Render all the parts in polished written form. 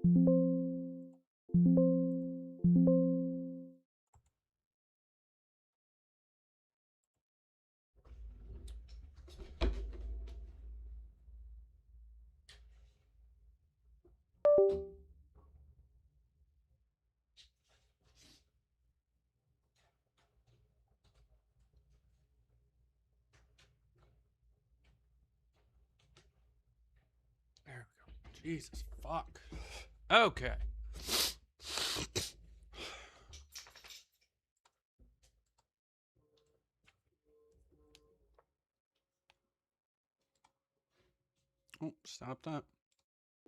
There we go. Jesus fuck. Okay. Oh, stop that.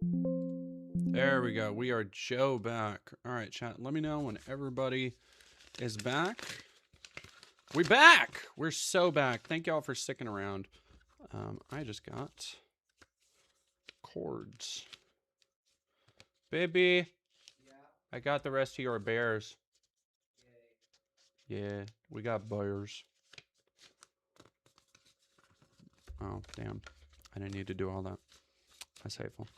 There we go. We are Joe back. All right, chat. Let me know when everybody is back. We back. We're so back. Thank y'all for sticking around. I just got cords. Baby. Yeah. I got the rest of your bears. Yay. Yeah, we got bears. Oh, damn. I didn't need to do all that. That's hateful.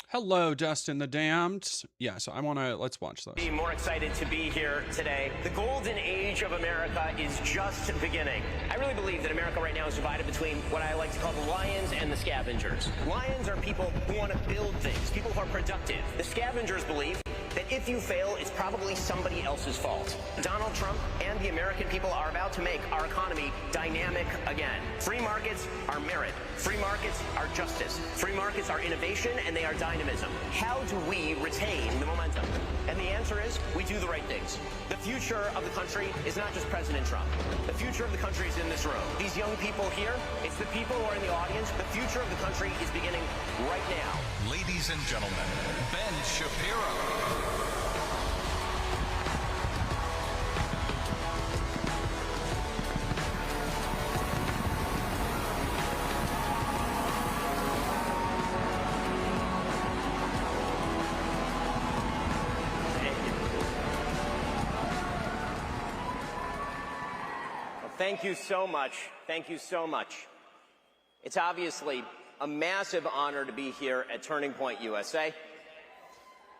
Hello, Dustin the Damned. Yeah, so let's watch this. Be more excited to be here today. The golden age of America is just beginning. I really believe that America right now is divided between what I like to call the lions and the scavengers. Lions are people who want to build things, people who are productive. The scavengers believe that if you fail, it's probably somebody else's fault. Donald Trump and the American people are about to make our economy dynamic again. Free markets are merit. Free markets are justice. Free markets are innovation, and they are dynamism. How do we retain the momentum? And the answer is, we do the right things. The future of the country is not just President Trump. The future of the country is in this room. These young people here, it's the people who are in the audience. The future of the country is beginning right now. Ladies and gentlemen, Ben Shapiro. Thank you so much. Thank you so much. It's obviously a massive honor to be here at Turning Point USA.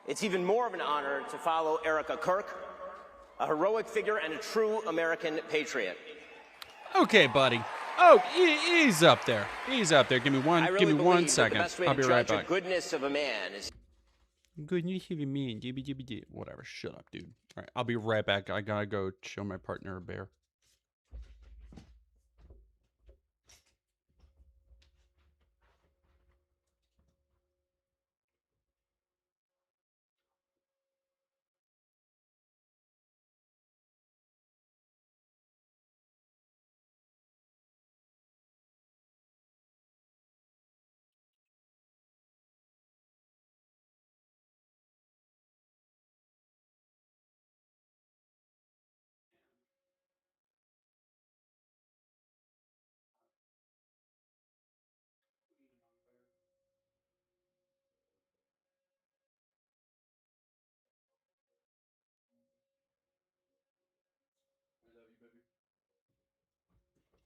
It's even more of an honor to follow Erica Kirk, a heroic figure and a true American patriot. Okay, buddy. Oh, he's up there. He's up there. Give me one second. I'll be right back. The goodness of a man is goodness of a man. Whatever. Shut up, dude. All right, I'll be right back. I gotta go show my partner a bear.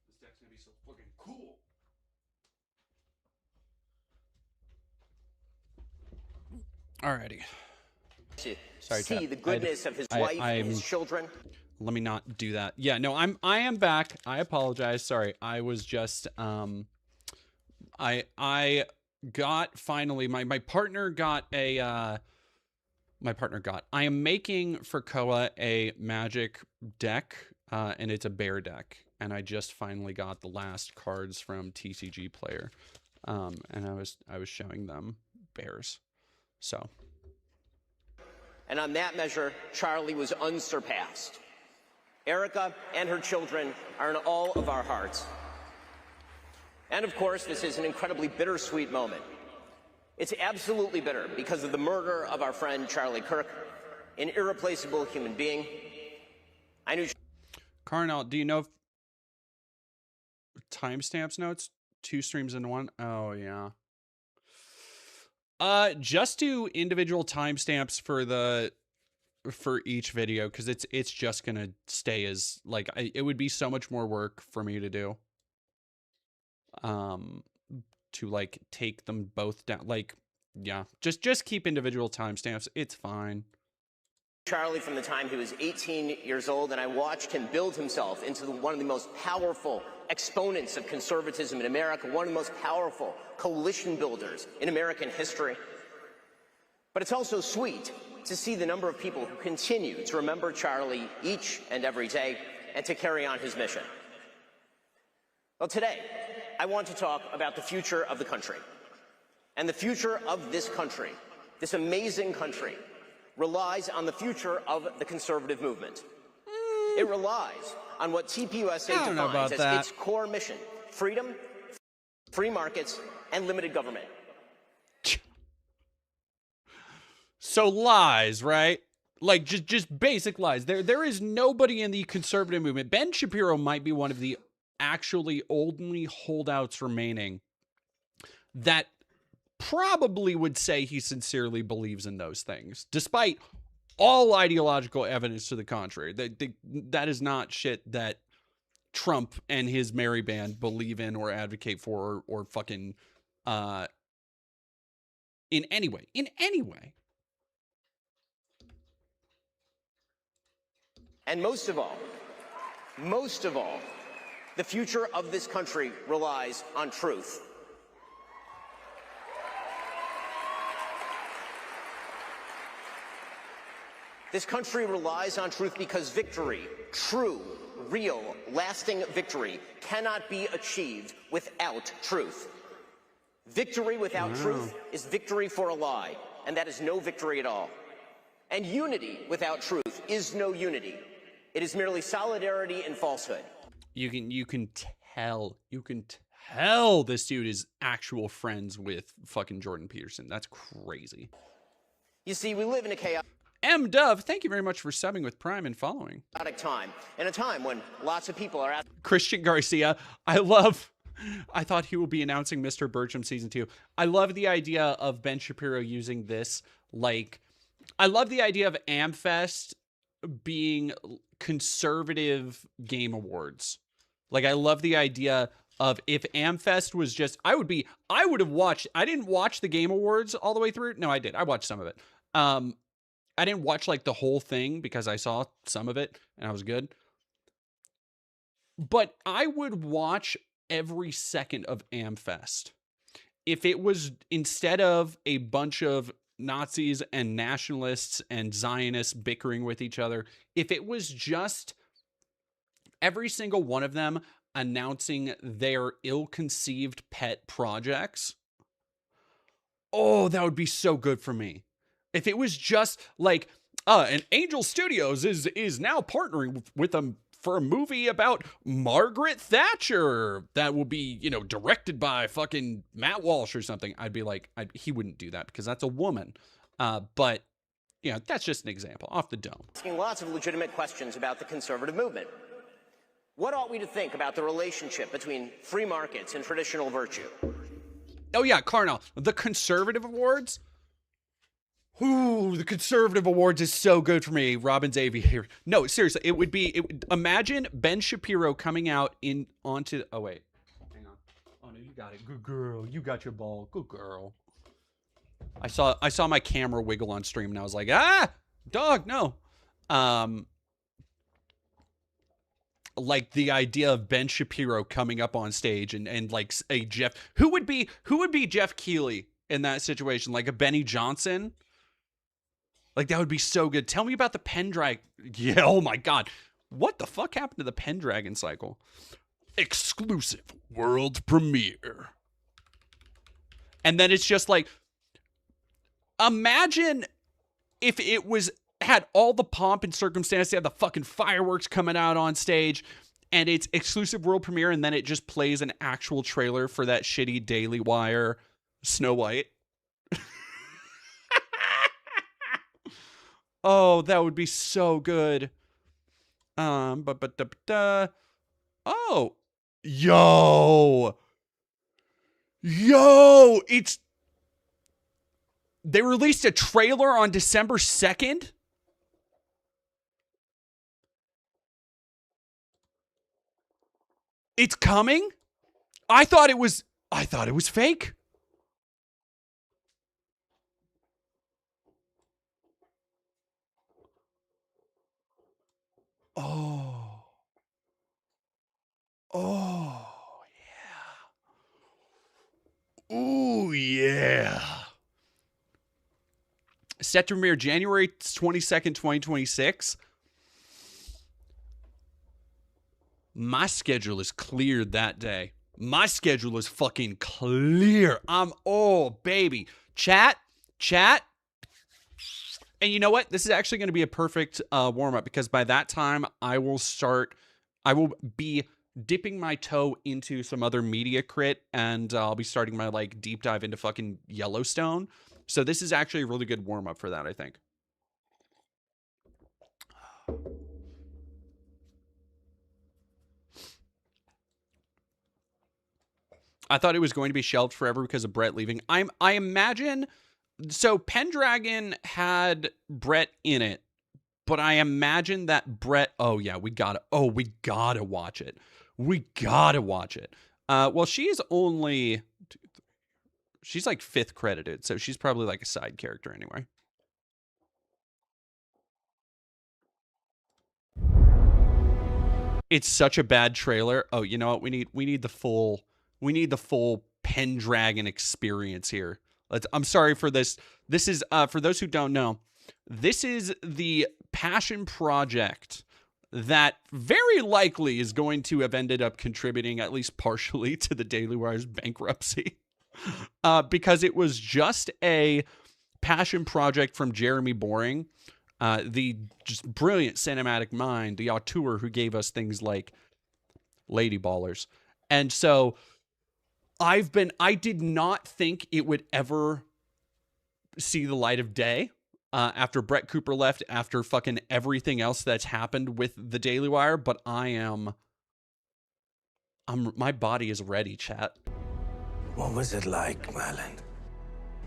This deck's gonna be so fucking cool. Alrighty. Sorry, see the goodness of his wife and his children. Let me not do that. Yeah, no, I am back. I apologize. Sorry. I was just I got finally my partner got a I am making for Koa a magic deck, and it's a bear deck. And I just finally got the last cards from TCG Player. And I was showing them bears. So. And on that measure, Charlie was unsurpassed. Erica and her children are in all of our hearts. And of course, this is an incredibly bittersweet moment. It's absolutely bitter because of the murder of our friend Charlie Kirk, an irreplaceable human being. I knew. Carnell, do you know if timestamps notes? 2 streams into 1? Oh, yeah. Just do individual timestamps for each video, because it's just gonna stay as like it would be so much more work for me to do. to like take them both down. Like, yeah, just keep individual timestamps. It's fine. Charlie from the time he was 18 years old, and I watched him build himself into one of the most powerful exponents of conservatism in America, one of the most powerful coalition builders in American history. But it's also sweet to see the number of people who continue to remember Charlie each and every day and to carry on his mission. Well, today, I want to talk about the future of the country. And the future of this country, this amazing country, relies on the future of the conservative movement. It relies on what TPUSA defines as its core mission: freedom, free markets, and limited government. So lies, right? Like just basic lies. There is nobody in the conservative movement. Ben Shapiro might be one of the actually only holdouts remaining that probably would say he sincerely believes in those things, despite all ideological evidence to the contrary. That is not shit that Trump and his merry band believe in or advocate for or fucking in any way. And most of all, the future of this country relies on truth. This country relies on truth because victory, true, real, lasting victory, cannot be achieved without truth. Victory without truth is victory for a lie, and that is no victory at all. And unity without truth is no unity. It is merely solidarity in falsehood. You can tell this dude is actual friends with fucking Jordan Peterson. That's crazy. You see, we live in a chaotic M Dove, thank you very much for subbing with Prime and following. Time, in a time when lots of people are asking. Christian Garcia, I thought he will be announcing Mr. Bertram season 2. I love the idea of Ben Shapiro using this, like, I love the idea of AmFest being conservative game awards. Like, I love the idea of if AmFest was just, I would have watched, I didn't watch the game awards all the way through. No, I did. I watched some of it. I didn't watch like the whole thing because I saw some of it and I was good. But I would watch every second of AmFest if it was, instead of a bunch of Nazis and nationalists and Zionists bickering with each other, if it was just every single one of them announcing their ill-conceived pet projects. Oh, that would be so good for me. If it was just like, and Angel Studios is now partnering with them for a movie about Margaret Thatcher that will be, directed by fucking Matt Walsh or something. I'd be like, he wouldn't do that because that's a woman. But, that's just an example off the dome. Asking lots of legitimate questions about the conservative movement. What ought we to think about the relationship between free markets and traditional virtue? Oh, yeah, Carnal, the conservative awards. Ooh, the conservative awards is so good for me. Robin's Aviator. No, seriously, imagine Ben Shapiro coming out onto, oh wait, hang on. Oh no, you got it. Good girl. You got your ball. Good girl. I saw my camera wiggle on stream and I was like, dog, no. Like the idea of Ben Shapiro coming up on stage and like a Jeff, who would be Jeff Keighley in that situation? Like a Benny Johnson? Like, that would be so good. Tell me about the Pendragon. Yeah, oh my God. What the fuck happened to the Pendragon cycle? Exclusive world premiere. And then it's just like, imagine if it had all the pomp and circumstance. They had the fucking fireworks coming out on stage and it's exclusive world premiere. And then it just plays an actual trailer for that shitty Daily Wire Snow White. Oh, that would be so good. Oh, yo, they released a trailer on December 2nd. It's coming. I thought it was fake. Oh. Oh, yeah. Ooh, yeah. Set to premiere January 22nd, 2026. My schedule is cleared that day. My schedule is fucking clear. Baby. Chat. And you know what? This is actually going to be a perfect warm-up because by that time, I will be dipping my toe into some other media crit, and I'll be starting my like deep dive into fucking Yellowstone. So this is actually a really good warm-up for that, I think. I thought it was going to be shelved forever because of Brett leaving. I imagine, so Pendragon had Brett in it, but I imagine that Brett, we gotta watch it. We gotta watch it. Well, she's only, she's like 5th credited, so she's probably like a side character anyway. It's such a bad trailer. Oh, you know what? We need the full Pendragon experience here. I'm sorry for this. This is for those who don't know, this is the passion project that very likely is going to have ended up contributing at least partially to the Daily Wire's bankruptcy. Because it was just a passion project from Jeremy Boring, the just brilliant cinematic mind, the auteur who gave us things like Lady Ballers. And so I did not think it would ever see the light of day after Brett Cooper left, after fucking everything else that's happened with the Daily Wire, but my body is ready, chat. What was it like, Merlin,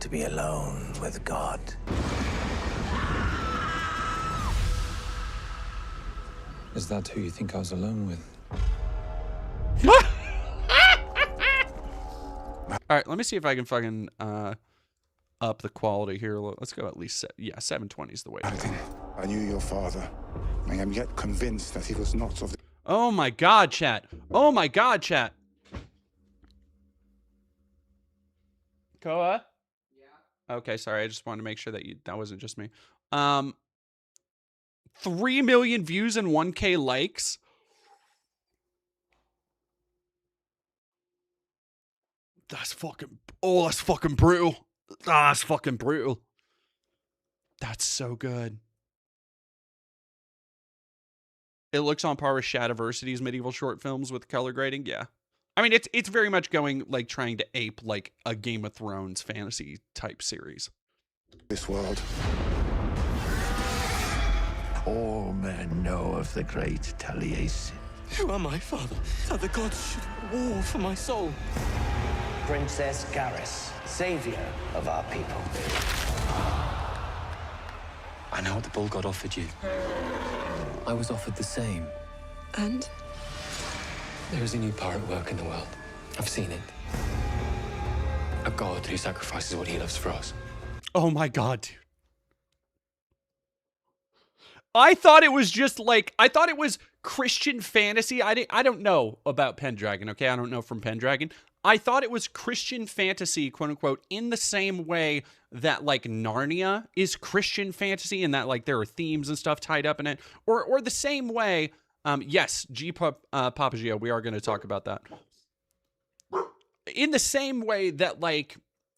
to be alone with God? Is that who you think I was alone with? All right, let me see if I can fucking up the quality here. Let's go at least 720 is the way to go. I knew your father. I am yet convinced that he was not of the... Oh my god, chat. Oh my god, chat. Koa? Yeah. Okay, sorry. I just wanted to make sure that that wasn't just me. 3 million views and 1K likes. That's fucking brutal. That's fucking brutal. That's so good. It looks on par with Shadiversity's medieval short films with color grading. Yeah. I mean, it's very much going, like, trying to ape, like, a Game of Thrones fantasy type series. This world. All men know of the great Taliesin. Who am I, Father, that the gods should war for my soul? Princess Garrus, savior of our people. I know what the bull god offered you. I was offered the same. And? There is a new power at work in the world. I've seen it. A god who sacrifices what he loves for us. Oh my god, dude. I thought it was just like, I thought it was Christian fantasy. I don't know about Pendragon, okay? I don't know from Pendragon. I thought it was Christian fantasy, quote unquote, in the same way that like Narnia is Christian fantasy and that like there are themes and stuff tied up in it. Or the same way, yes, Papagio, we are going to talk about that. In the same way that like,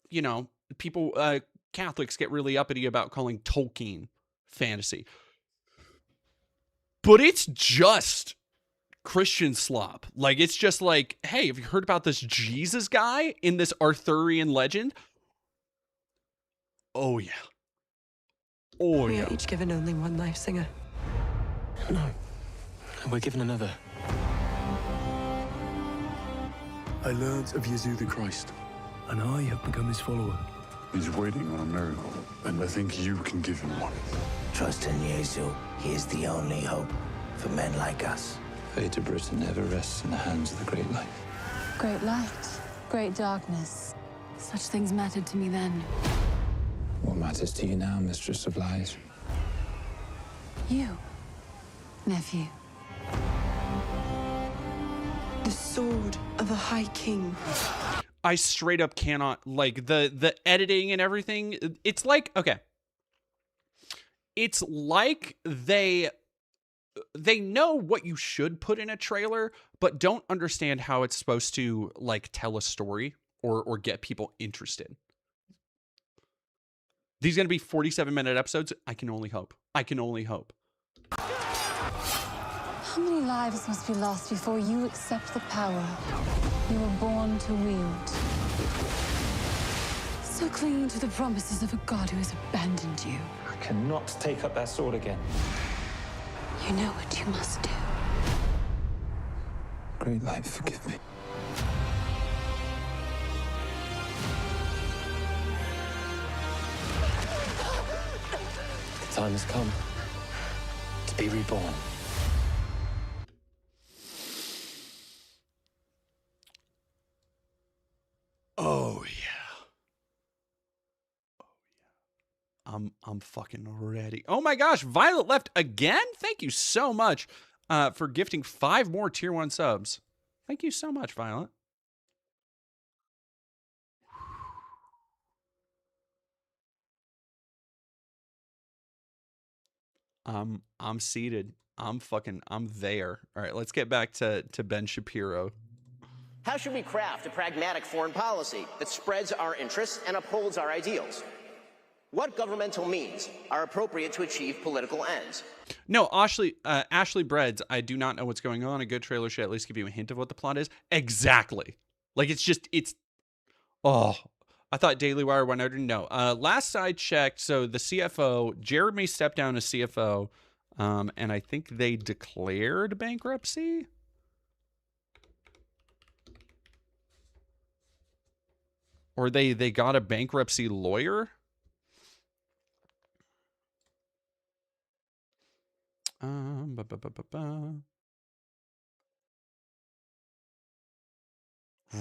you know, people, Catholics get really uppity about calling Tolkien fantasy. But it's just Christian slop. Like, it's just like, hey, have you heard about this Jesus guy in this Arthurian legend? Oh, yeah. Oh, We yeah. are each given only one life, Singer. No. We're given another. I learned of Yezu the Christ, and I have become his follower. He's waiting on a miracle, and I think you can give him one. Trust in Yezu. He is the only hope for men like us. Fate of Britain never rests in the hands of the great light. Great light, great darkness. Such things mattered to me then. What matters to you now, Mistress of Lies? You, nephew. The sword of a high king. I straight up cannot, like, the editing and everything. It's like, okay. It's like they know what you should put in a trailer, but don't understand how it's supposed to, like, tell a story or get people interested. These are going to be 47-minute episodes. I can only hope. I can only hope. How many lives must be lost before you accept the power you were born to wield? So clinging to the promises of a god who has abandoned you. I cannot take up that sword again. You know what you must do. Great light, forgive me. The time has come to be reborn. Oh yeah. I'm fucking ready. Oh my gosh, Violet left again? Thank you so much for gifting 5 more tier 1 subs. Thank you so much, Violet. I'm seated. I'm there. All right, let's get back to Ben Shapiro. How should we craft a pragmatic foreign policy that spreads our interests and upholds our ideals? What governmental means are appropriate to achieve political ends? No, Ashley Breads, I do not know what's going on. A good trailer should at least give you a hint of what the plot is. Exactly. Like, oh, I thought Daily Wire went under. No. Last I checked, so the CFO, Jeremy stepped down as CFO, and I think they declared bankruptcy. Or they got a bankruptcy lawyer.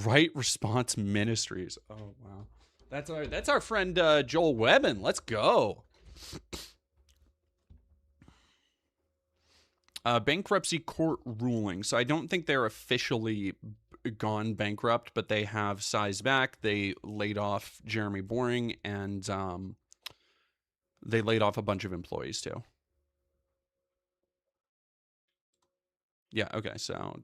Right Response Ministries. Oh wow, that's our friend Joel Webbin. Let's go. Bankruptcy court ruling. So I don't think they're officially gone bankrupt, but they have sized back. They laid off Jeremy Boring, and they laid off a bunch of employees too. Yeah, okay, so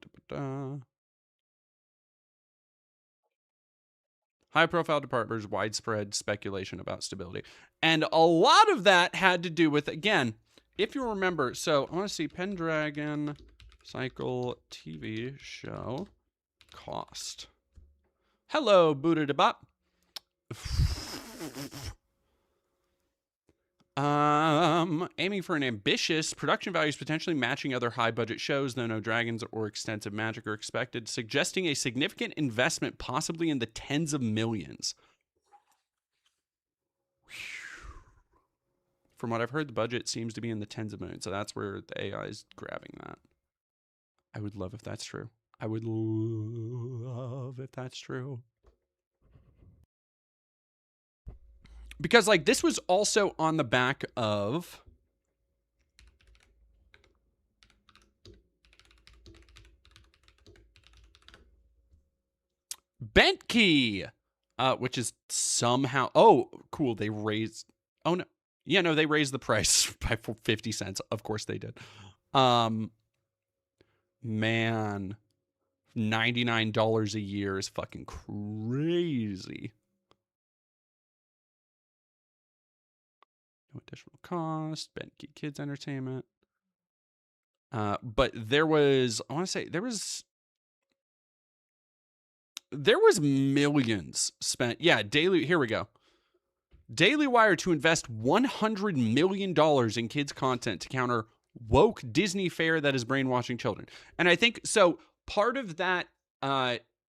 high-profile departments, widespread speculation about stability. And a lot of that had to do with, again, if you remember, so I want to see Pendragon Cycle TV show cost. Hello, Buddha Debop. Aiming for an ambitious production values potentially matching other high budget shows, though no dragons or extensive magic are expected, suggesting a significant investment possibly in the tens of millions. From what I've heard, the budget seems to be in the tens of millions, so that's where the AI is grabbing that. I would love if that's true. I would love if that's true. Because, like, this was also on the back of Bentkey, which is somehow, oh, cool, they raised, oh, no, yeah, no, they raised the price by 50 cents. Of course they did. Man, $99 a year is fucking crazy. No additional cost. Bentkey Kids Entertainment. But there was, I want to say, there was millions spent. Yeah, here we go. Daily Wire to invest $100 million in kids' content to counter woke Disney fare that is brainwashing children. And I think, so part of that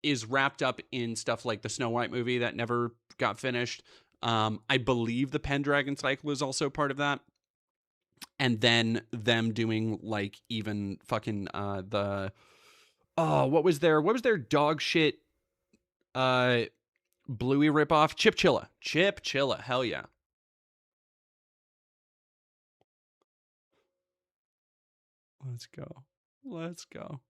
is wrapped up in stuff like the Snow White movie that never got finished. I believe the Pendragon Cycle is also part of that. And then them doing like even fucking what was their dog shit Bluey ripoff. Chip Chilla. Chip Chilla. Hell yeah. Let's go. Let's go.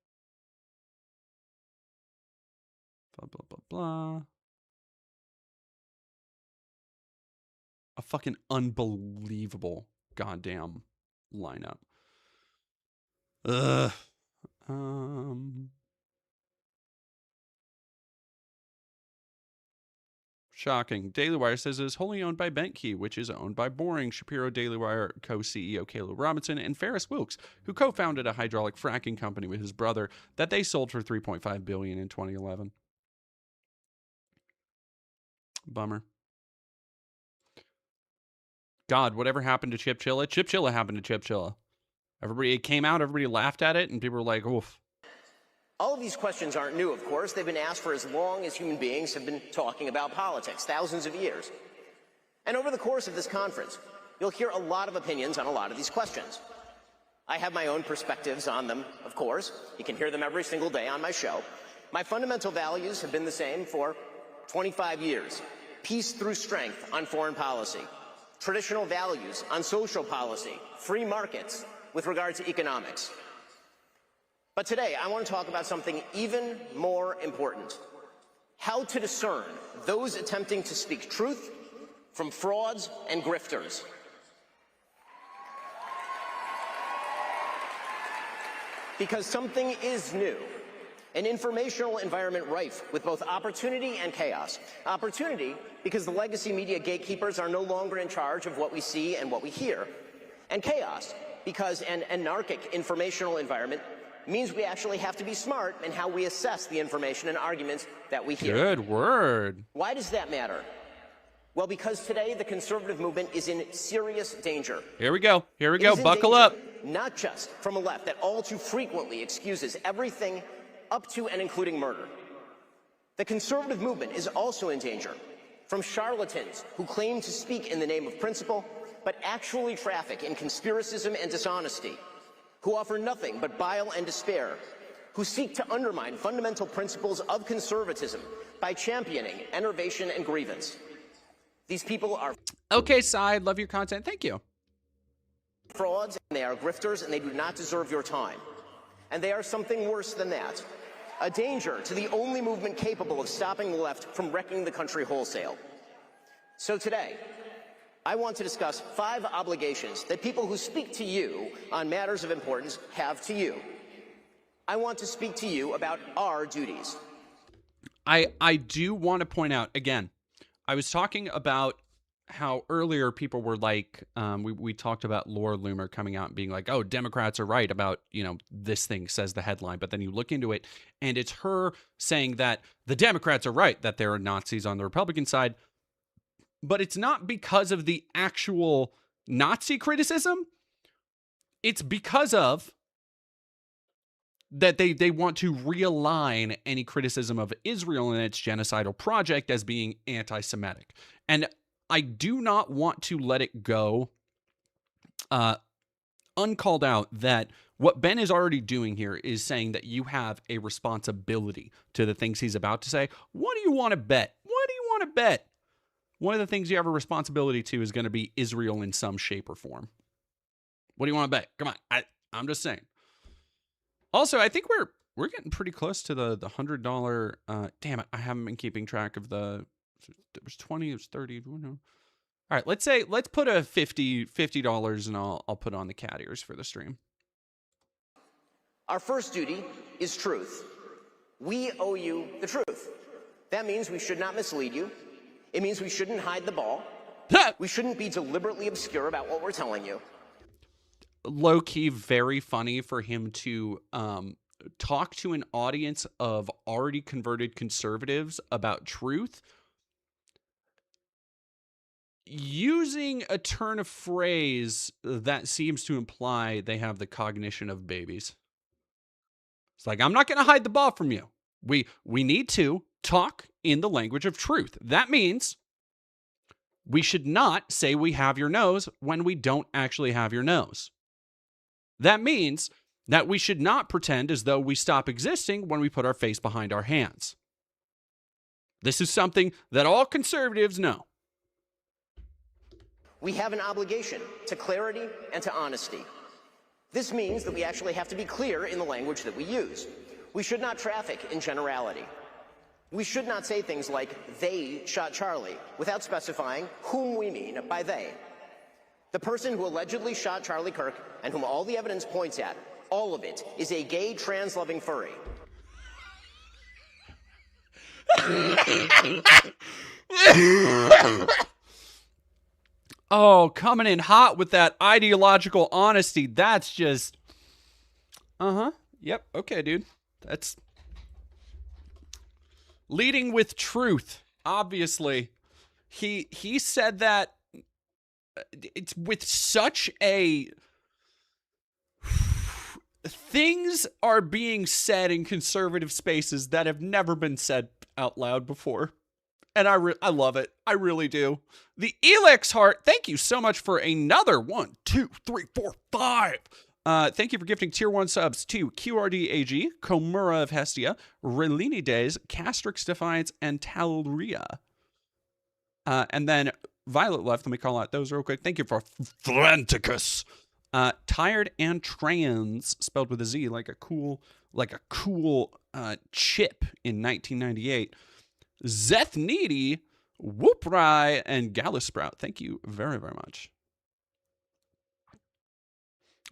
Blah, blah, blah, blah. A fucking unbelievable goddamn lineup. Ugh. Shocking. Daily Wire says it is wholly owned by BentKey, which is owned by Boring, Shapiro Daily Wire co-CEO Caleb Robinson, and Ferris Wilkes, who co-founded a hydraulic fracking company with his brother that they sold for $3.5 billion in 2011. Bummer. God, whatever happened to Chip Chilla? Chip Chilla happened to Chip Chilla. It came out, everybody laughed at it, and people were like, oof. All of these questions aren't new, of course. They've been asked for as long as human beings have been talking about politics, thousands of years. And over the course of this conference, you'll hear a lot of opinions on a lot of these questions. I have my own perspectives on them, of course. You can hear them every single day on my show. My fundamental values have been the same for 25 years. Peace through strength on foreign policy. Traditional values on social policy. Free markets with regard to economics. But today, I want to talk about something even more important. How to discern those attempting to speak truth from frauds and grifters. Because something is new. An informational environment rife with both opportunity and chaos. Opportunity because the legacy media gatekeepers are no longer in charge of what we see and what we hear. And chaos because an anarchic informational environment means we actually have to be smart in how we assess the information and arguments that we hear. Good word. Why does that matter? Well, because today the conservative movement is in serious danger. Here we go. Here we go. Buckle up. Not just from a left that all too frequently excuses everything up to and including murder. The conservative movement is also in danger from charlatans who claim to speak in the name of principle, but actually traffic in conspiracism and dishonesty, who offer nothing but bile and despair, who seek to undermine fundamental principles of conservatism by championing enervation and grievance. These people are okay, side. Love your content. Thank you. Frauds, and they are grifters, and they do not deserve your time. And they are something worse than that. A danger to the only movement capable of stopping the left from wrecking the country wholesale. So today, I want to discuss 5 obligations that people who speak to you on matters of importance have to you. I want to speak to you about our duties. I do want to point out, again, I was talking about how earlier people were like, we talked about Laura Loomer coming out and being like, oh, Democrats are right about, this thing, says the headline. But then you look into it, and it's her saying that the Democrats are right, that there are Nazis on the Republican side. But it's not because of the actual Nazi criticism. It's because of that they want to realign any criticism of Israel and its genocidal project as being anti-Semitic. And I do not want to let it go uncalled out that what Ben is already doing here is saying that you have a responsibility to the things he's about to say. What do you want to bet? What do you want to bet? One of the things you have a responsibility to is going to be Israel in some shape or form. What do you want to bet? Come on. I'm just saying. Also, I think we're getting pretty close to the $100. Damn it. I haven't been keeping track of there was 20, it was 30. All right. Let's put a $50 and I'll put on the cat ears for the stream. Our first duty is truth. We owe you the truth. That means we should not mislead you. It means we shouldn't hide the ball. We shouldn't be deliberately obscure about what we're telling you. Low-key, very funny for him to talk to an audience of already converted conservatives about truth, using a turn of phrase that seems to imply they have the cognition of babies. It's like, I'm not going to hide the ball from you. We need to talk in the language of truth. That means we should not say we have your nose when we don't actually have your nose. That means that we should not pretend as though we stop existing when we put our face behind our hands. This is something that all conservatives know. We have an obligation to clarity and to honesty. This means that we actually have to be clear in the language that we use. We should not traffic in generality. We should not say things like, they shot Charlie, without specifying whom we mean by they. The person who allegedly shot Charlie Kirk, and whom all the evidence points at, all of it, is a gay, trans-loving furry. Oh, coming in hot with that ideological honesty. That's just... Yep. Okay, dude. That's... leading with truth. Obviously. He said that it's with such a... things are being said in conservative spaces that have never been said out loud before. And I love it. I really do. The Elex Heart, thank you so much for another 1, 2, 3, 4, 5. Thank you for gifting tier 1 subs to QRDAG, Komura of Hestia, Relini Days, Castrix Defiance, and Talria. And then Violet left. Let me call out those real quick. Thank you for Thranticus. Tired and Trans, spelled with a Z, like a cool chip in 1998. Zeth Needy, Whooprai, and Gallisprout. Thank you very, very much.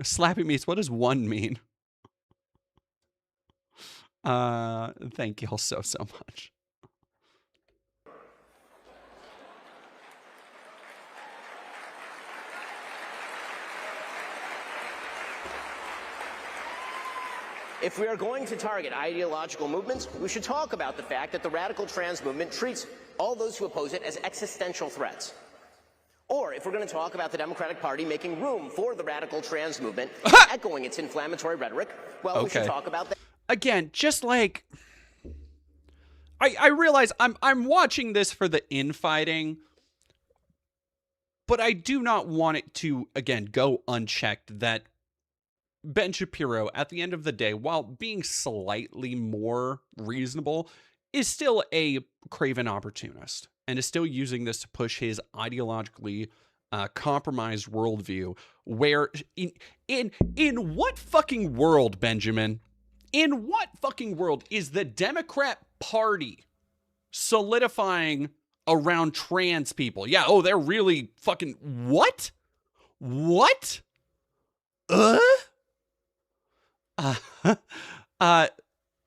Slappy Meats, what does 1 mean? Thank you all so much. If we are going to target ideological movements, we should talk about the fact that the radical trans movement treats all those who oppose it as existential threats. Or if we're going to talk about the Democratic Party making room for the radical trans movement, echoing its inflammatory rhetoric, well, we should talk about that. Again, just like... I realize I'm watching this for the infighting, but I do not want it to, again, go unchecked that Ben Shapiro, at the end of the day, while being slightly more reasonable, is still a craven opportunist and is still using this to push his ideologically compromised worldview. Where in what fucking world, Benjamin? In what fucking world is the Democrat Party solidifying around trans people? Yeah, oh, they're really fucking what? What?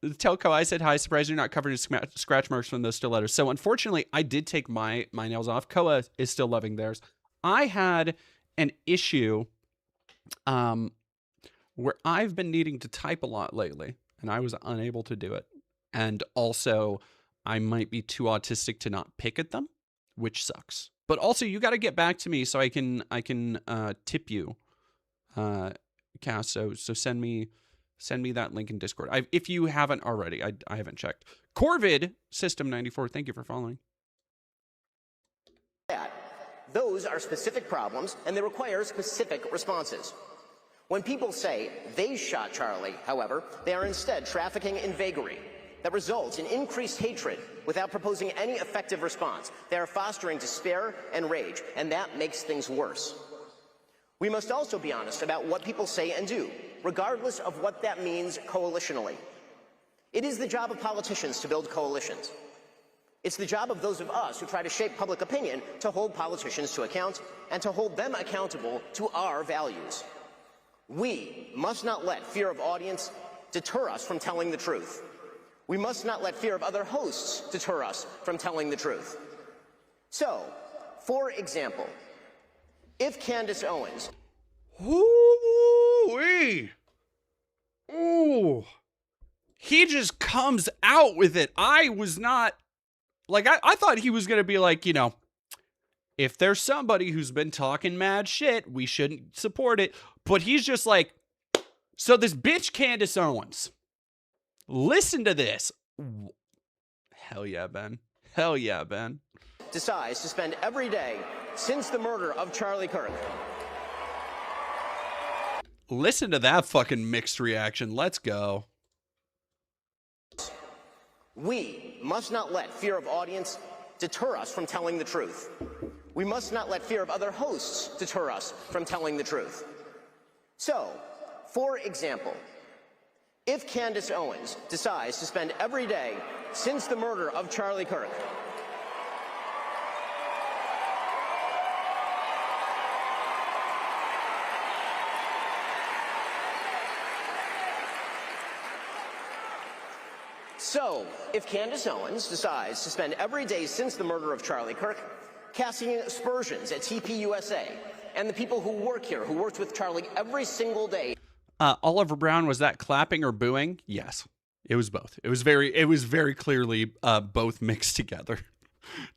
Telco, I said hi. Surprised you're not covered in scratch marks from those stilettos. So unfortunately, I did take my nails off. Koa is still loving theirs. I had an issue where I've been needing to type a lot lately, and I was unable to do it. And also, I might be too autistic to not pick at them, which sucks. But also, you got to get back to me so I can tip you, Cass. So send me that link in Discord. If you haven't already, I haven't checked. Corvid System 94, thank you for following. Those are specific problems, and they require specific responses. When people say they shot Charlie, however, they are instead trafficking in vagary that results in increased hatred without proposing any effective response. They are fostering despair and rage, and that makes things worse. We must also be honest about what people say and do, regardless of what that means coalitionally. It is the job of politicians to build coalitions. It's the job of those of us who try to shape public opinion to hold politicians to account and to hold them accountable to our values. We must not let fear of audience deter us from telling the truth. We must not let fear of other hosts deter us from telling the truth. So, for example, if Candace Owens... Ooh-wee. Ooh. He just comes out with it. I was not... Like, I thought he was going to be like, you know, if there's somebody who's been talking mad shit, we shouldn't support it. But he's just like, so this bitch Candace Owens, listen to this. Hell yeah, Ben. Hell yeah, Ben. Decides to spend every day since the murder of Charlie Kirk. Listen to that fucking mixed reaction. Let's go. We must not let fear of audience deter us from telling the truth. We must not let fear of other hosts deter us from telling the truth. So, for example, if Candace Owens decides to spend every day since the murder of Charlie Kirk So, if Candace Owens decides to spend every day since the murder of Charlie Kirk casting aspersions at TPUSA and the people who work here, who worked with Charlie every single day. Oliver Brown, was that clapping or booing? Yes, it was both. It was very clearly both mixed together.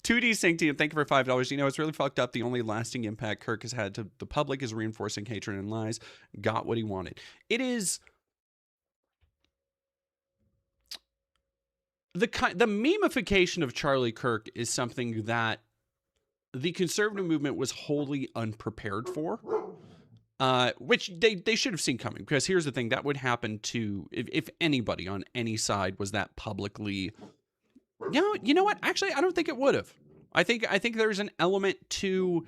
2D Sync Team, thank you for $5. You know, it's really fucked up. The only lasting impact Kirk has had to the public is reinforcing hatred and lies. Got what he wanted. It is... The memification of Charlie Kirk is something that the conservative movement was wholly unprepared for, which they should have seen coming. Because here's the thing, that would happen to if anybody on any side was that publicly. You know what? Actually, I don't think it would have. I think there's an element to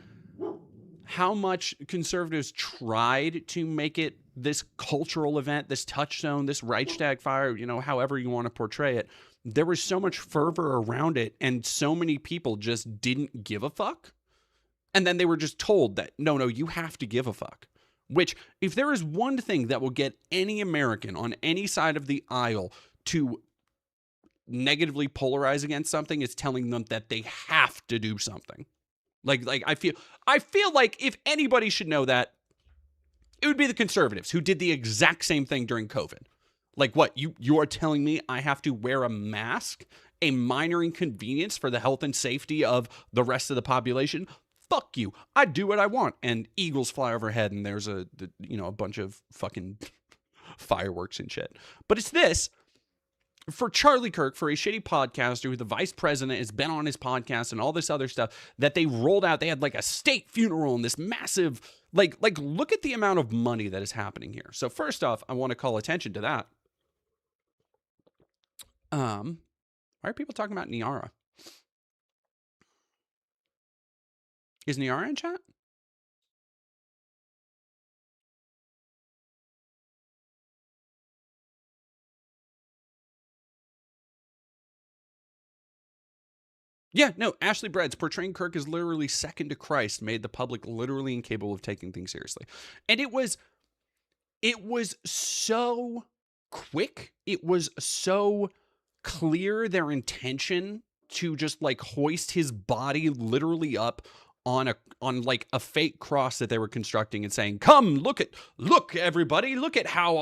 how much conservatives tried to make it this cultural event, this touchstone, this Reichstag fire. You know, however you want to portray it. There was so much fervor around it, and so many people just didn't give a fuck. And then they were just told that, no, you have to give a fuck. Which, if there is one thing that will get any American on any side of the aisle to negatively polarize against something, it's telling them that they have to do something. Like I feel like if anybody should know that, it would be the conservatives who did the exact same thing during COVID. Like what? You are telling me I have to wear a mask? A minor inconvenience for the health and safety of the rest of the population? Fuck you. I do what I want. And eagles fly overhead and there's a bunch of fucking fireworks and shit. But it's this. For Charlie Kirk, for a shitty podcaster who the vice president has been on his podcast and all this other stuff that they rolled out, they had like a state funeral and this massive, like look at the amount of money that is happening here. So first off, I want to call attention to that. Why are people talking about Niara? Is Niara in chat? Yeah, no, Ashley Breads portraying Kirk as literally second to Christ made the public literally incapable of taking things seriously. And it was so quick. It was so clear their intention to just like hoist his body literally up on like a fake cross that they were constructing and saying, come look everybody, look at how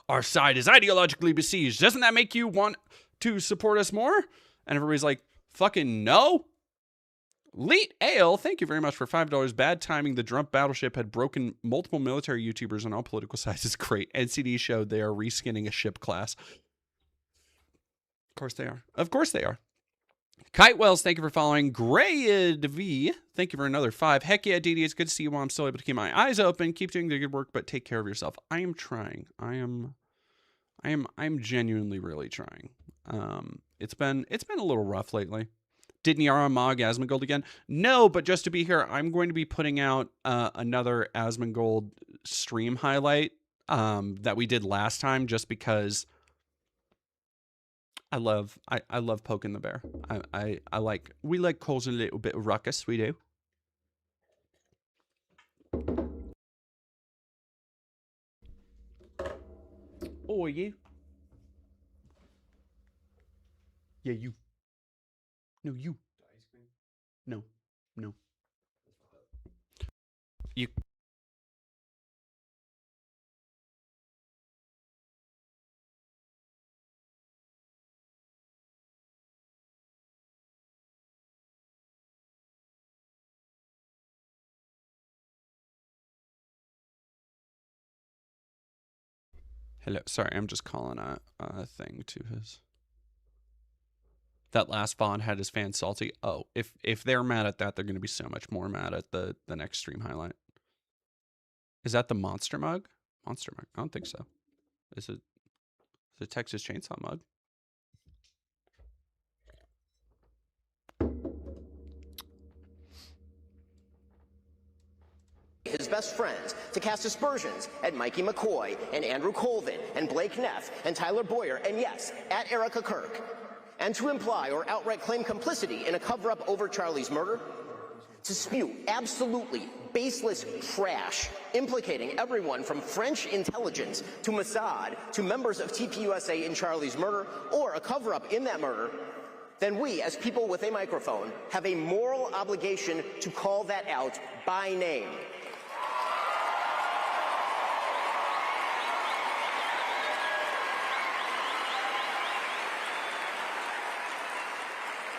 our side is ideologically besieged. Doesn't that make you want to support us more? And everybody's like, fucking no. Leet Ale, thank you very much for $5. Bad timing. The Trump battleship had broken multiple military YouTubers on all political sides. Is great. NCD showed they are reskinning a ship class. Of course they are. Of course they are. Kite Wells, thank you for following. Grayed V, thank you for another 5. Heck yeah, DD, it's good to see you while I'm still able to keep my eyes open. Keep doing the good work, but take care of yourself. I am trying. I'm genuinely really trying. It's been a little rough lately. Did Niara Mog Asmongold again? No, but just to be here, I'm going to be putting out another Asmongold stream highlight that we did last time, just because I love poking the bear. We like causing a little bit of ruckus. We do. Oh, you? Yeah, you. No, you. No. You. Hello. Sorry, I'm just calling a thing to his. That last VOD had his fans salty. Oh, if they're mad at that, they're going to be so much more mad at the next stream highlight. Is that the monster mug? Monster mug? I don't think so. Is it the Texas Chainsaw mug? his best friends, to cast aspersions at Mikey McCoy and Andrew Colvin and Blake Neff and Tyler Boyer and, yes, at Erica Kirk, and to imply or outright claim complicity in a cover-up over Charlie's murder, to spew absolutely baseless trash implicating everyone from French intelligence to Mossad to members of TPUSA in Charlie's murder or a cover-up in that murder, then we, as people with a microphone, have a moral obligation to call that out by name.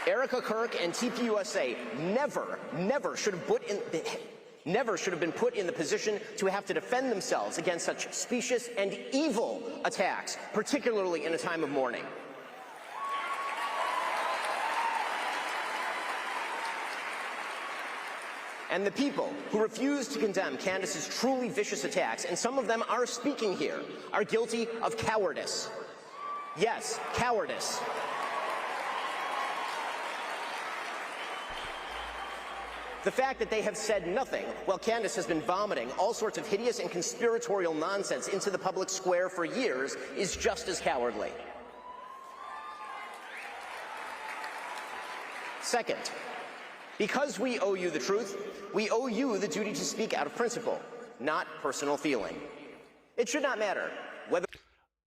Erica Kirk and TPUSA never should have been put in the position to have to defend themselves against such specious and evil attacks, particularly in a time of mourning. And the people who refuse to condemn Candace's truly vicious attacks, and some of them are speaking here, are guilty of cowardice. Yes, cowardice. The fact that they have said nothing while Candace has been vomiting all sorts of hideous and conspiratorial nonsense into the public square for years is just as cowardly. Second, because we owe you the truth, we owe you the duty to speak out of principle, not personal feeling. It should not matter whether...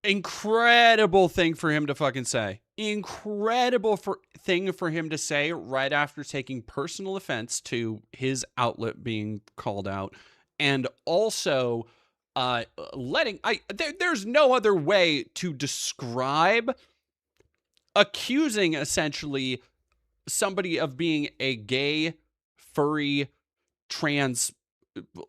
Incredible thing for him to fucking say. Incredible thing for him to say right after taking personal offense to his outlet being called out. And also there's no other way to describe accusing essentially somebody of being a gay, furry, trans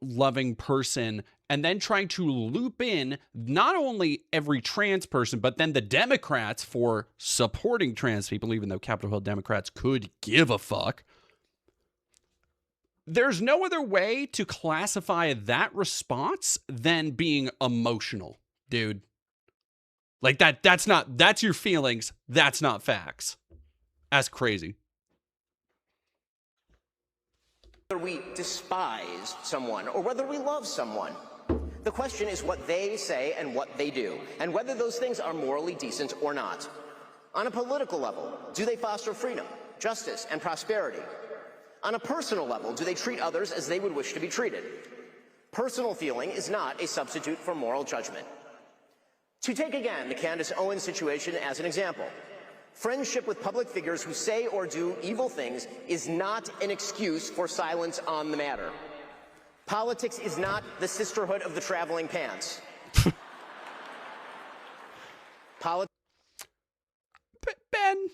loving person, and then trying to loop in not only every trans person, but then the Democrats for supporting trans people, even though Capitol Hill Democrats could give a fuck. There's no other way to classify that response than being emotional, dude. Like that's your feelings. That's not facts. That's crazy. Whether we despise someone or whether we love someone. The question is what they say and what they do, and whether those things are morally decent or not. On a political level, do they foster freedom, justice, and prosperity? On a personal level, do they treat others as they would wish to be treated? Personal feeling is not a substitute for moral judgment. To take again the Candace Owens situation as an example, friendship with public figures who say or do evil things is not an excuse for silence on the matter. Politics is not the sisterhood of the traveling pants. Ben,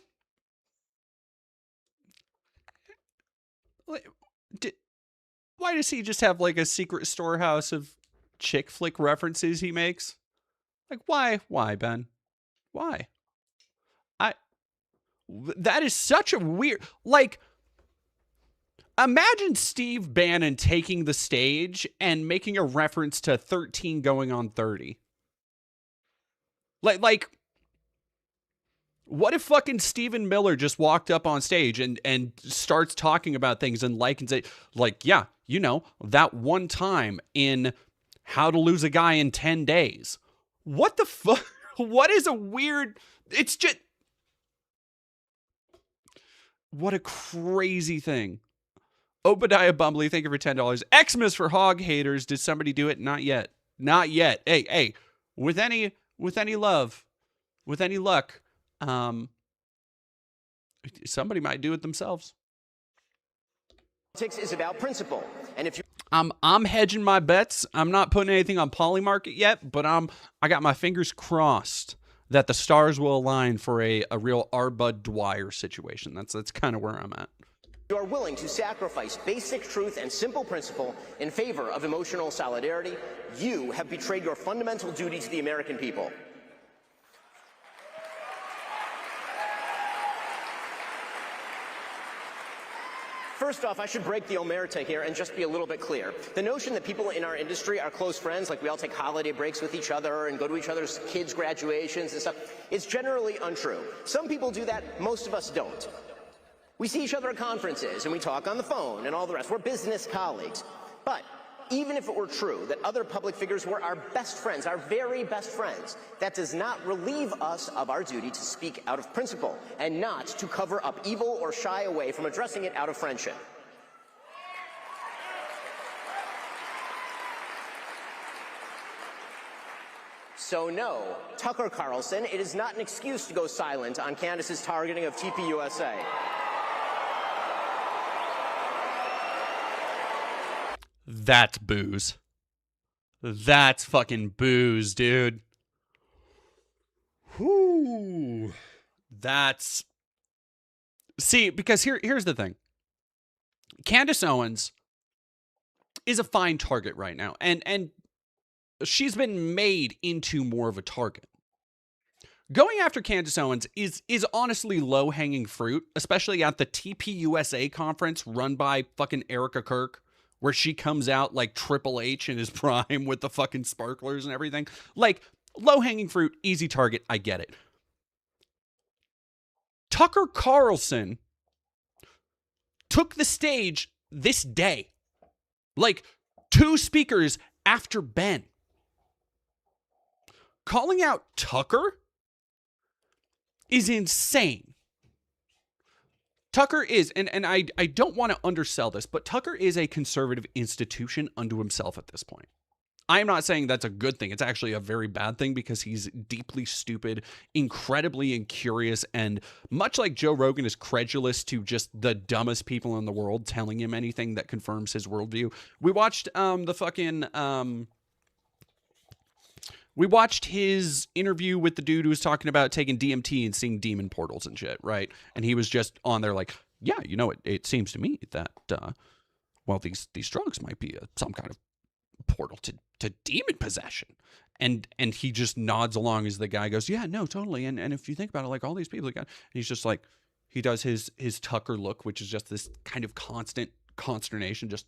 why does he just have like a secret storehouse of chick flick references he makes? Like, why, Ben? Why? That is such a weird, like, imagine Steve Bannon taking the stage and making a reference to 13 going on 30. Like, what if fucking Stephen Miller just walked up on stage and starts talking about things and say, like, yeah, you know, that one time in How to Lose a Guy in 10 Days. What the fuck? What is a weird, it's just, what a crazy thing. Obadiah Bumbly, thank you for $10. Xmas for hog haters. Did somebody do it? Not yet. Not yet. Hey, with any love, with any luck, somebody might do it themselves. Politics is about principle, and if you I'm hedging my bets. I'm not putting anything on Polymarket yet, but I got my fingers crossed that the stars will align for a real R. Bud Dwyer situation. That's kind of where I'm at. You are willing to sacrifice basic truth and simple principle in favor of emotional solidarity, you have betrayed your fundamental duty to the American people. First off, I should break the omerta here and just be a little bit clear. The notion that people in our industry are close friends, like we all take holiday breaks with each other and go to each other's kids' graduations and stuff, is generally untrue. Some people do that, most of us don't. We see each other at conferences and we talk on the phone and all the rest. We're business colleagues. But Even if it were true that other public figures were our best friends, our very best friends, that does not relieve us of our duty to speak out of principle and not to cover up evil or shy away from addressing it out of friendship. So no, Tucker Carlson, it is not an excuse to go silent on Candace's targeting of TPUSA. That's booze. That's fucking booze, dude. Whoo. That's... See, because here's the thing. Candace Owens is a fine target right now. And she's been made into more of a target. Going after Candace Owens is honestly low-hanging fruit, especially at the TPUSA conference run by fucking Erica Kirk, where she comes out like Triple H in his prime with the fucking sparklers and everything. Like, low-hanging fruit, easy target, I get it. Tucker Carlson took the stage this day. Like, 2 speakers after Ben. Calling out Tucker is insane. Tucker is, and I don't want to undersell this, but Tucker is a conservative institution unto himself at this point. I'm not saying that's a good thing. It's actually a very bad thing because he's deeply stupid, incredibly incurious, and much like Joe Rogan is credulous to just the dumbest people in the world telling him anything that confirms his worldview. We watched we watched his interview with the dude who was talking about taking DMT and seeing demon portals and shit, right? And he was just on there like, yeah, you know, it seems to me that, well, these drugs might be some kind of portal to demon possession. And he just nods along as the guy goes, yeah, no, totally. And if you think about it, like all these people, and he's just like, he does his Tucker look, which is just this kind of constant consternation, just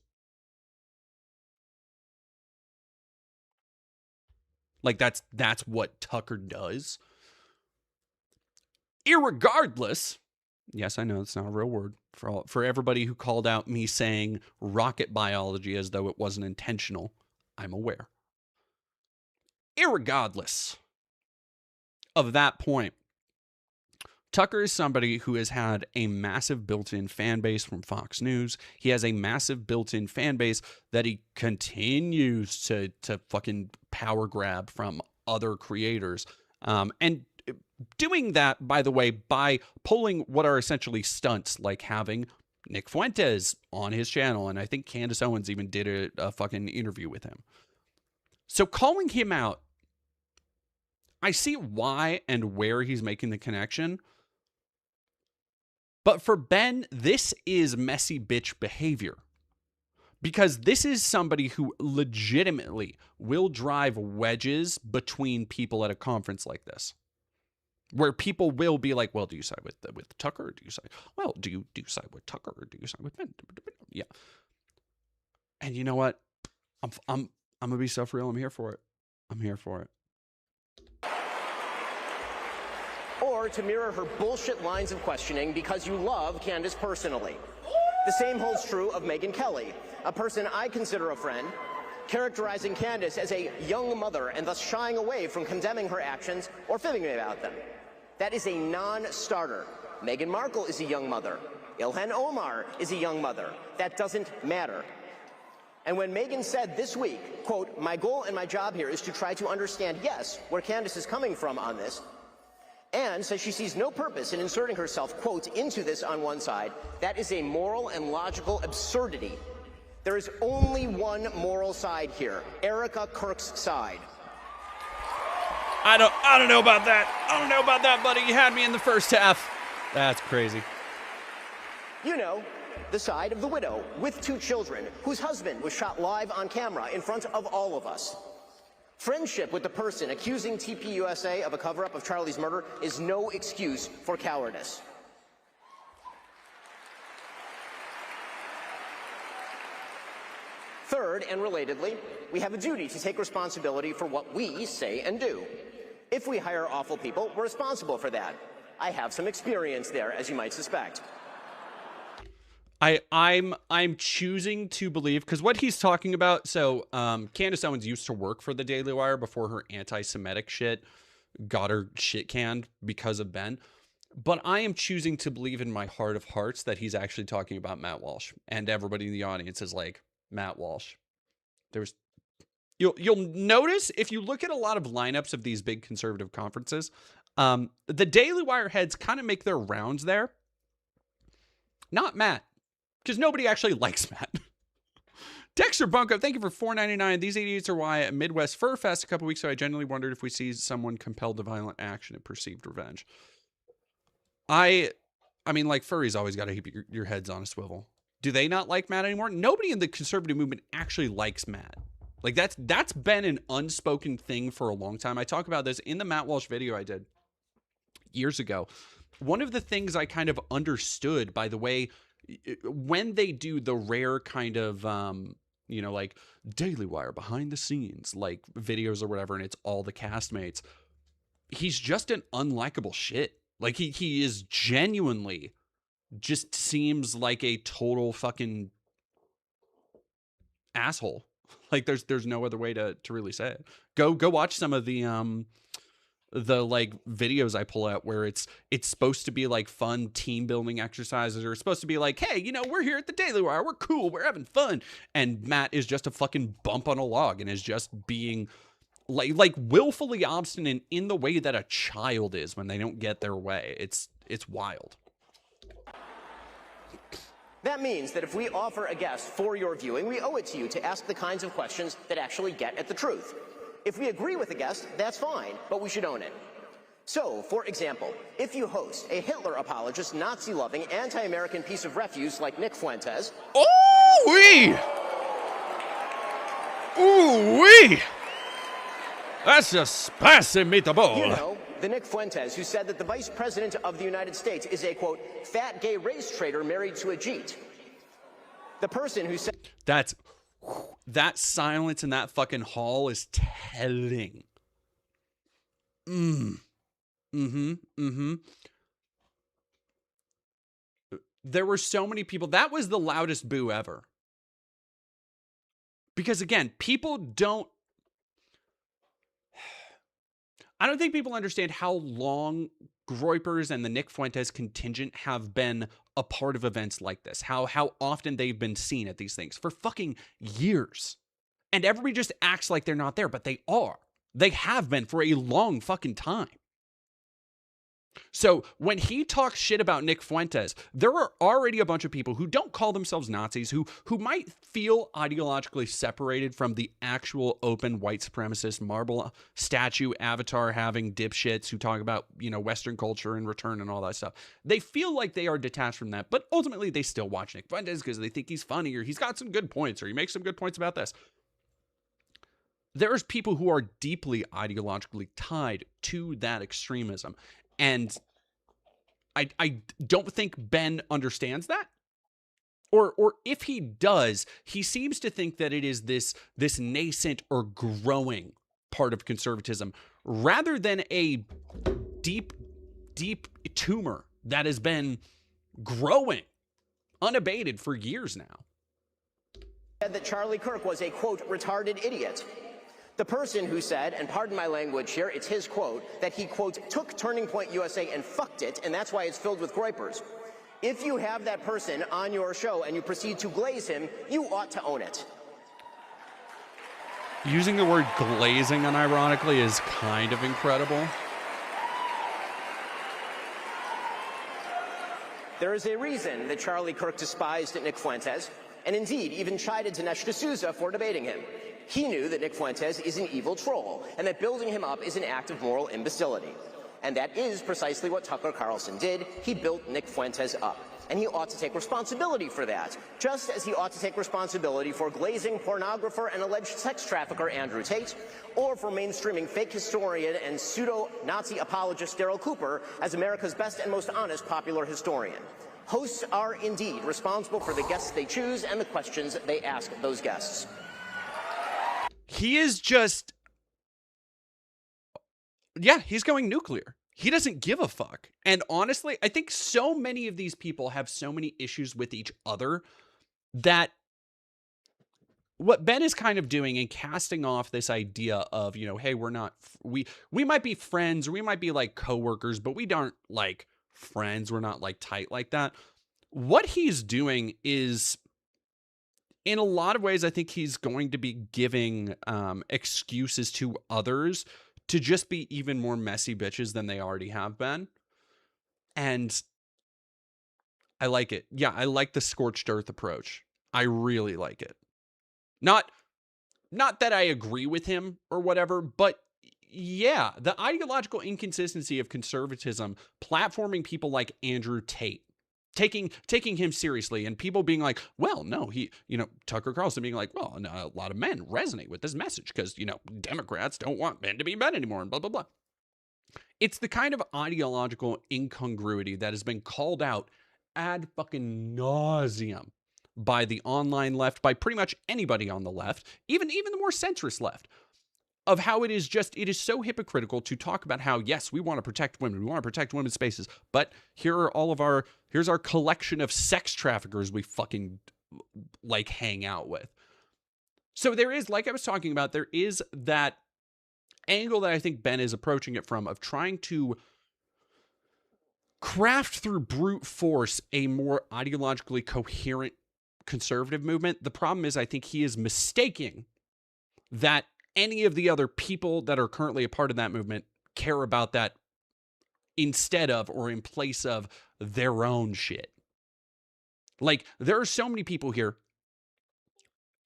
like that's what Tucker does. Irregardless, yes, I know it's not a real word for everybody who called out me saying rocket biology as though it wasn't intentional. I'm aware. Irregardless of that point, Tucker is somebody who has had a massive built-in fan base from Fox News. He has a massive built-in fan base that he continues to fucking power grab from other creators. And doing that, by the way, by pulling what are essentially stunts, like having Nick Fuentes on his channel. And I think Candace Owens even did a fucking interview with him. So calling him out, I see why and where he's making the connection. But for Ben, this is messy bitch behavior. Because this is somebody who legitimately will drive wedges between people at a conference like this. Where people will be like, well, do you side with Tucker? Or do you side? Well, do you side with Tucker or do you side with Ben? Yeah. And you know what? I'm gonna be so real. I'm here for it. I'm here for it. Or to mirror her bullshit lines of questioning because you love Candace personally. The same holds true of Megyn Kelly, a person I consider a friend, characterizing Candace as a young mother and thus shying away from condemning her actions or fibbing about them. That is a non-starter. Meghan Markle is a young mother. Ilhan Omar is a young mother. That doesn't matter. And when Megyn said this week, quote, my goal and my job here is to try to understand, yes, where Candace is coming from on this, and says she sees no purpose in inserting herself, quote, into this on one side, that is a moral and logical absurdity. There is only one moral side here, Erica Kirk's side. I don't know about that. I don't know about that, buddy. You had me in the first half. That's crazy. You know, the side of the widow with 2 children, whose husband was shot live on camera in front of all of us. Friendship with the person accusing TPUSA of a cover-up of Charlie's murder is no excuse for cowardice. Third, and relatedly, we have a duty to take responsibility for what we say and do. If we hire awful people, we're responsible for that. I have some experience there, as you might suspect. I'm choosing to believe, because what he's talking about, so Candace Owens used to work for the Daily Wire before her anti-Semitic shit got her shit canned because of Ben. But I am choosing to believe in my heart of hearts that he's actually talking about Matt Walsh, and everybody in the audience is like, Matt Walsh. You'll notice if you look at a lot of lineups of these big conservative conferences, the Daily Wire heads kind of make their rounds there. Not Matt, because nobody actually likes Matt. Dexter Bunko, thank you for $4.99. These idiots are why at Midwest Fur Fest a couple weeks ago, I genuinely wondered if we see someone compelled to violent action and perceived revenge. I mean, like, furries always got to keep your heads on a swivel. Do they not like Matt anymore? Nobody in the conservative movement actually likes Matt. Like, that's been an unspoken thing for a long time. I talk about this in the Matt Walsh video I did years ago. One of the things I kind of understood by the way, when they do the rare kind of, like Daily Wire behind the scenes, like videos or whatever, and it's all the castmates, he's just an unlikable shit. Like, he is genuinely just seems like a total fucking asshole. Like, there's no other way to really say it. Go watch some of the like videos I pull out where it's supposed to be like fun team building exercises, or it's supposed to be like, hey, we're here at the Daily Wire, we're cool, we're having fun, and Matt is just a fucking bump on a log and is just being like willfully obstinate in the way that a child is when they don't get their way. It's wild. That means that if we offer a guest for your viewing, we owe it to you to ask the kinds of questions that actually get at the truth. If we agree with the guest, that's fine, but we should own it. So, for example, if you host a Hitler apologist, Nazi-loving, anti-American piece of refuse like Nick Fuentes... Ooh-wee! Ooh-wee! That's just spicy meatball. You know, the Nick Fuentes who said that the Vice President of the United States is a, quote, fat gay race traitor married to a Jeet. The person who said... That silence in that fucking hall is telling. There were so many people. That was the loudest boo ever. Because again, I don't think people understand how long Groypers and the Nick Fuentes contingent have been a part of events like this. How often they've been seen at these things for fucking years. And everybody just acts like they're not there, but they are. They have been for a long fucking time. So when he talks shit about Nick Fuentes, there are already a bunch of people who don't call themselves Nazis, who might feel ideologically separated from the actual open white supremacist marble statue avatar having dipshits who talk about, Western culture and return and all that stuff. They feel like they are detached from that, but ultimately they still watch Nick Fuentes because they think he's funny, or he's got some good points, or he makes some good points about this. There's people who are deeply ideologically tied to that extremism. And I don't think Ben understands that. Or if he does, he seems to think that it is this nascent or growing part of conservatism rather than a deep tumor that has been growing unabated for years now. Said that Charlie Kirk was a, quote, retarded idiot. The person who said, and pardon my language here, it's his quote, that he, quote, took Turning Point USA and fucked it, and that's why it's filled with groypers. If you have that person on your show and you proceed to glaze him, you ought to own it. Using the word glazing unironically is kind of incredible. There is a reason that Charlie Kirk despised Nick Fuentes, and indeed even chided Dinesh D'Souza for debating him. He knew that Nick Fuentes is an evil troll, and that building him up is an act of moral imbecility. And that is precisely what Tucker Carlson did. He built Nick Fuentes up. And he ought to take responsibility for that, just as he ought to take responsibility for glazing pornographer and alleged sex trafficker Andrew Tate, or for mainstreaming fake historian and pseudo-Nazi apologist Daryl Cooper as America's best and most honest popular historian. Hosts are indeed responsible for the guests they choose and the questions they ask those guests. He is just... Yeah, he's going nuclear. He doesn't give a fuck. And honestly, I think so many of these people have so many issues with each other that what Ben is kind of doing and casting off this idea of, you know, hey, we're not, we might be friends or we might be like coworkers, but we aren't like friends. We're not like tight like that. What he's doing is, in a lot of ways, I think he's going to be giving excuses to others to just be even more messy bitches than they already have been. And I like it. Yeah, I like the scorched earth approach. I really like it. Not that I agree with him or whatever, but yeah, the ideological inconsistency of conservatism, platforming people like Andrew Tate, taking him seriously, and people being like, well, no, Tucker Carlson being like, well, no, a lot of men resonate with this message because, Democrats don't want men to be men anymore and blah, blah, blah. It's the kind of ideological incongruity that has been called out ad fucking nauseum by the online left, by pretty much anybody on the left, even the more centrist left, of how it is so hypocritical to talk about how, yes, we want to protect women, we want to protect women's spaces, but here's our collection of sex traffickers we fucking like hang out with. So there is, like I was talking about, there is that angle that I think Ben is approaching it from, of trying to craft through brute force a more ideologically coherent conservative movement. The problem is, I think he is mistaking that any of the other people that are currently a part of that movement care about that instead of or in place of their own shit. Like, there are so many people here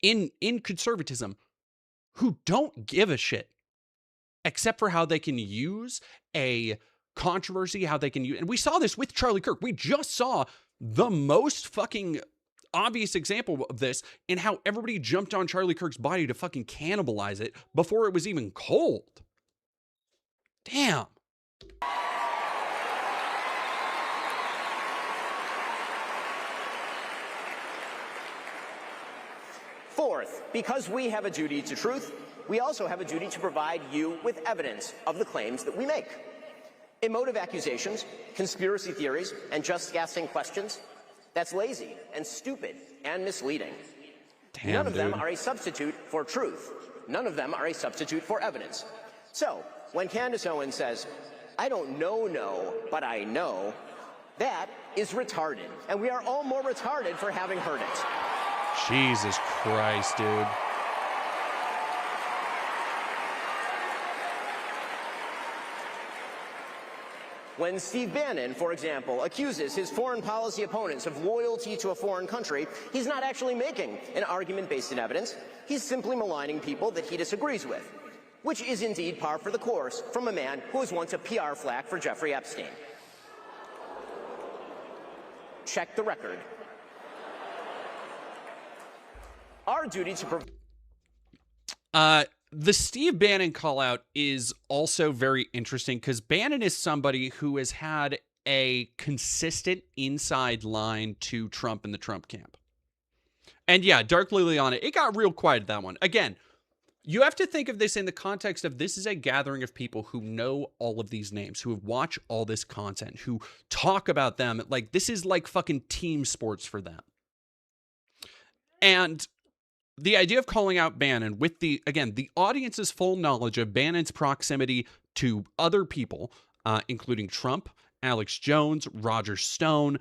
in conservatism who don't give a shit except for how they can use a controversy, how they can use, and we saw this with Charlie Kirk. We just saw the most fucking obvious example of this in how everybody jumped on Charlie Kirk's body to fucking cannibalize it before it was even cold. Damn. Fourth, because we have a duty to truth, we also have a duty to provide you with evidence of the claims that we make. Emotive accusations, conspiracy theories, and just asking questions, that's lazy and stupid and misleading. Damn, None of dude. them are a substitute for truth. None of them are a substitute for evidence. So, when Candace Owens says, I don't know, but I know, that is retarded. And we are all more retarded for having heard it. Jesus Christ, dude. When Steve Bannon, for example, accuses his foreign policy opponents of loyalty to a foreign country, he's not actually making an argument based in evidence. He's simply maligning people that he disagrees with, which is indeed par for the course from a man who was once a PR flack for Jeffrey Epstein. Check the record. Our duty to the Steve Bannon call out is also very interesting because Bannon is somebody who has had a consistent inside line to Trump and the Trump camp. And yeah, Dark Liliana, it got real quiet at that one. Again, you have to think of this in the context of this is a gathering of people who know all of these names, who have watched all this content, who talk about them. Like, this is like fucking team sports for them. And the idea of calling out Bannon with the audience's full knowledge of Bannon's proximity to other people, including Trump, Alex Jones, Roger Stone,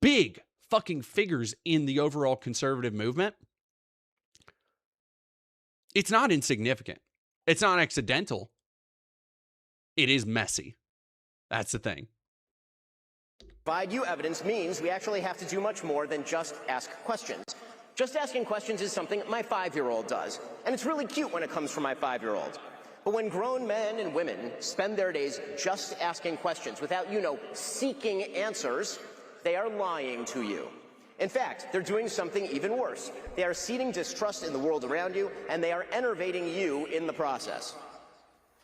big fucking figures in the overall conservative movement. It's not insignificant. It's not accidental. It is messy. That's the thing. provide you evidence means we actually have to do much more than just ask questions. Just asking questions is something my 5-year-old does, and it's really cute when it comes from my 5-year-old. But when grown men and women spend their days just asking questions without, seeking answers, they are lying to you. In fact, they're doing something even worse. They are seeding distrust in the world around you, and they are enervating you in the process.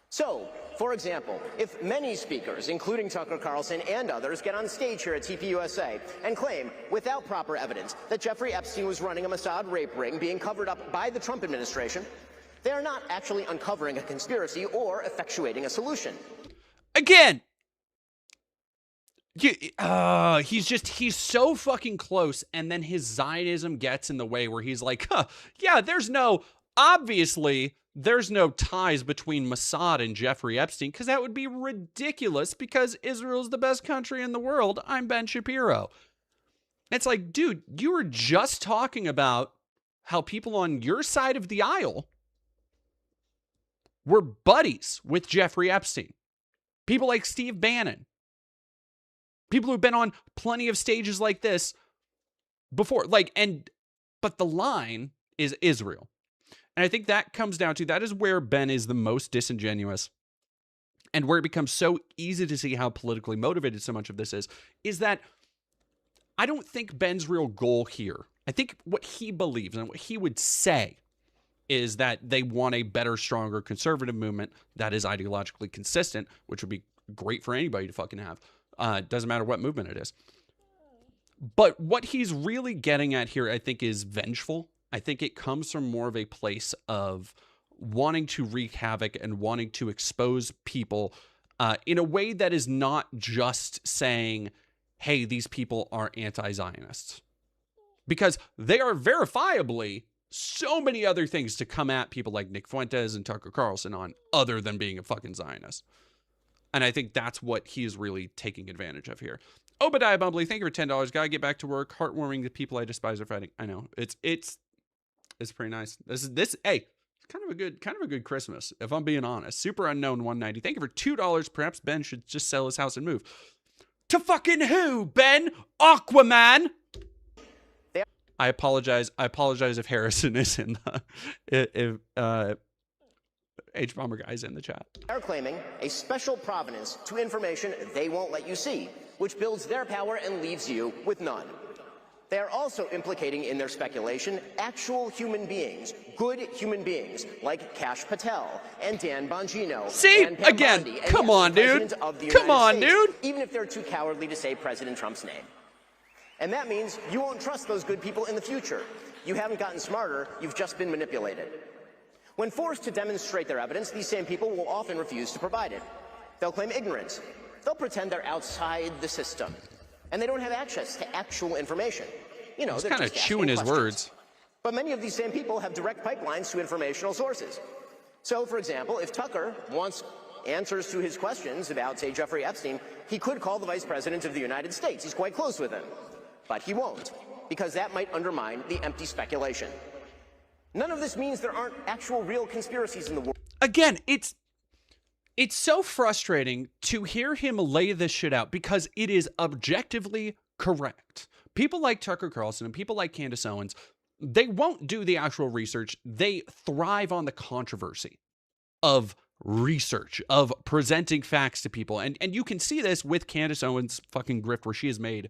So, for example, if many speakers, including Tucker Carlson and others, get on stage here at TPUSA and claim, without proper evidence, that Jeffrey Epstein was running a Mossad rape ring being covered up by the Trump administration, they are not actually uncovering a conspiracy or effectuating a solution. Again, he's so fucking close, and then his Zionism gets in the way where he's like, yeah, obviously there's no ties between Mossad and Jeffrey Epstein, because that would be ridiculous, because Israel's the best country in the world. I'm Ben Shapiro. It's like, dude, you were just talking about how people on your side of the aisle were buddies with Jeffrey Epstein. People like Steve Bannon. People who've been on plenty of stages like this before. But the line is Israel. And I think that comes down to, that is where Ben is the most disingenuous, and where it becomes so easy to see how politically motivated so much of this is that I don't think Ben's real goal here, I think what he believes and what he would say, is that they want a better, stronger conservative movement that is ideologically consistent, which would be great for anybody to fucking have. Doesn't matter what movement it is. But what he's really getting at here, I think, is vengeful. I think it comes from more of a place of wanting to wreak havoc and wanting to expose people in a way that is not just saying, hey, these people are anti-Zionists. Because they are verifiably so many other things to come at people like Nick Fuentes and Tucker Carlson on, other than being a fucking Zionist. And I think that's what he's really taking advantage of here. Obadiah Bumbley, thank you for $10. Gotta get back to work. Heartwarming, the people I despise are fighting. I know. It's pretty nice. Hey, kind of a good Christmas, if I'm being honest. Super Unknown 190. Thank you for $2. Perhaps Ben should just sell his house and move. To fucking who, Ben? Aquaman? I apologize if Harrison is in the H-Bomber guy's in the chat. They're claiming a special provenance to information they won't let you see, which builds their power and leaves you with none. They are also implicating in their speculation actual human beings, good human beings, like Kash Patel and Dan Bongino. See? And Pam Again, Bondi, come on, dude. Come on, dude. Even if they're too cowardly to say President Trump's name. And that means you won't trust those good people in the future. You haven't gotten smarter, you've just been manipulated. When forced to demonstrate their evidence, these same people will often refuse to provide it. They'll claim ignorance. They'll pretend they're outside the system. And they don't have access to actual information. You know, he's they're kind of just chewing his questions. words. But many of these same people have direct pipelines to informational sources. So, for example, if Tucker wants answers to his questions about, say, Jeffrey Epstein, he could call the Vice President of the United States. He's quite close with him. But he won't, because that might undermine the empty speculation. None of this means there aren't actual real conspiracies in the world. Again, it's so frustrating to hear him lay this shit out, because it is objectively correct. People like Tucker Carlson and people like Candace Owens, they won't do the actual research. They thrive on the controversy of research, of presenting facts to people. And you can see this with Candace Owens' fucking grift, where she has made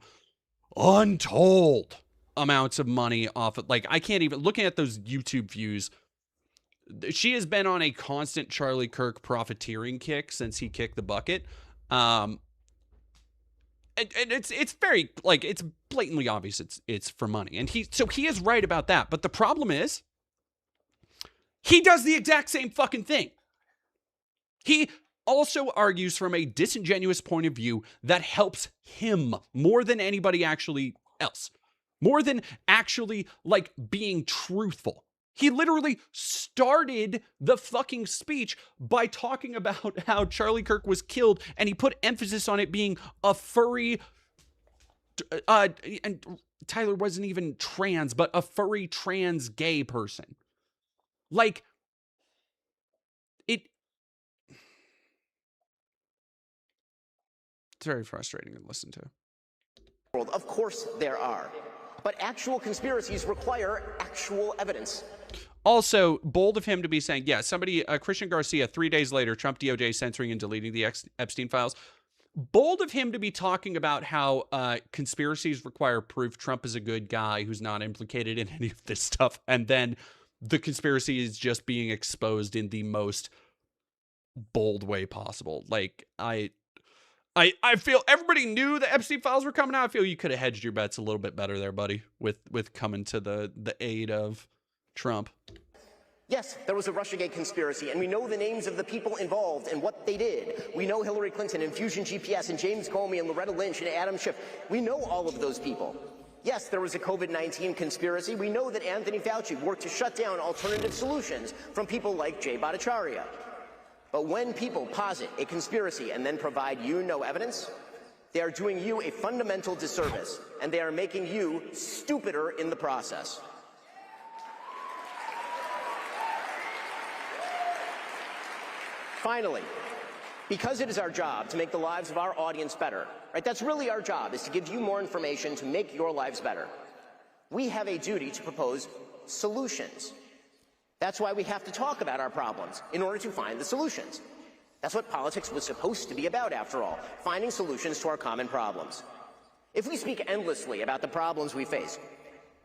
untold amounts of money off of, like, I can't even, looking at those YouTube views, she has been on a constant Charlie Kirk profiteering kick since he kicked the bucket. And it's very, like, it's blatantly obvious it's for money. And he is right about that. But the problem is, he does the exact same fucking thing. He also argues from a disingenuous point of view that helps him more than anybody actually else. More than actually, like, being truthful. He literally started the fucking speech by talking about how Charlie Kirk was killed, and he put emphasis on it being a furry, and Tyler wasn't even trans, but a furry trans gay person. Like, it's very frustrating to listen to. Of course there are. But actual conspiracies require actual evidence. Also, bold of him to be saying, yeah, Christian Garcia, 3 days later, Trump DOJ censoring and deleting the Epstein files. Bold of him to be talking about how conspiracies require proof. Trump is a good guy who's not implicated in any of this stuff. And then the conspiracy is just being exposed in the most bold way possible. Like, I feel everybody knew the Epstein files were coming out. I feel you could have hedged your bets a little bit better there, buddy, with coming to the aid of Trump. Yes, there was a Russiagate conspiracy, and we know the names of the people involved and what they did. We know Hillary Clinton and Fusion GPS and James Comey and Loretta Lynch and Adam Schiff. We know all of those people. Yes, there was a COVID-19 conspiracy. We know that Anthony Fauci worked to shut down alternative solutions from people like Jay Bhattacharya. But when people posit a conspiracy and then provide you no evidence, they are doing you a fundamental disservice, and they are making you stupider in the process. Finally, because it is our job to make the lives of our audience better, right? That's really our job, is to give you more information to make your lives better. We have a duty to propose solutions. That's why we have to talk about our problems in order to find the solutions. That's what politics was supposed to be about, after all, finding solutions to our common problems. If we speak endlessly about the problems we face,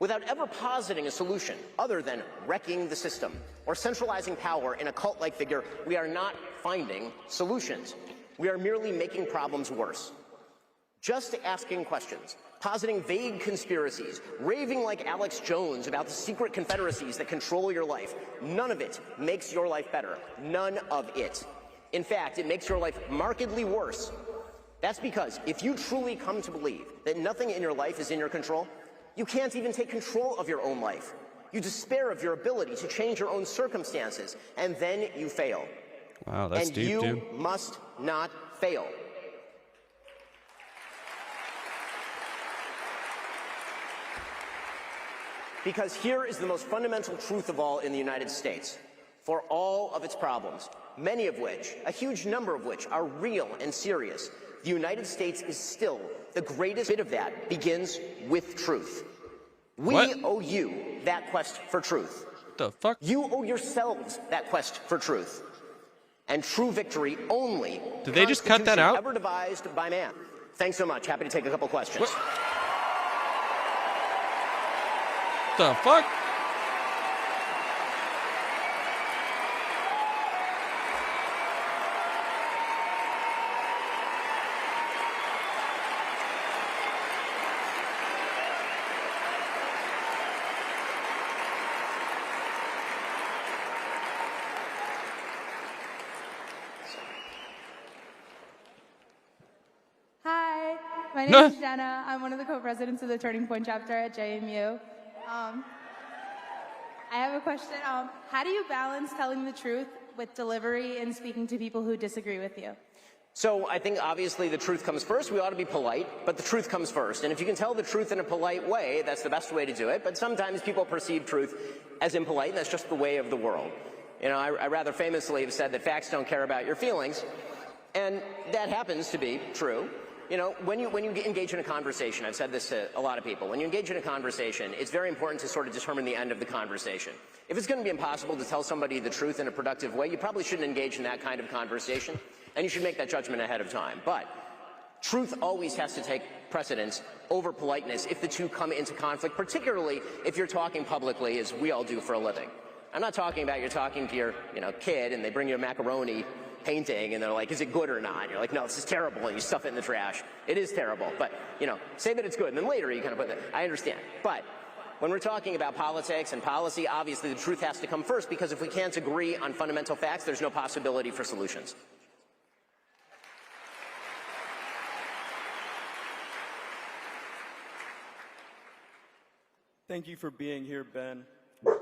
without ever positing a solution other than wrecking the system or centralizing power in a cult-like figure, we are not finding solutions. We are merely making problems worse. Just asking questions, positing vague conspiracies, raving like Alex Jones about the secret confederacies that control your life, none of it makes your life better. None of it. In fact, it makes your life markedly worse. That's because if you truly come to believe that nothing in your life is in your control, you can't even take control of your own life. You despair of your ability to change your own circumstances, and then you fail. Wow, that's deep, dude. And you must not fail. Because here is the most fundamental truth of all in the United States. For all of its problems, many of which, a huge number of which, are real and serious, the United States is still the greatest bit of that begins with truth. We owe you that quest for truth. The fuck? You owe yourselves that quest for truth. And true victory only. Did they just cut that out? Ever devised by man. Thanks so much. Happy to take a couple questions. What? The fuck? Hi, my name is Jenna. I'm one of the co-presidents of the Turning Point chapter at JMU. I have a question. How do you balance telling the truth with delivery and speaking to people who disagree with you? So I think obviously the truth comes first. We ought to be polite, but the truth comes first. And if you can tell the truth in a polite way, that's the best way to do it. But sometimes people perceive truth as impolite, and that's just the way of the world. You know, I rather famously have said that facts don't care about your feelings, and that happens to be true. You know, when you engage in a conversation, I've said this to a lot of people, when you engage in a conversation, it's very important to sort of determine the end of the conversation. If it's going to be impossible to tell somebody the truth in a productive way, you probably shouldn't engage in that kind of conversation, and you should make that judgment ahead of time. But truth always has to take precedence over politeness if the two come into conflict, particularly if you're talking publicly, as we all do for a living. I'm not talking about you're talking to your, kid, and they bring you a macaroni painting, and they're like, is it good or not? And you're like, no, this is terrible, and you stuff it in the trash. It is terrible, but, say that it's good, and then later you kind of put that. I understand. But when we're talking about politics and policy, obviously the truth has to come first, because if we can't agree on fundamental facts, there's no possibility for solutions. Thank you for being here, Ben.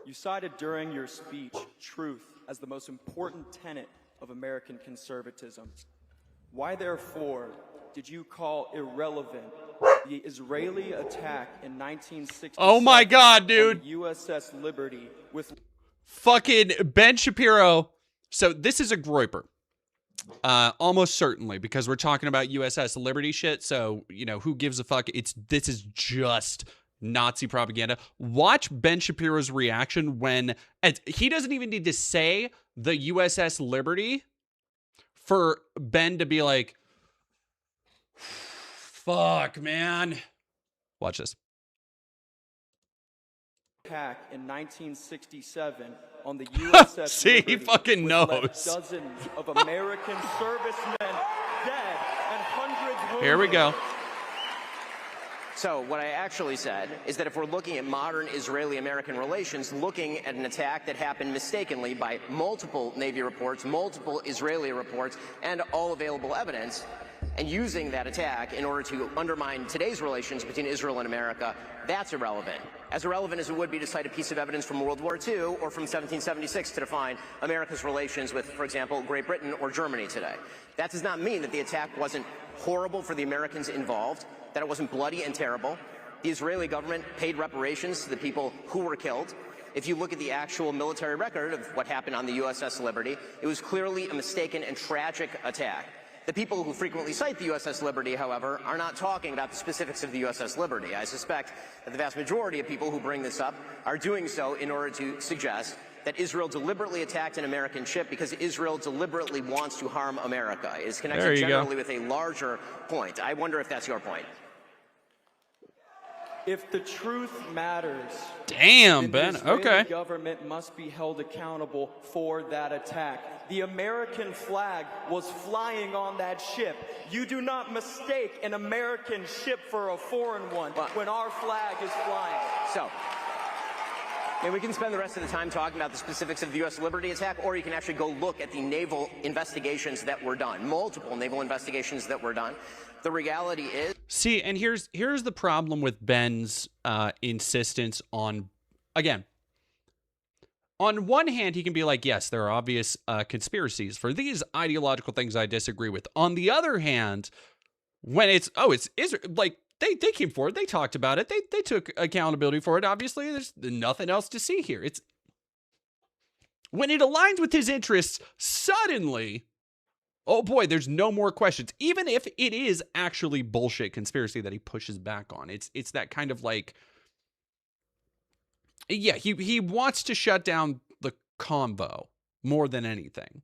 You cited during your speech truth as the most important tenet of American conservatism. Why, therefore, did you call irrelevant the Israeli attack in 1967? Oh my God, dude! On the USS Liberty with fucking Ben Shapiro. So this is a groiper. Almost certainly, because we're talking about USS Liberty shit. So, who gives a fuck? This is just Nazi propaganda. Watch Ben Shapiro's reaction when he doesn't even need to say the USS Liberty for Ben to be like, fuck, man. Watch this. Attack in 1967 on the USS See, Liberty, he fucking knows. Dozens of American servicemen dead and hundreds wounded. Here we go. So what I actually said is that if we're looking at modern Israeli-American relations, looking at an attack that happened mistakenly by multiple Navy reports, multiple Israeli reports, and all available evidence, and using that attack in order to undermine today's relations between Israel and America, that's irrelevant. As irrelevant as it would be to cite a piece of evidence from World War II or from 1776 to define America's relations with, for example, Great Britain or Germany today. That does not mean that the attack wasn't horrible for the Americans involved, that it wasn't bloody and terrible. The Israeli government paid reparations to the people who were killed. If you look at the actual military record of what happened on the USS Liberty, it was clearly a mistaken and tragic attack. The people who frequently cite the USS Liberty, however, are not talking about the specifics of the USS Liberty. I suspect that the vast majority of people who bring this up are doing so in order to suggest that Israel deliberately attacked an American ship because Israel deliberately wants to harm America. It is connected generally with a larger point. I wonder if that's your point. If the truth matters, damn, Ben, the Israeli okay. government must be held accountable for that attack. The American flag was flying on that ship. You do not mistake an American ship for a foreign one when our flag is flying. So, and we can spend the rest of the time talking about the specifics of the U.S. Liberty attack, or you can actually go look at the naval investigations that were done, multiple naval investigations that were done. The reality is... See, and here's the problem with Ben's insistence on, again, on one hand, he can be like, yes, there are obvious conspiracies for these ideological things I disagree with. On the other hand, when it's Israel, like, they came forward, they talked about it, they took accountability for it. Obviously, there's nothing else to see here. It's when it aligns with his interests, suddenly, oh boy, there's no more questions. Even if it is actually bullshit conspiracy that he pushes back on. It's that kind of like, yeah, he wants to shut down the combo more than anything.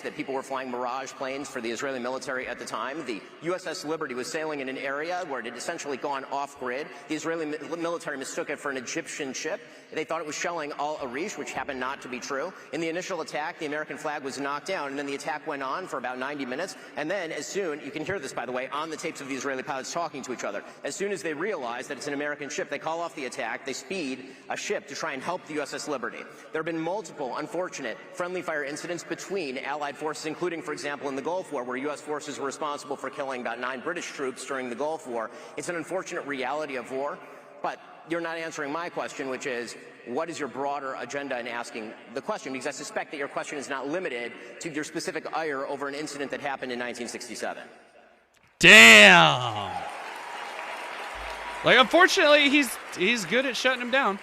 That people were flying Mirage planes for the Israeli military at the time. The USS Liberty was sailing in an area where it had essentially gone off-grid. The Israeli military mistook it for an Egyptian ship. They thought it was shelling Al Arish, which happened not to be true. In the initial attack, the American flag was knocked down, and then the attack went on for about 90 minutes. And then, as soon, you can hear this, by the way, on the tapes of the Israeli pilots talking to each other. As soon as they realize that it's an American ship, they call off the attack. They speed a ship to try and help the USS Liberty. There have been multiple unfortunate friendly fire incidents between Allied forces, including, for example, in the Gulf War, where U.S. forces were responsible for killing about 9 British troops during the Gulf War. It's an unfortunate reality of war, but you're not answering my question, which is, what is your broader agenda in asking the question? Because I suspect that your question is not limited to your specific ire over an incident that happened in 1967. Damn! Like, unfortunately, he's good at shutting him down.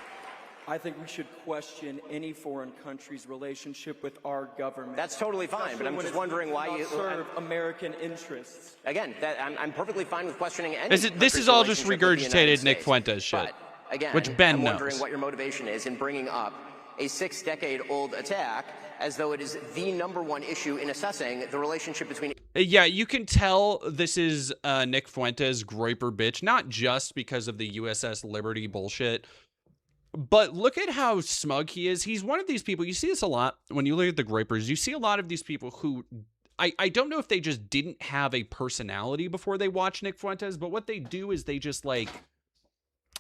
I think we should question any foreign country's relationship with our government. That's totally fine, but I'm just wondering why you serve American interests. Again, I'm perfectly fine with questioning any. This is all just regurgitated Nick Fuentes shit, but again, which Ben I'm knows. Wondering what your motivation is in bringing up a 6-decade-old attack as though it is the #1 issue in assessing the relationship between. Yeah, you can tell this is Nick Fuentes' groiper bitch, not just because of the USS Liberty bullshit. But look at how smug he is. He's one of these people, you see this a lot when you look at the groipers, you see a lot of these people who, I don't know if they just didn't have a personality before they watch Nick Fuentes, but what they do is they just like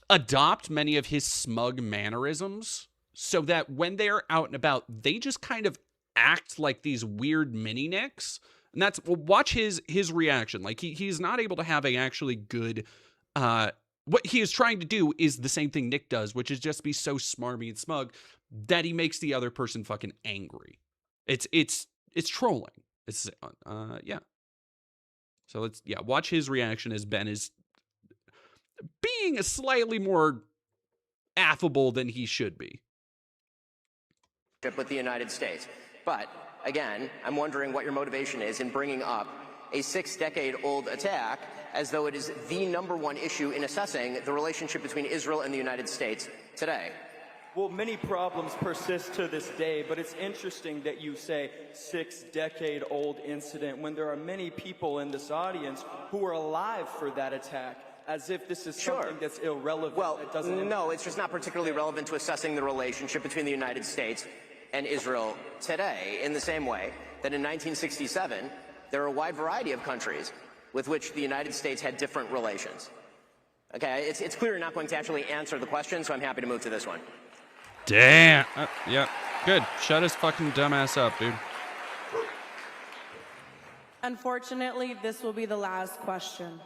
adopt many of his smug mannerisms so that when they're out and about, they just kind of act like these weird mini Nicks. And that's, well, watch his reaction. Like he's not able to have a actually good, what he is trying to do is the same thing Nick does, which is just be so smarmy and smug that he makes the other person fucking angry. It's trolling. It's yeah. So let's watch his reaction as Ben is being a slightly more affable than he should be. With the United States. But again, I'm wondering what your motivation is in bringing up a 6-decade-old attack as though it is the #1 issue in assessing the relationship between Israel and the United States today. Well, many problems persist to this day, but it's interesting that you say 6-decade-old incident when there are many people in this audience who are alive for that attack, as if this is something that's irrelevant. Well, no, it's just not particularly relevant to assessing the relationship between the United States and Israel today, in the same way that in 1967, there are a wide variety of countries with which the United States had different relations. Okay, it's clear you're not going to actually answer the question, so I'm happy to move to this one. Damn. Yeah, good. Shut his fucking dumbass up, dude. Unfortunately, this will be the last question.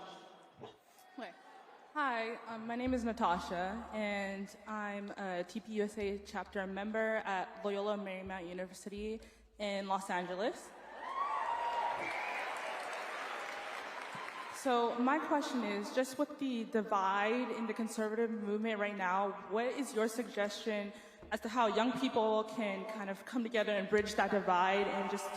Hi, my name is Natasha, and I'm a TPUSA chapter member at Loyola Marymount University in Los Angeles. So my question is, just with the divide in the conservative movement right now, what is your suggestion as to how young people can kind of come together and bridge that divide and just,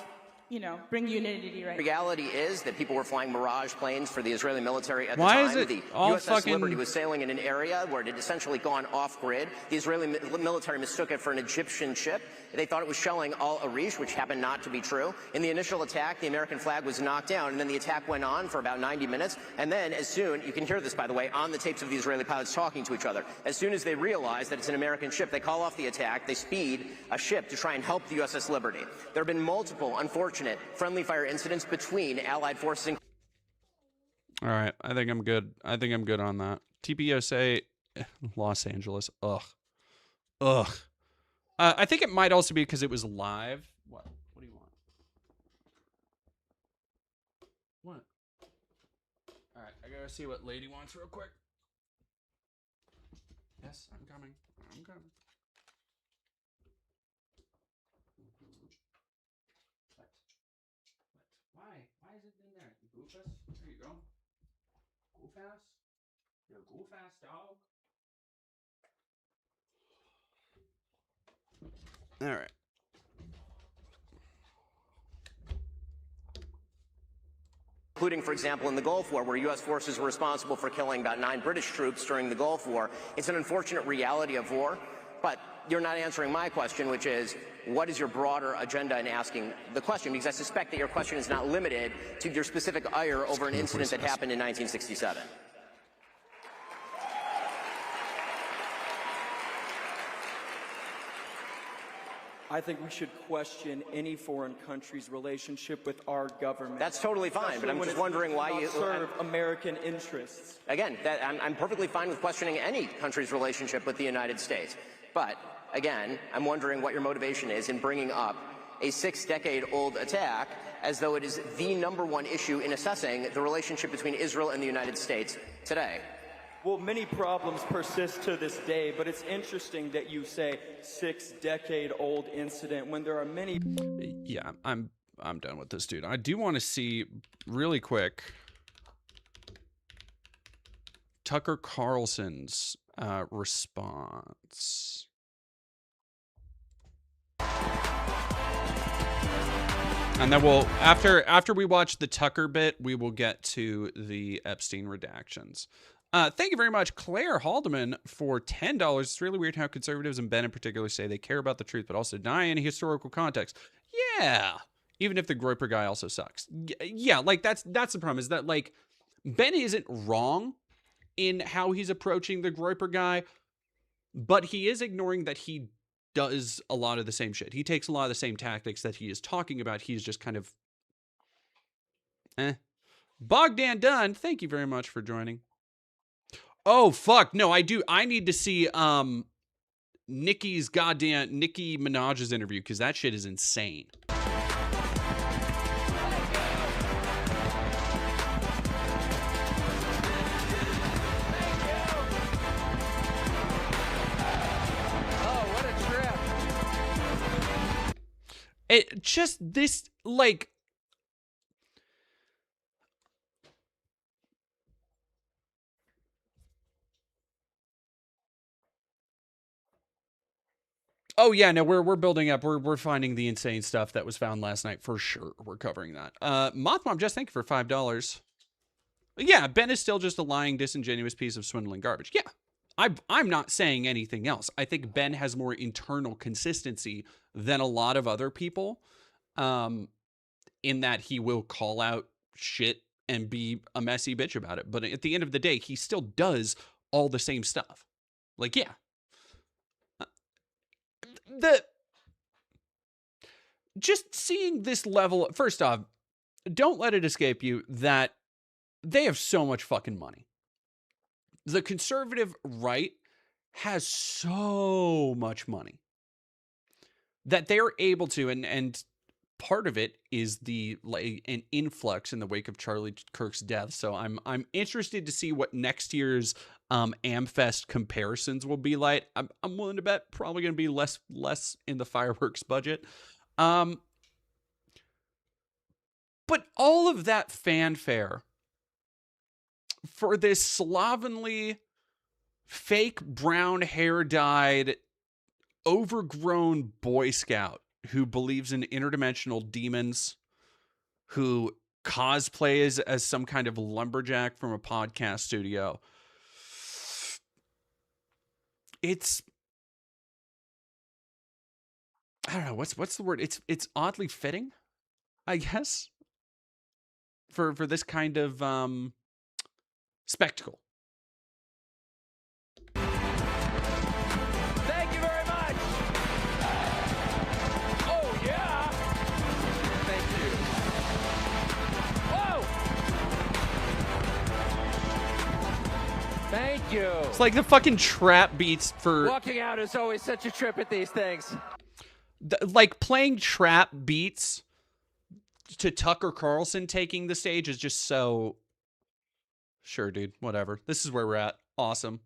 you know, bring unity right now? Reality is that people were flying Mirage planes for the Israeli military at the Why time. is it The all USS fucking... Liberty was sailing in an area where it had essentially gone off-grid. The Israeli military mistook it for an Egyptian ship. They thought it was shelling Al Arish, which happened not to be true. In the initial attack, the American flag was knocked down, and then the attack went on for about 90 minutes. And then, as soon, you can hear this, by the way, on the tapes of the Israeli pilots talking to each other, as soon as they realize that it's an American ship, they call off the attack, they speed a ship to try and help the USS Liberty. There have been multiple unfortunate friendly fire incidents between Allied forces. All right, I think I'm good. I think I'm good on that. TPUSA, Los Angeles. Ugh. I think it might also be because it was live. What do you want? What? All right, I gotta see what lady wants real quick. Yes, I'm coming. I'm coming. What? Why? Why is it in there? You goof us? There you go. Goof ass? You goof ass dog? All right. Including, for example, in the Gulf War, where U.S. forces were responsible for killing about 9 British troops during the Gulf War. It's an unfortunate reality of war, but you're not answering my question, which is, what is your broader agenda in asking the question? Because I suspect that your question is not limited to your specific ire over an incident that happened in 1967. I think we should question any foreign country's relationship with our government. That's totally fine, but I'm just wondering why you serve American interests. Again, I'm perfectly fine with questioning any country's relationship with the United States. But again, I'm wondering what your motivation is in bringing up a 6-decade-old attack as though it is the #1 issue in assessing the relationship between Israel and the United States today. Well, many problems persist to this day, but it's interesting that you say 6-decade-old incident when there are many. Yeah, I'm done with this, dude. I do want to see really quick Tucker Carlson's response. And then we'll after we watch the Tucker bit, we will get to the Epstein redactions. Thank you very much, Claire Haldeman, for $10. It's really weird how conservatives and Ben in particular say they care about the truth, but also deny any historical context. Yeah, even if the Groyper guy also sucks. Yeah, like that's the problem, is that like Ben isn't wrong in how he's approaching the Groyper guy, but he is ignoring that he does a lot of the same shit. He takes a lot of the same tactics that he is talking about. He's just kind of Bogdan Dunn, thank you very much for joining. Oh, fuck. No, I do. I need to see Nicki Minaj's interview, because that shit is insane. Oh, what a trip. It just, this, like, oh yeah, no, we're building up. We're finding the insane stuff that was found last night for sure. We're covering that. Mothmom, just thank you for $5. Yeah, Ben is still just a lying, disingenuous piece of swindling garbage. Yeah, I'm not saying anything else. I think Ben has more internal consistency than a lot of other people, in that he will call out shit and be a messy bitch about it. But at the end of the day, he still does all the same stuff. Like, yeah. Just seeing this level, first off, don't let it escape you that they have so much fucking money. the conservative right has so much money that they're able to, and part of it is an influx in the wake of Charlie Kirk's death. So I'm interested to see what next year's Amfest comparisons will be like. I'm willing to bet probably going to be less in the fireworks budget. But all of that fanfare for this slovenly, fake brown hair dyed, overgrown Boy Scout who believes in interdimensional demons, who cosplays as some kind of lumberjack from a podcast studio. It's, I don't know, what's the word? It's oddly fitting, I guess, for this kind of spectacle. Thank you very much. Oh yeah. Thank you. Whoa. Thank you. It's like the fucking trap beats for Walking out is always such a trip at these things. Like playing trap beats to Tucker Carlson taking the stage is just so sure, dude. Whatever. This is where we're at. Awesome.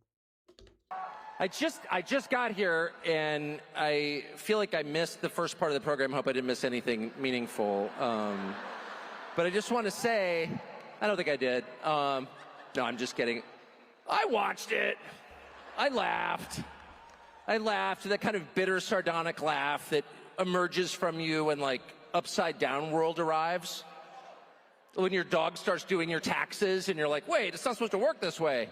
I just got here and I feel like I missed the first part of the program. Hope I didn't miss anything meaningful. But I just want to say, I don't think I did. No, I'm just kidding. I watched it. I laughed. That kind of bitter, sardonic laugh that emerges from you when like Upside Down World arrives. When your dog starts doing your taxes and you're like, wait, it's not supposed to work this way.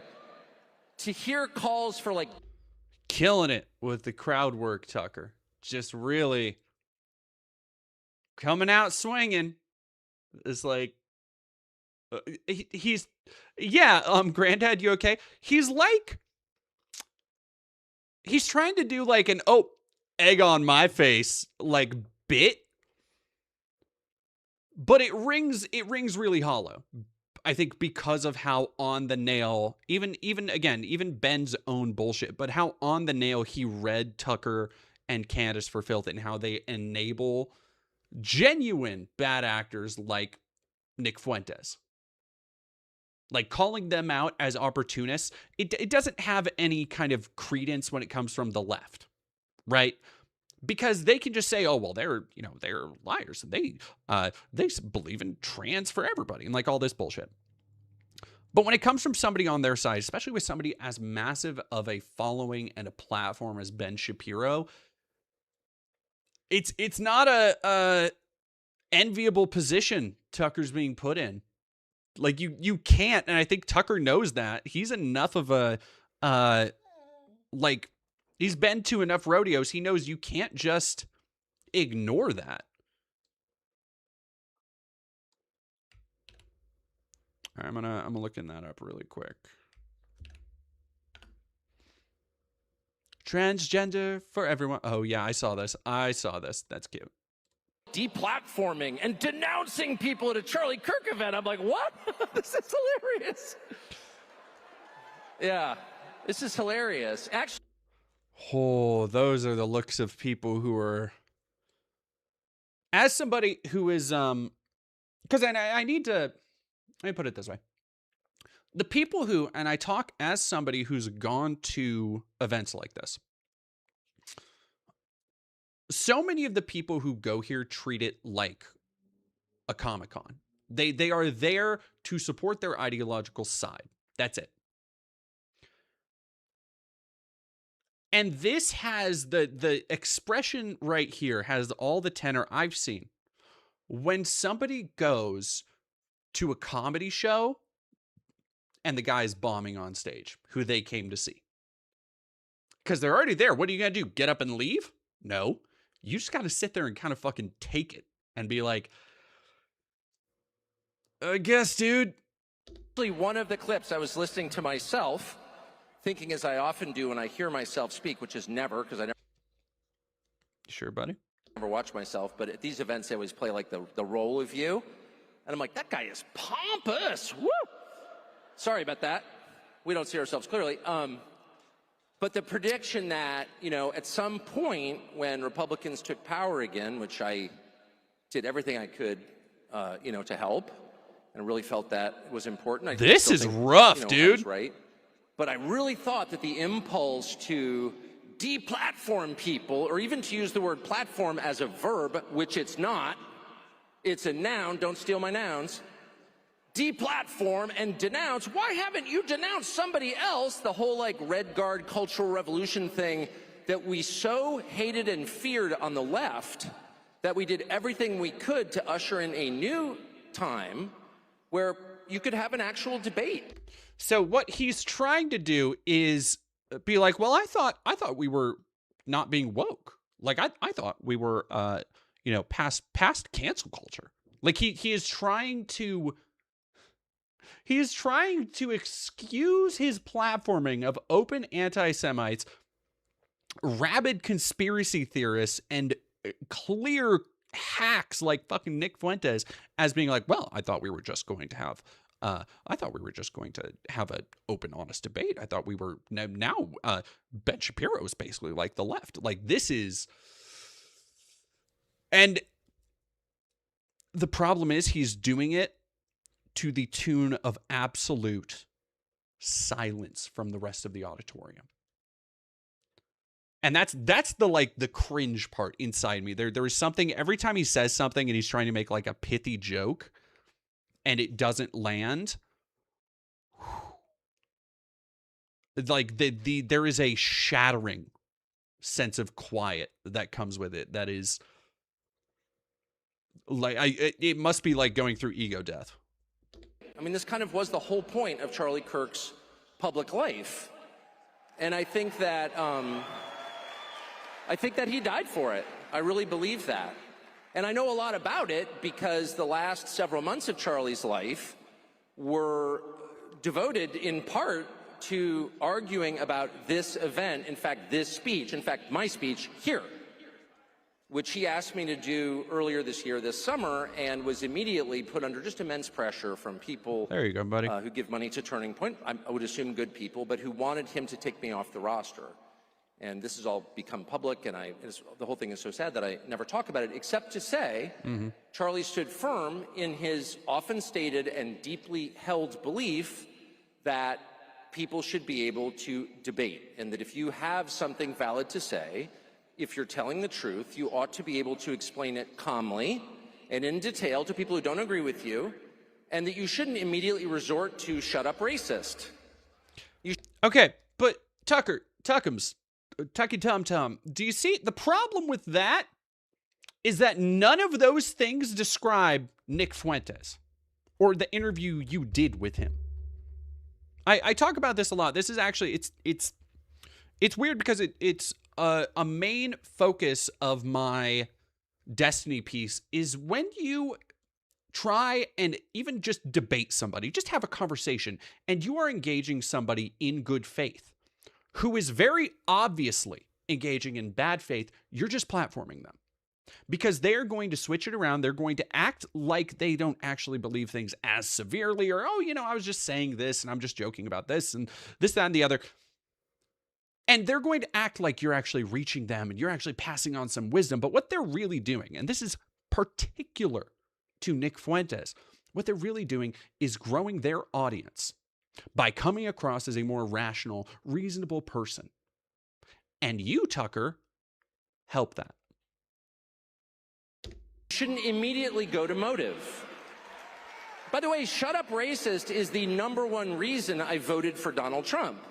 To hear calls for like... Killing it with the crowd work, Tucker. Just really coming out swinging. It's like, he's, yeah, Granddad, you okay? He's like, he's trying to do like an, oh, egg on my face, like bit. But it rings really hollow. I think because of how on the nail, even Ben's own bullshit, but how on the nail he read Tucker and Candace for Filth and how they enable genuine bad actors like Nick Fuentes. Like calling them out as opportunists, it doesn't have any kind of credence when it comes from the left, right? Because they can just say, oh, well, they're liars. They believe in trans for everybody and like all this bullshit. But when it comes from somebody on their side, especially with somebody as massive of a following and a platform as Ben Shapiro, it's not a enviable position Tucker's being put in. Like you can't, and I think Tucker knows that. He's enough of a he's been to enough rodeos. He knows you can't just ignore that. All right, I'm gonna looking that up really quick. Transgender for everyone. Oh yeah, I saw this. That's cute. Deplatforming and denouncing people at a Charlie Kirk event. I'm like, what? This is hilarious. Yeah, this is hilarious. Actually, oh, those are the looks of people who are. As somebody who is, because I need to. Let me put it this way: the people who, and I talk as somebody who's gone to events like this. So many of the people who go here treat it like a Comic-Con. They are there to support their ideological side. That's it. And this has the expression right here has all the tenor I've seen. When somebody goes to a comedy show and the guy's bombing on stage, who they came to see. Because they're already there. What are you going to do? Get up and leave? No. You just got to sit there and kind of fucking take it and be like, I guess, dude. one of the clips I was listening to myself, thinking as I often do when I hear myself speak, which is never, because I never. Sure, buddy? Never watch myself, but at these events, they always play like the role of you. And I'm like, that guy is pompous. Woo! Sorry about that. we don't see ourselves clearly. But the prediction that, you know, at some point when Republicans took power again, which I did everything I could, you know, to help, and really felt that was important. This is rough, dude. I was right. But I really thought that the impulse to deplatform people, or even to use the word platform as a verb, which it's not, it's a noun, don't steal my nouns, deplatform and denounce. Why haven't you denounced somebody else? The whole like Red Guard Cultural Revolution thing that we so hated and feared on the left that we did everything we could to usher in a new time where you could have an actual debate. So what he's trying to do is be like, well, I thought we were not being woke. Like I thought we were you know, past cancel culture. Like he is trying to excuse his platforming of open anti-Semites, rabid conspiracy theorists, and clear hacks like fucking Nick Fuentes as being like, well, I thought we were just going to have an open, honest debate. I thought we were now Ben Shapiro is basically like the left. Like this is, and the problem is he's doing it to the tune of absolute silence from the rest of the auditorium. And that's the cringe part inside me. There is something every time he says something and he's trying to make like a pithy joke and it doesn't land. Like there is a shattering sense of quiet that comes with it. That is like it must be like going through ego death. I mean, this kind of was the whole point of Charlie Kirk's public life. And I think that he died for it. I really believe that. And I know a lot about it because the last several months of Charlie's life were devoted in part to arguing about this event, in fact, this speech, in fact, my speech here, which he asked me to do earlier this year, this summer, and was immediately put under just immense pressure from people there you go, buddy. Who give money to Turning Point. I would assume good people, but who wanted him to take me off the roster. And this has all become public, and the whole thing is so sad that I never talk about it, except to say Charlie stood firm in his often stated and deeply held belief that people should be able to debate, and that if you have something valid to say, if you're telling the truth, you ought to be able to explain it calmly and in detail to people who don't agree with you, and that you shouldn't immediately resort to shut up racist. Okay, but Tucky Tum Tum, do you see the problem with that is that none of those things describe Nick Fuentes or the interview you did with him. I talk about this a lot. This is actually, it's weird because it's a main focus of my Destiny piece is when you try and even just debate somebody, just have a conversation, and you are engaging somebody in good faith who is very obviously engaging in bad faith, you're just platforming them. Because they're going to switch it around. They're going to act like they don't actually believe things as severely, or, oh, you know, I was just saying this and I'm just joking about this and this, that, and the other. And they're going to act like you're actually reaching them and you're actually passing on some wisdom. But what they're really doing, and this is particular to Nick Fuentes, what they're really doing is growing their audience by coming across as a more rational, reasonable person. And you, Tucker, help that. Shouldn't immediately go to motive. By the way, shut up racist is the #1 reason I voted for Donald Trump.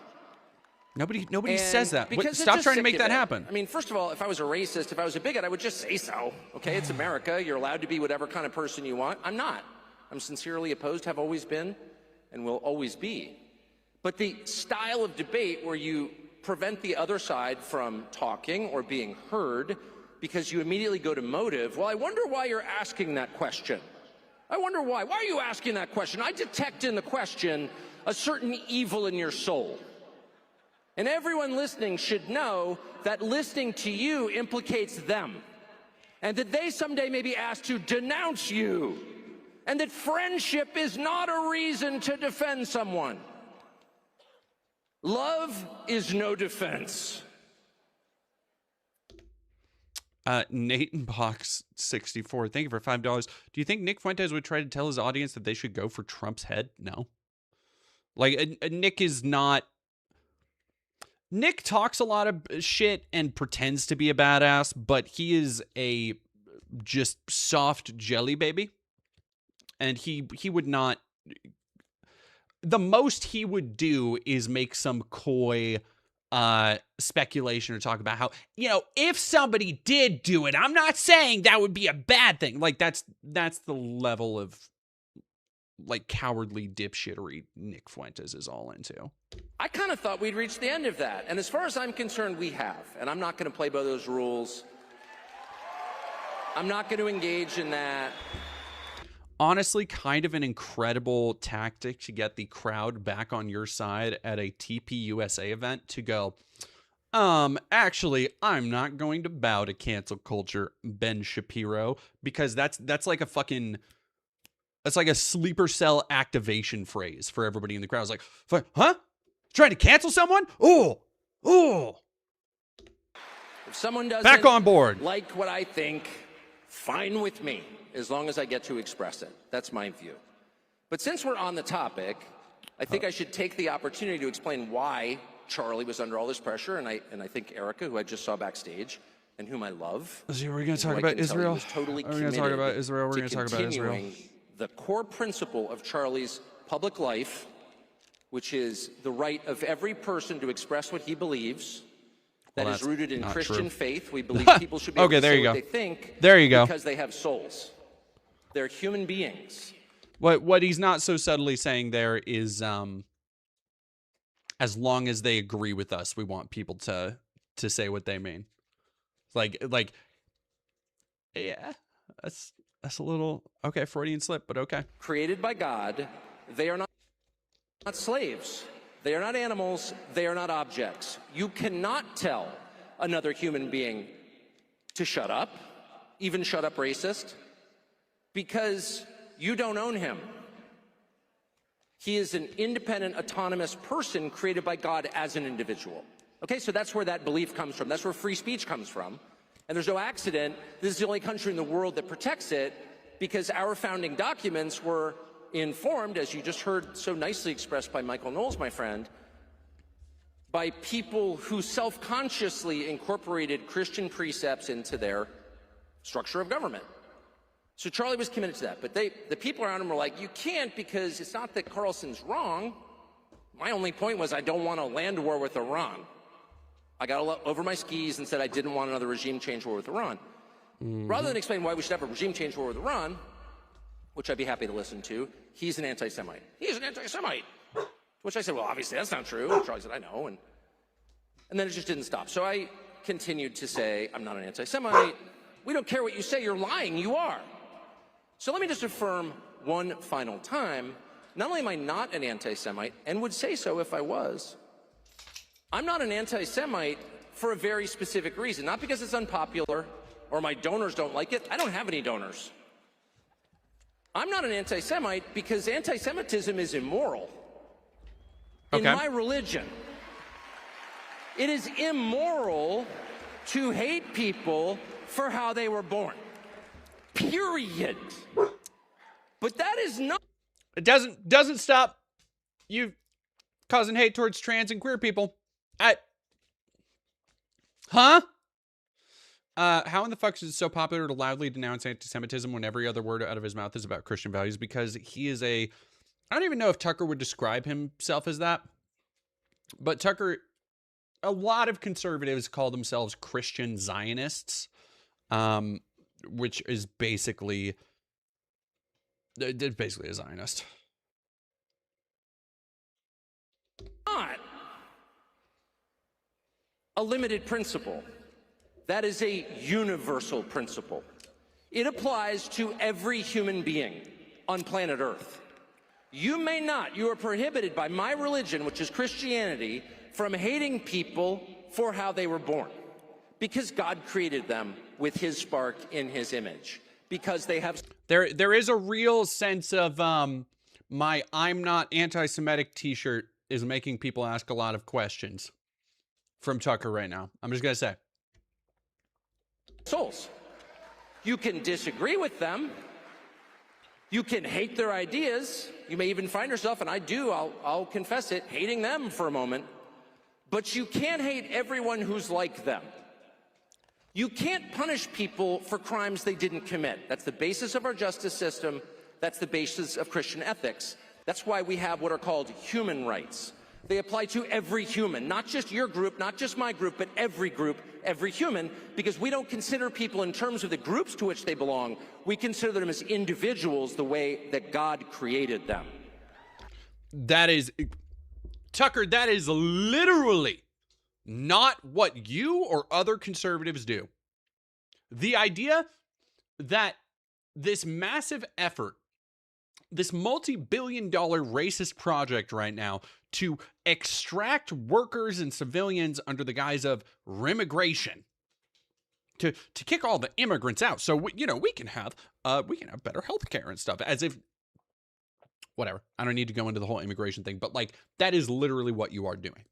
Nobody says that. Stop trying to make that happen. I mean, first of all, if I was a racist, if I was a bigot, I would just say so. Okay, it's America. You're allowed to be whatever kind of person you want. I'm not. I'm sincerely opposed, have always been, and will always be. But the style of debate where you prevent the other side from talking or being heard because you immediately go to motive, well, I wonder why you're asking that question. I wonder why. Why are you asking that question? I detect in the question a certain evil in your soul. And everyone listening should know that listening to you implicates them, and that they someday may be asked to denounce you, and that friendship is not a reason to defend someone. Love is no defense. Nate in box 64. Thank you for $5. Do you think Nick Fuentes would try to tell his audience that they should go for Trump's head? No. Like, Nick is not. Nick talks a lot of shit and pretends to be a badass, but he is a just soft jelly baby. And he would not. The most he would do is make some coy speculation or talk about how, you know, if somebody did do it, I'm not saying that would be a bad thing. Like, that's the level of, like, cowardly dipshittery Nick Fuentes is all into. I kind of thought we'd reached the end of that. And as far as I'm concerned, we have. And I'm not going to play by those rules. I'm not going to engage in that. Honestly, kind of an incredible tactic to get the crowd back on your side at a TPUSA event to go, actually, I'm not going to bow to cancel culture, Ben Shapiro, because that's like a fucking, that's like a sleeper cell activation phrase for everybody in the crowd. It's like, huh? Trying to cancel someone? Oh. If someone doesn't back on board, like what I think, fine with me, as long as I get to express it. That's my view. But since we're on the topic, I think I should take the opportunity to explain why Charlie was under all this pressure, and I think Erica, who I just saw backstage, and whom I love. So we're going to talk about Israel. We're going to talk about Israel. We're going to talk about Israel. The core principle of Charlie's public life, which is the right of every person to express what he believes. That is rooted in Christian faith. We believe people should be able to say what they think. There you go. Because they have souls. They're human beings. What he's not so subtly saying there is, as long as they agree with us, we want people to say what they mean. Like, yeah, that's a little, okay, Freudian slip, but okay. Created by God, they are not slaves. They are not animals. They are not objects. You cannot tell another human being to shut up, even shut up racist, because you don't own him. He is an independent, autonomous person created by God as an individual. Okay, so that's where that belief comes from. That's where free speech comes from. And there's no accident. This is the only country in the world that protects it, because our founding documents were informed, as you just heard so nicely expressed by Michael Knowles, my friend, by people who self-consciously incorporated Christian precepts into their structure of government. So Charlie was committed to that, but the people around him were like, you can't, because it's not that Carlson's wrong. My only point was I don't want a land war with Iran. I got over my skis and said I didn't want another regime change war with Iran. Rather than explain why we should have a regime change war with Iran, which I'd be happy to listen to, he's an anti-Semite. He's an anti-Semite. Which I said, well, obviously that's not true. And Charlie said, I know. And then it just didn't stop. So I continued to say, I'm not an anti-Semite. We don't care what you say. You're lying. You are. So let me just affirm one final time. Not only am I not an anti-Semite, and would say so if I was, I'm not an anti-Semite for a very specific reason. Not because it's unpopular or my donors don't like it. I don't have any donors. I'm not an anti-Semite because anti-Semitism is immoral. In my religion, it is immoral to hate people for how they were born. Period. But that is not... It doesn't stop you causing hate towards trans and queer people. How in the fuck is it so popular to loudly denounce anti-Semitism when every other word out of his mouth is about Christian values? Because he is I don't even know if Tucker would describe himself as that. But Tucker, a lot of conservatives call themselves Christian Zionists, which is basically a Zionist. Not a limited principle. That is a universal principle. It applies to every human being on planet Earth. You may not, you are prohibited by my religion, which is Christianity, from hating people for how they were born. Because God created them with his spark in his image. Because they have... There is a real sense of my I'm not anti-Semitic t-shirt is making people ask a lot of questions from Tucker right now. I'm just going to say. Souls. You can disagree with them. You can hate their ideas. You may even find yourself, and I do, I'll confess it, hating them for a moment. But you can't hate everyone who's like them. You can't punish people for crimes they didn't commit. That's the basis of our justice system. That's the basis of Christian ethics. That's why we have what are called human rights. They apply to every human, not just your group, not just my group, but every group, every human, because we don't consider people in terms of the groups to which they belong. We consider them as individuals the way that God created them. That is, Tucker, that is literally not what you or other conservatives do. The idea that this massive effort, this multi-billion-dollar racist project right now to extract workers and civilians under the guise of remigration, to kick all the immigrants out, so we can have better health care and stuff, as if, whatever. I don't need to go into the whole immigration thing, but like, that is literally what you are doing.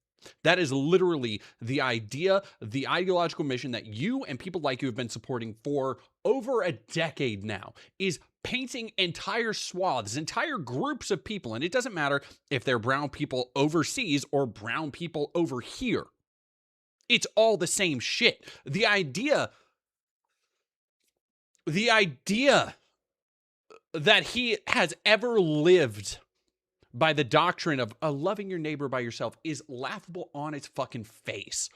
That is literally the idea, the ideological mission that you and people like you have been supporting for over a decade now, is painting entire swaths, entire groups of people. And it doesn't matter if they're brown people overseas or brown people over here. It's all the same shit. The idea that he has ever lived by the doctrine of loving your neighbor by yourself is laughable on its fucking face.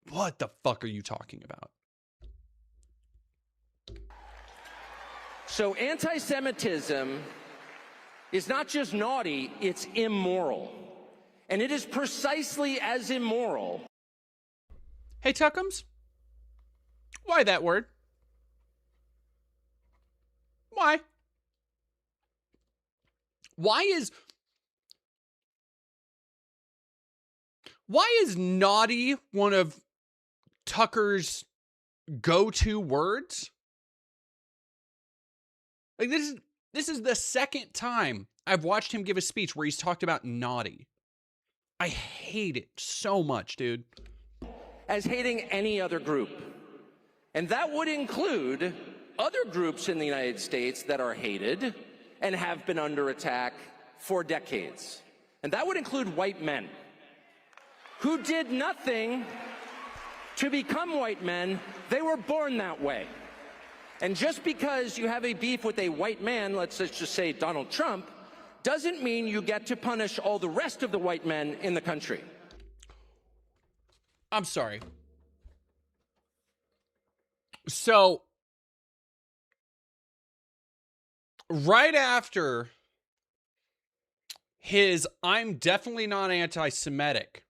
What the fuck are you talking about? So anti-Semitism is not just naughty, it's immoral. And it is precisely as immoral. Hey, Tuckums, why that word? Why? Why is naughty one of Tucker's go-to words? Like, this is the second time I've watched him give a speech where he's talked about naughty. I hate it so much, dude. As hating any other group. And that would include other groups in the United States that are hated and have been under attack for decades. And that would include white men who did nothing to become white men. They were born that way. And just because you have a beef with a white man, let's just say Donald Trump, doesn't mean you get to punish all the rest of the white men in the country. I'm sorry. So, right after his "I'm definitely not anti-Semitic,"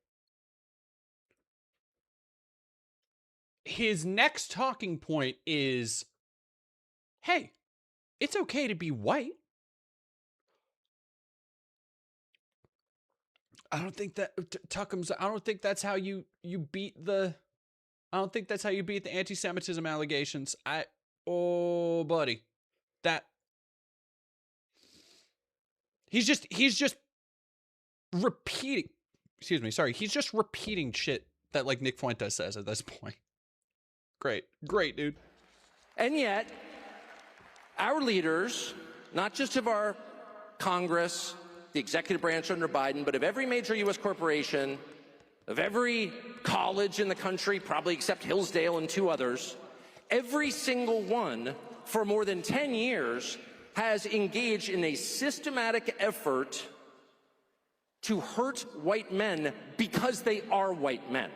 his next talking point is, hey, it's okay to be white. I don't think that, Tuckums, I don't think that's how you beat the, I don't think that's how you beat the anti-Semitism allegations. Oh, buddy. He's just repeating, he's just repeating shit that, like, Nick Fuentes says at this point. Great, dude. And yet, our leaders, not just of our Congress, the executive branch under Biden, but of every major U.S. corporation, of every college in the country, probably except Hillsdale and 2 others, every single one for more than 10 years has engaged in a systematic effort to hurt white men because they are white men.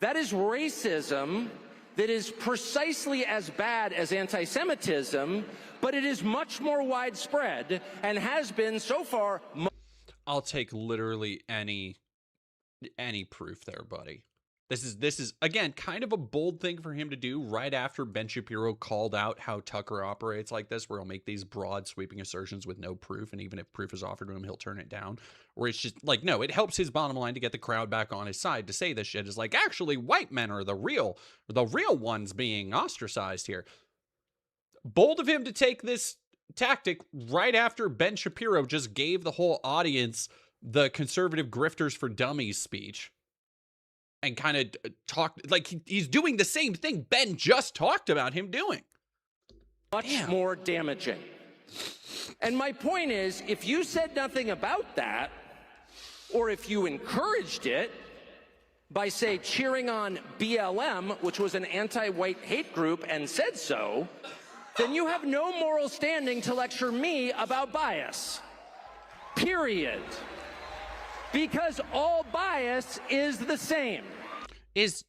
That is racism that is precisely as bad as anti-Semitism, but it is much more widespread and has been so far. I'll take literally any proof there, buddy. This is again kind of a bold thing for him to do right after Ben Shapiro called out how Tucker operates like this, where he'll make these broad sweeping assertions with no proof, and even if proof is offered to him, he'll turn it down. Where it's just like, no, it helps his bottom line to get the crowd back on his side to say this shit is like, actually white men are the real ones being ostracized here. Bold of him to take this tactic right after Ben Shapiro just gave the whole audience the conservative grifters for dummies speech and kind of talk like he's doing the same thing Ben just talked about him doing. Much more damaging. And my point is, if you said nothing about that, or if you encouraged it by, say, cheering on BLM, which was an anti-white hate group, and said so, then you have no moral standing to lecture me about bias. Period. Because all bias is the same. Is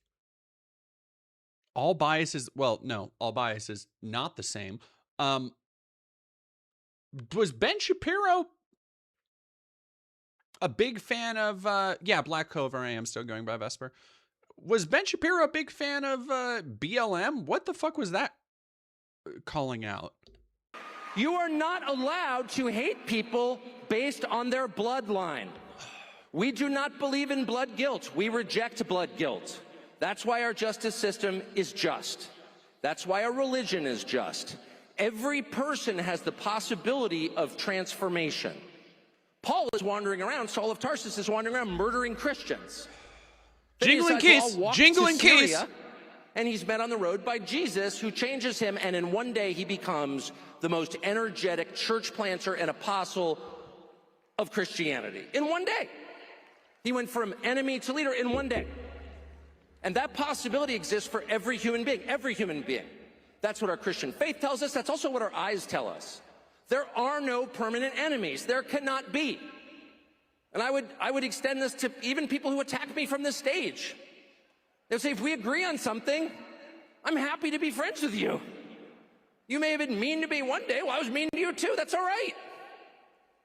all bias is, well, no, all bias is not the same. Was Ben Shapiro a big fan of, yeah, Black Clover, I am still going by Vesper. Was Ben Shapiro a big fan of BLM? What the fuck was that calling out? You are not allowed to hate people based on their bloodline. We do not believe in blood guilt. We reject blood guilt. That's why our justice system is just. That's why our religion is just. Every person has the possibility of transformation. Paul is wandering around, Saul of Tarsus is wandering around murdering Christians. Jingling keys, jingling keys. And he's met on the road by Jesus, who changes him, and in one day he becomes the most energetic church planter and apostle of Christianity. In one day. He went from enemy to leader in one day. And that possibility exists for every human being, every human being. That's what our Christian faith tells us. That's also what our eyes tell us. There are no permanent enemies. There cannot be. And I would extend this to even people who attack me from this stage. They'll say, if we agree on something, I'm happy to be friends with you. You may have been mean to me one day. Well, I was mean to you too. That's all right.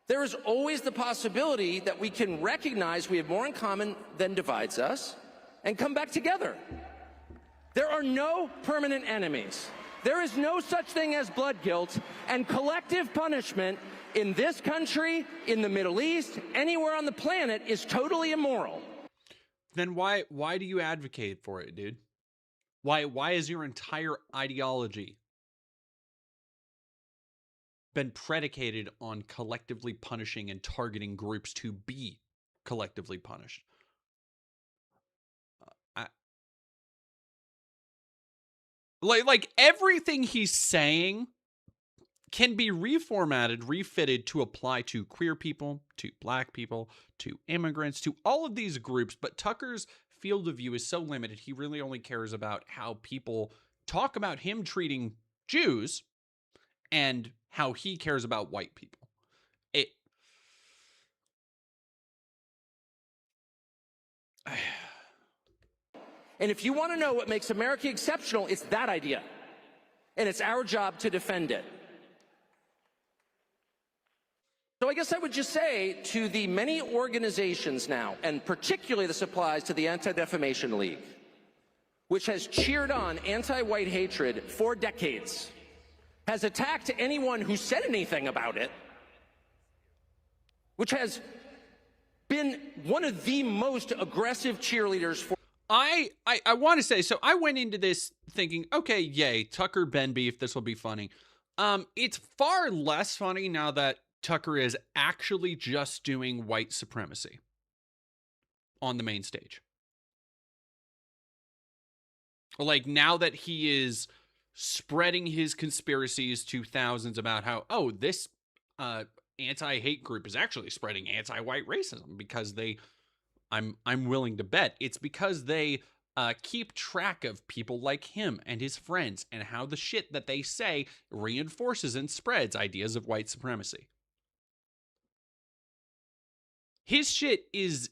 There is always the possibility that we can recognize we have more in common than divides us and come back together. There are no permanent enemies. There is no such thing as blood guilt, and collective punishment in this country, in the Middle East, anywhere on the planet is totally immoral. Then why do you advocate for it, dude? Why is your entire ideology been predicated on collectively punishing and targeting groups to be collectively punished? Like everything he's saying can be reformatted, refitted to apply to queer people, to black people, to immigrants, to all of these groups. But Tucker's field of view is so limited. He really only cares about how people talk about him treating Jews and how he cares about white people. And if you want to know what makes America exceptional, it's that idea. And it's our job to defend it. So I guess I would just say to the many organizations now, and particularly this applies to the Anti-Defamation League, which has cheered on anti-white hatred for decades, has attacked anyone who said anything about it, which has been one of the most aggressive cheerleaders for... I want to say, so I went into this thinking, okay, yay, Tucker Ben beef, this will be funny. It's far less funny now that Tucker is actually just doing white supremacy on the main stage. Like, now that he is spreading his conspiracies to thousands about how, oh, this anti-hate group is actually spreading anti-white racism because they... I'm willing to bet it's because they keep track of people like him and his friends and how the shit that they say reinforces and spreads ideas of white supremacy. His shit is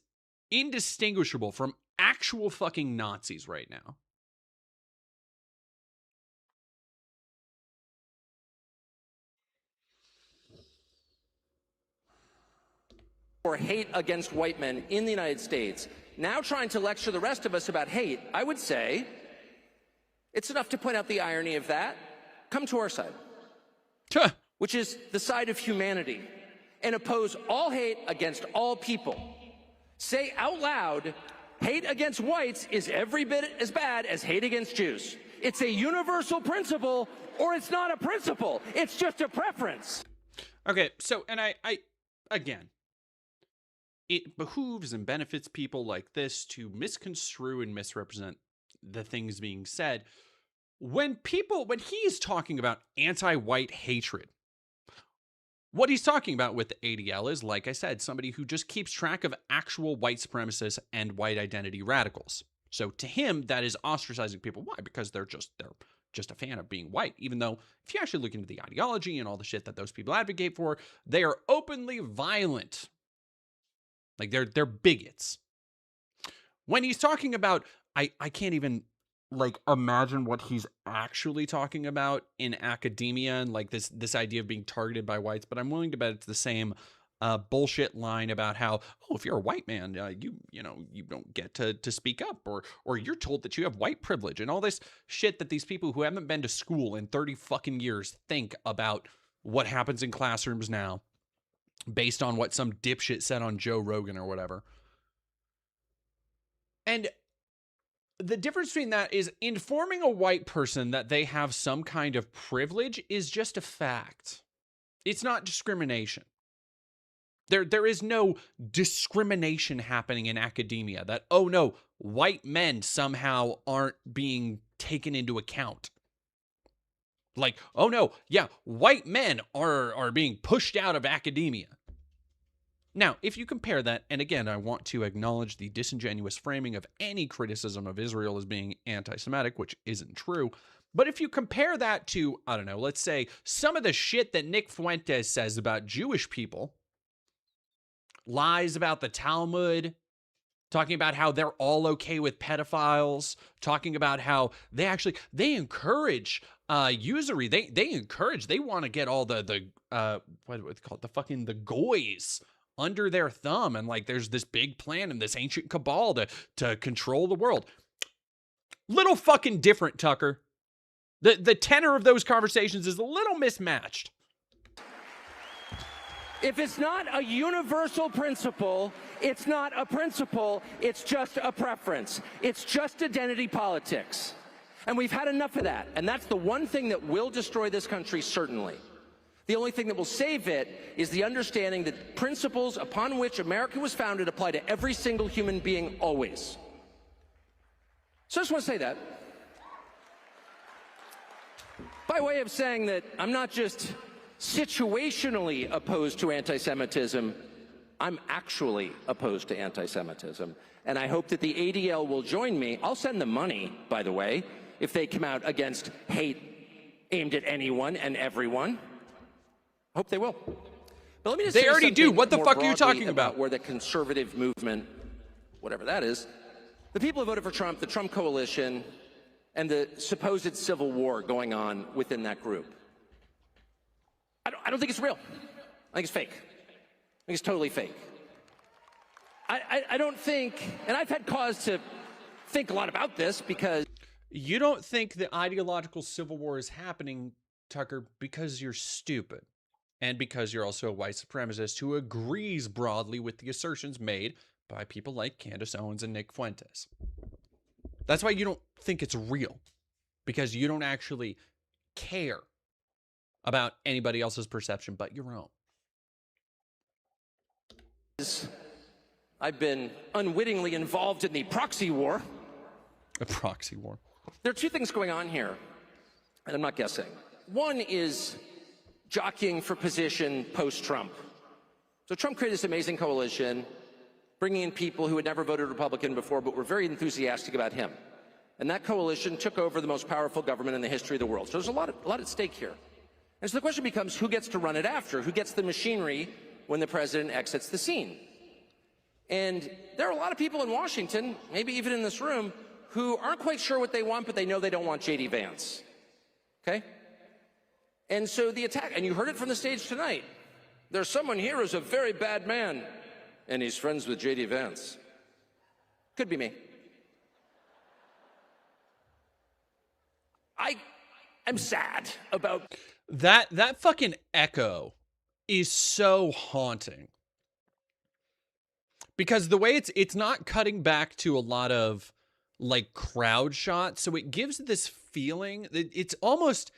indistinguishable from actual fucking Nazis right now. Or hate against white men in the United States, now trying to lecture the rest of us about hate, I would say it's enough to point out the irony of that. Come to our side, which is the side of humanity, and oppose all hate against all people. Say out loud, hate against whites is every bit as bad as hate against Jews. It's a universal principle, or it's not a principle. It's just a preference. Okay, so, and I again, it behooves and benefits people like this to misconstrue and misrepresent the things being said. When he is talking about anti-white hatred, what he's talking about with the ADL is, like I said, somebody who just keeps track of actual white supremacists and white identity radicals. So to him, that is ostracizing people. Why? Because they're just a fan of being white. Even though if you actually look into the ideology and all the shit that those people advocate for, they are openly violent. Like they're bigots. When he's talking about, I can't even like imagine what he's actually talking about in academia and like this idea of being targeted by whites, but I'm willing to bet it's the same bullshit line about how, oh, if you're a white man, you don't get to speak up, or you're told that you have white privilege, and all this shit that these people who haven't been to school in 30 fucking years think about what happens in classrooms now based on what some dipshit said on Joe Rogan or whatever. And the difference between that is informing a white person that they have some kind of privilege is just a fact. It's not discrimination. There is no discrimination happening in academia that, oh no, white men somehow aren't being taken into account. Like, oh no, yeah, white men are being pushed out of academia. Now, if you compare that, and again, I want to acknowledge the disingenuous framing of any criticism of Israel as being anti-Semitic, which isn't true. But if you compare that to, I don't know, let's say some of the shit that Nick Fuentes says about Jewish people, lies about the Talmud, talking about how they're all okay with pedophiles, talking about how they encourage usury. They want to get all the what's called the goys under their thumb, and like there's this big plan and this ancient cabal to control the world. Little fucking different, Tucker. The tenor of those conversations is a little mismatched. If it's not a universal principle, it's not a principle, it's just a preference. It's just identity politics. And we've had enough of that. And that's the one thing that will destroy this country, certainly. The only thing that will save it is the understanding that principles upon which America was founded apply to every single human being always. So I just want to say that. By way of saying that I'm not just situationally opposed to anti-Semitism, I'm actually opposed to anti-Semitism. And I hope that the ADL will join me. I'll send them money, by the way, if they come out against hate aimed at anyone and everyone. I hope they will. But let me just say already do. What the fuck are you talking about? Where the conservative movement, whatever that is, the people who voted for Trump, the Trump coalition, and the supposed civil war going on within that group. I don't think it's real. I think it's fake. I think it's totally fake. I don't think, and I've had cause to think a lot about this because... You don't think the ideological civil war is happening, Tucker, because you're stupid. And because you're also a white supremacist who agrees broadly with the assertions made by people like Candace Owens and Nick Fuentes. That's why you don't think it's real. Because you don't actually care about anybody else's perception but your own. I've been unwittingly involved in the proxy war. A proxy war. There are two things going on here, and I'm not guessing. One is jockeying for position post-Trump. So Trump created this amazing coalition, bringing in people who had never voted Republican before but were very enthusiastic about him. And that coalition took over the most powerful government in the history of the world. So there's a lot at stake here. And so the question becomes, who gets to run it after? Who gets the machinery when the president exits the scene? And there are a lot of people in Washington, maybe even in this room, who aren't quite sure what they want, but they know they don't want J.D. Vance. Okay? And so the attack, and you heard it from the stage tonight, there's someone here who's a very bad man, and he's friends with J.D. Vance. Could be me. I am sad about... That fucking echo is so haunting. Because the way it's not cutting back to a lot of like crowd shots, so it gives this feeling that it's almost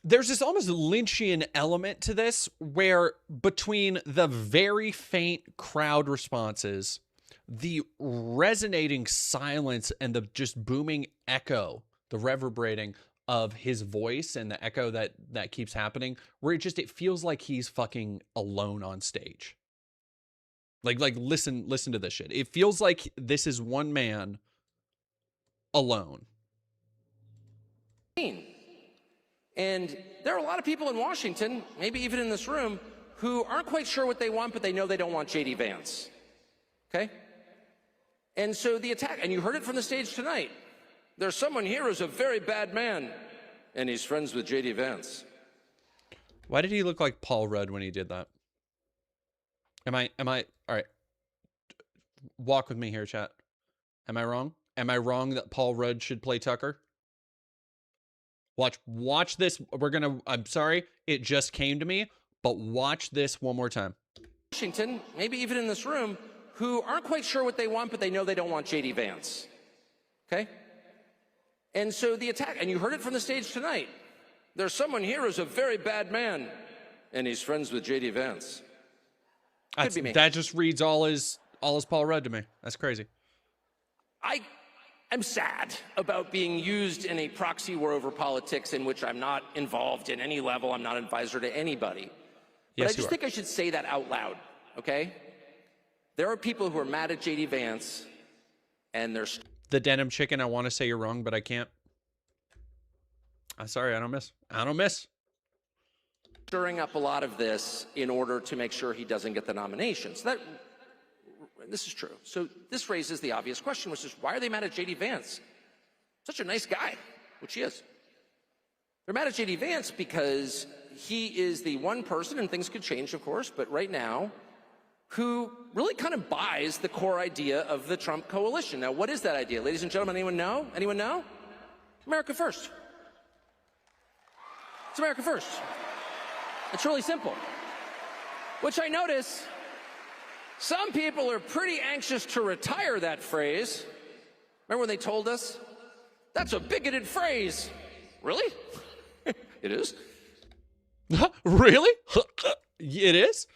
there's this almost Lynchian element to this, where between the very faint crowd responses, the resonating silence, and the just booming echo, the reverberating of his voice and the echo that keeps happening, where it feels like he's fucking alone on stage. Like listen to this shit. It feels like this is one man alone. And there are a lot of people in Washington, maybe even in this room, who aren't quite sure what they want, but they know they don't want J.D. Vance. Okay? And so the attack, and you heard it from the stage tonight. There's someone here who's a very bad man, and he's friends with J.D. Vance. Why did he look like Paul Rudd when he did that? Am I, all right. Walk with me here, chat. Am I wrong? Am I wrong that Paul Rudd should play Tucker? Watch this. I'm sorry, it just came to me, but watch this one more time. Washington, maybe even in this room, who aren't quite sure what they want, but they know they don't want J.D. Vance. Okay? And so the attack, and you heard it from the stage tonight. There's someone here who's a very bad man, and he's friends with J.D. Vance. Could be me. That just reads all as Paul Rudd to me. That's crazy. I'm sad about being used in a proxy war over politics in which I'm not involved in any level. I'm not an advisor to anybody. But I just think I should say that out loud, okay? There are people who are mad at J.D. Vance, and there's... The denim chicken, I want to say you're wrong, but I can't. I'm sorry, I don't miss. Stirring up a lot of this in order to make sure he doesn't get the nomination. So this is true. So this raises the obvious question, which is, why are they mad at J.D. Vance? Such a nice guy, which he is. They're mad at J.D. Vance because he is the one person, and things could change, of course, but right now, who really kind of buys the core idea of the Trump coalition. Now, what is that idea? Ladies and gentlemen, anyone know? Anyone know? America first. It's America first. It's really simple. Which I notice some people are pretty anxious to retire that phrase. Remember when they told us? That's a bigoted phrase. Really? It is? Really? It is?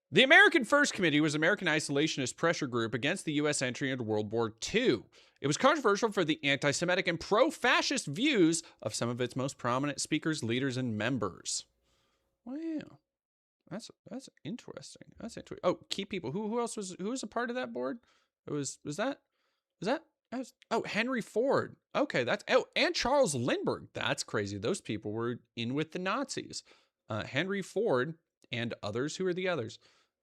The American First Committee was an American isolationist pressure group against the U.S. entry into World War II. It was controversial for the anti-Semitic and pro-fascist views of some of its most prominent speakers, leaders, and members. Wow, that's interesting. That's interesting. Oh, key people. Who else was a part of that board? It was Henry Ford. Okay, and Charles Lindbergh. That's crazy. Those people were in with the Nazis. Henry Ford and others. Who are the others?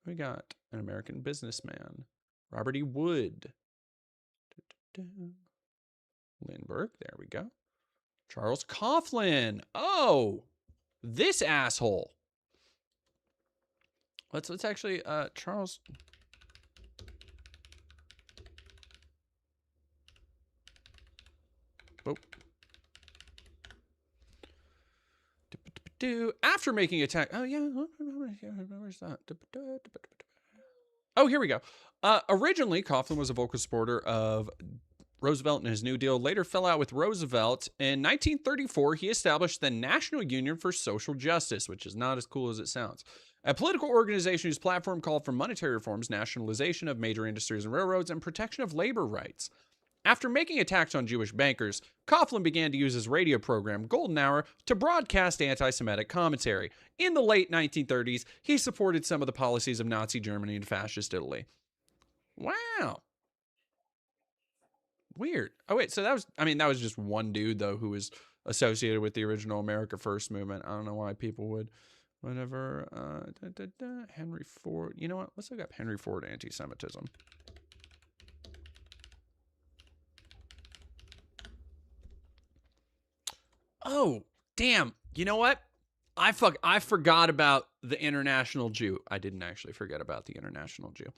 We got an American businessman, Robert E. Wood. Lindbergh, there we go. Charles Coughlin. Oh, this asshole. Let's actually Charles. Oh. After making attack, oh yeah, where's that? Oh, here we go. Originally, Coughlin was a vocal supporter of Roosevelt and his New Deal. Later fell out with Roosevelt. In 1934, he established the National Union for Social Justice, which is not as cool as it sounds. A political organization whose platform called for monetary reforms, nationalization of major industries and railroads, and protection of labor rights. After making attacks on Jewish bankers, Coughlin began to use his radio program, Golden Hour, to broadcast anti-Semitic commentary. In the late 1930s, he supported some of the policies of Nazi Germany and fascist Italy. Wow. Weird. Oh, wait, so that was just one dude, though, who was associated with the original America First movement. I don't know why people would. Whatever. Henry Ford. You know what? Let's look up Henry Ford anti-Semitism. Oh, damn. You know what? I forgot about the international Jew. I didn't actually forget about the international Jew.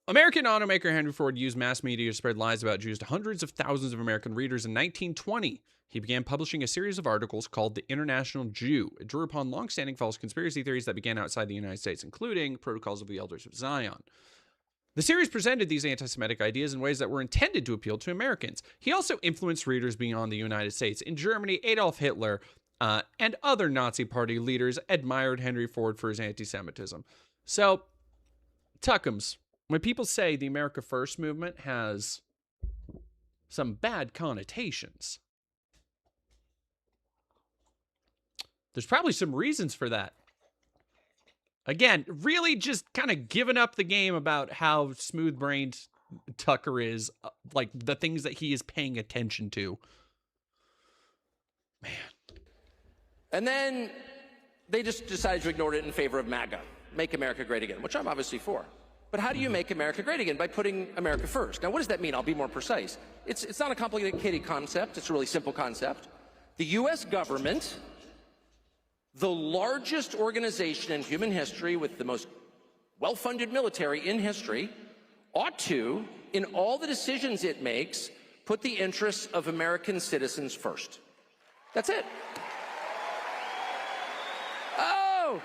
American automaker Henry Ford used mass media to spread lies about Jews to hundreds of thousands of American readers. In 1920, he began publishing a series of articles called The International Jew. It drew upon long-standing false conspiracy theories that began outside the United States, including Protocols of the Elders of Zion. The series presented these anti-Semitic ideas in ways that were intended to appeal to Americans. He also influenced readers beyond the United States. In Germany, Adolf Hitler and other Nazi Party leaders admired Henry Ford for his anti-Semitism. So, Tuckums, when people say the America First movement has some bad connotations, there's probably some reasons for that. Again, really just kind of giving up the game about how smooth-brained Tucker is, like the things that he is paying attention to. Man. And then they just decided to ignore it in favor of MAGA, Make America Great Again, which I'm obviously for. But how do you make America great again? By putting America first. Now, what does that mean? I'll be more precise. It's not a complicated concept. It's a really simple concept. The U.S. government, the largest organization in human history with the most well-funded military in history, ought to, in all the decisions it makes, put the interests of American citizens first. That's it. Oh!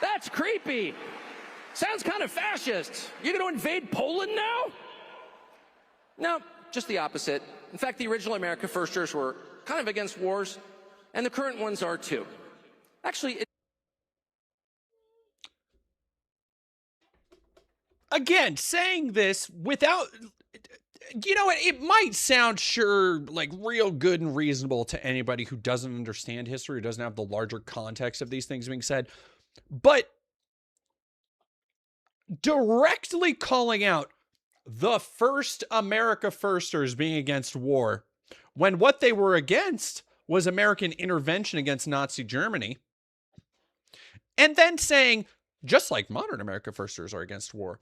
That's creepy. Sounds kind of fascist. You're going to invade Poland now? No, just the opposite. In fact, the original America Firsters were kind of against wars, and the current ones are too. Actually, again, saying this without, you know what, it might sound sure like real good and reasonable to anybody who doesn't understand history, who doesn't have the larger context of these things being said, but directly calling out the first America Firsters being against war when what they were against was American intervention against Nazi Germany, and then saying, just like modern America Firsters are against war,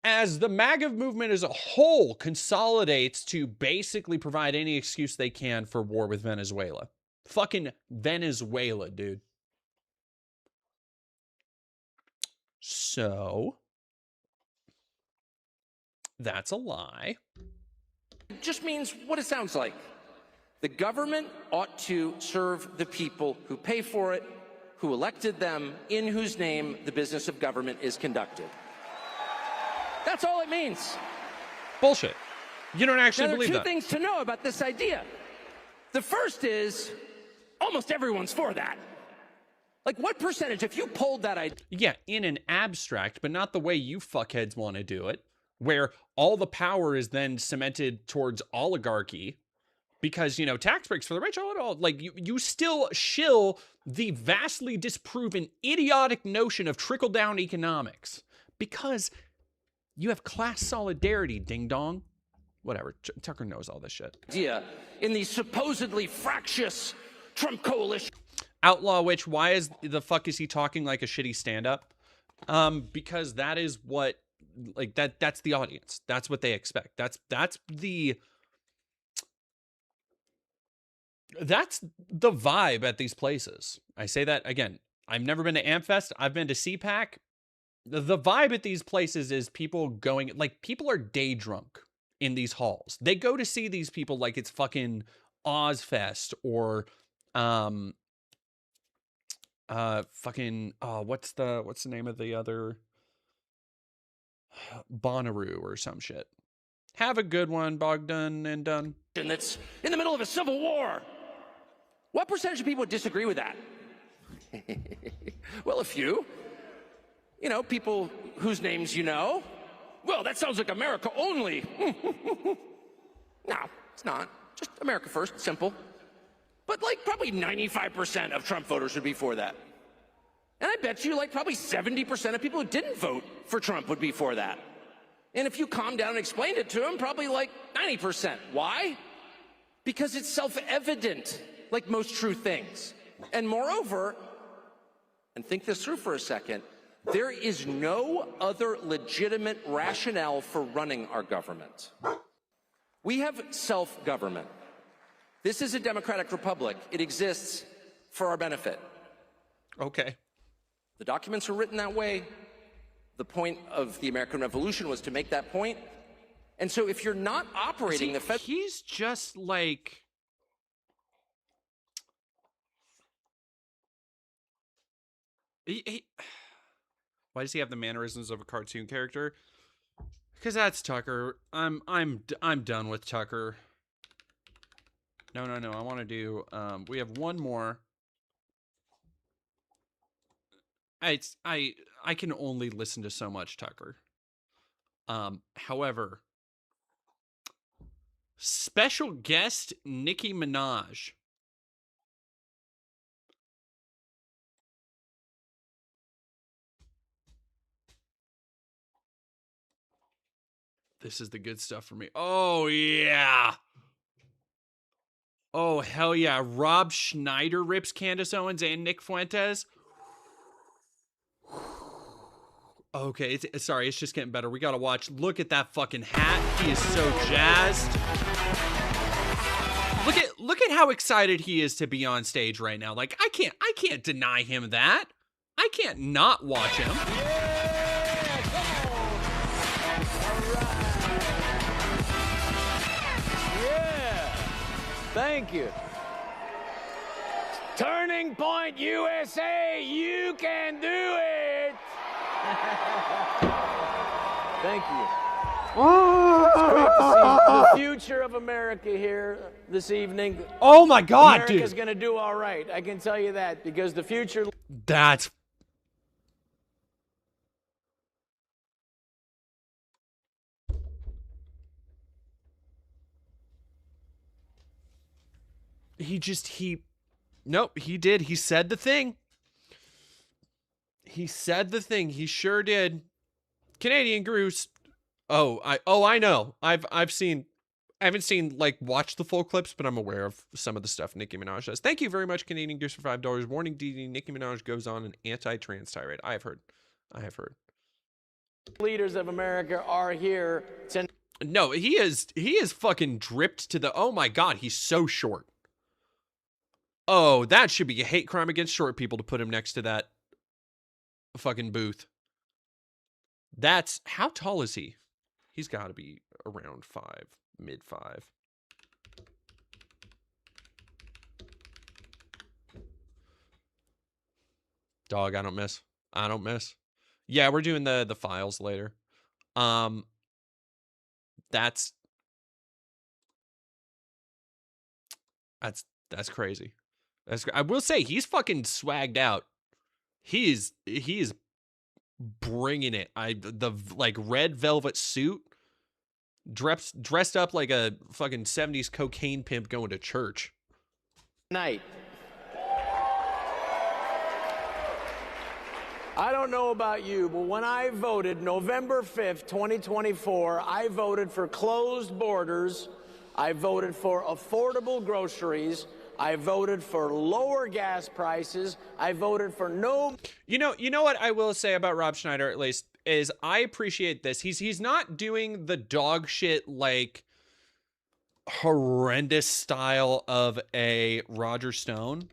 as the MAGA movement as a whole consolidates to basically provide any excuse they can for war with Venezuela. Fucking Venezuela, dude. So, that's a lie. it just means what it sounds like. The government ought to serve the people who pay for it, who elected them, in whose name the business of government is conducted. That's all it means. Bullshit. You don't actually now, believe that. There are two things to know about this idea. The first is almost everyone's for that. Like, what percentage, if you polled that idea? Yeah, in an abstract, but not the way you fuckheads want to do it, where all the power is then cemented towards oligarchy because, you know, tax breaks for the rich, like, you still shill the vastly disproven, idiotic notion of trickle-down economics because you have class solidarity, ding-dong. Whatever, Tucker knows all this shit. Idea in the supposedly fractious Trump coalition. Outlaw which, why is the fuck is he talking like a shitty stand-up? Because that is what, like, that's the audience. That's what they expect. That's the vibe at these places. I say that again. I've never been to AmFest. I've been to CPAC. The vibe at these places is people going, like, people are day drunk in these halls. They go to see these people like it's fucking Ozfest or what's the name of the other, Bonnaroo or some shit. Have a good one, Bogdan and done. That's in the middle of a civil war. What percentage of people would disagree with that? Well, a few. You know, people whose names you know. Well, that sounds like America only. No, it's not. Just America first, simple. But like probably 95% of Trump voters would be for that. And I bet you like probably 70% of people who didn't vote for Trump would be for that. And if you calmed down and explained it to them, probably like 90%. Why? Because it's self-evident, like most true things. And moreover, and think this through for a second, there is no other legitimate rationale for running our government. We have self-government. This is a democratic republic. It exists for our benefit. Okay. The documents are written that way. The point of the American Revolution was to make that point. And so if you're not operating he's just like... Why does he have the mannerisms of a cartoon character? Because that's Tucker. I'm done with Tucker. No. I want to do. We have one more. I can only listen to so much Tucker. However, special guest Nicki Minaj. This is the good stuff for me. Oh, yeah. Oh, hell yeah. Rob Schneider rips Candace Owens and Nick Fuentes. Okay, sorry, it's just getting better. We gotta watch. Look at that fucking hat. He is so jazzed. Look at how excited he is to be on stage right now. Like, I can't deny him that. I can't not watch him. Thank you. Turning Point USA, you can do it. Thank you. It's great to see the future of America here this evening. Oh my God, dude. America's going to do all right. I can tell you that because the future... That's... Nope, he did. He said the thing. He said the thing. He sure did. Canadian Goose. I know. I haven't seen, like, watch the full clips, but I'm aware of some of the stuff Nicki Minaj does. Thank you very much, Canadian Goose, for $5. Warning, DD, Nicki Minaj goes on an anti-trans tirade. I have heard. Leaders of America are here to... No, he is fucking dripped to the... Oh my God, he's so short. Oh, that should be a hate crime against short people to put him next to that fucking booth. That's... How tall is he? He's got to be around 5, mid 5. Dog, I don't miss. Yeah, we're doing the files later. That's crazy. I will say he's fucking swagged out. He is bringing it. The like red velvet suit, dressed up like a fucking 70s cocaine pimp going to church. Night. I don't know about you, but when I voted November 5th, 2024, I voted for closed borders. I voted for affordable groceries. I voted for lower gas prices. I voted for no... You know what I will say about Rob Schneider, at least, is I appreciate this. He's not doing the dog shit, like, horrendous style of a Roger Stone.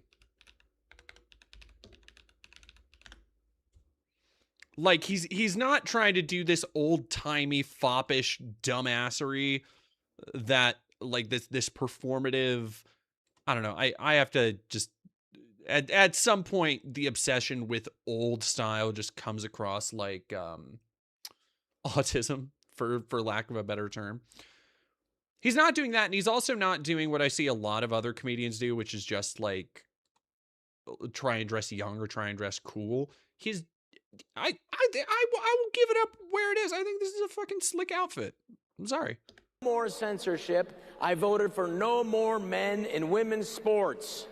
Like, he's not trying to do this old-timey, foppish dumbassery that, like, this performative... I don't know. I have to just... At some point, the obsession with old style just comes across like autism, for lack of a better term. He's not doing that, and he's also not doing what I see a lot of other comedians do, which is just, like, try and dress young or try and dress cool. I will give it up where it is. I think this is a fucking slick outfit. I'm sorry. more censorship. I voted for no more men in women's sports.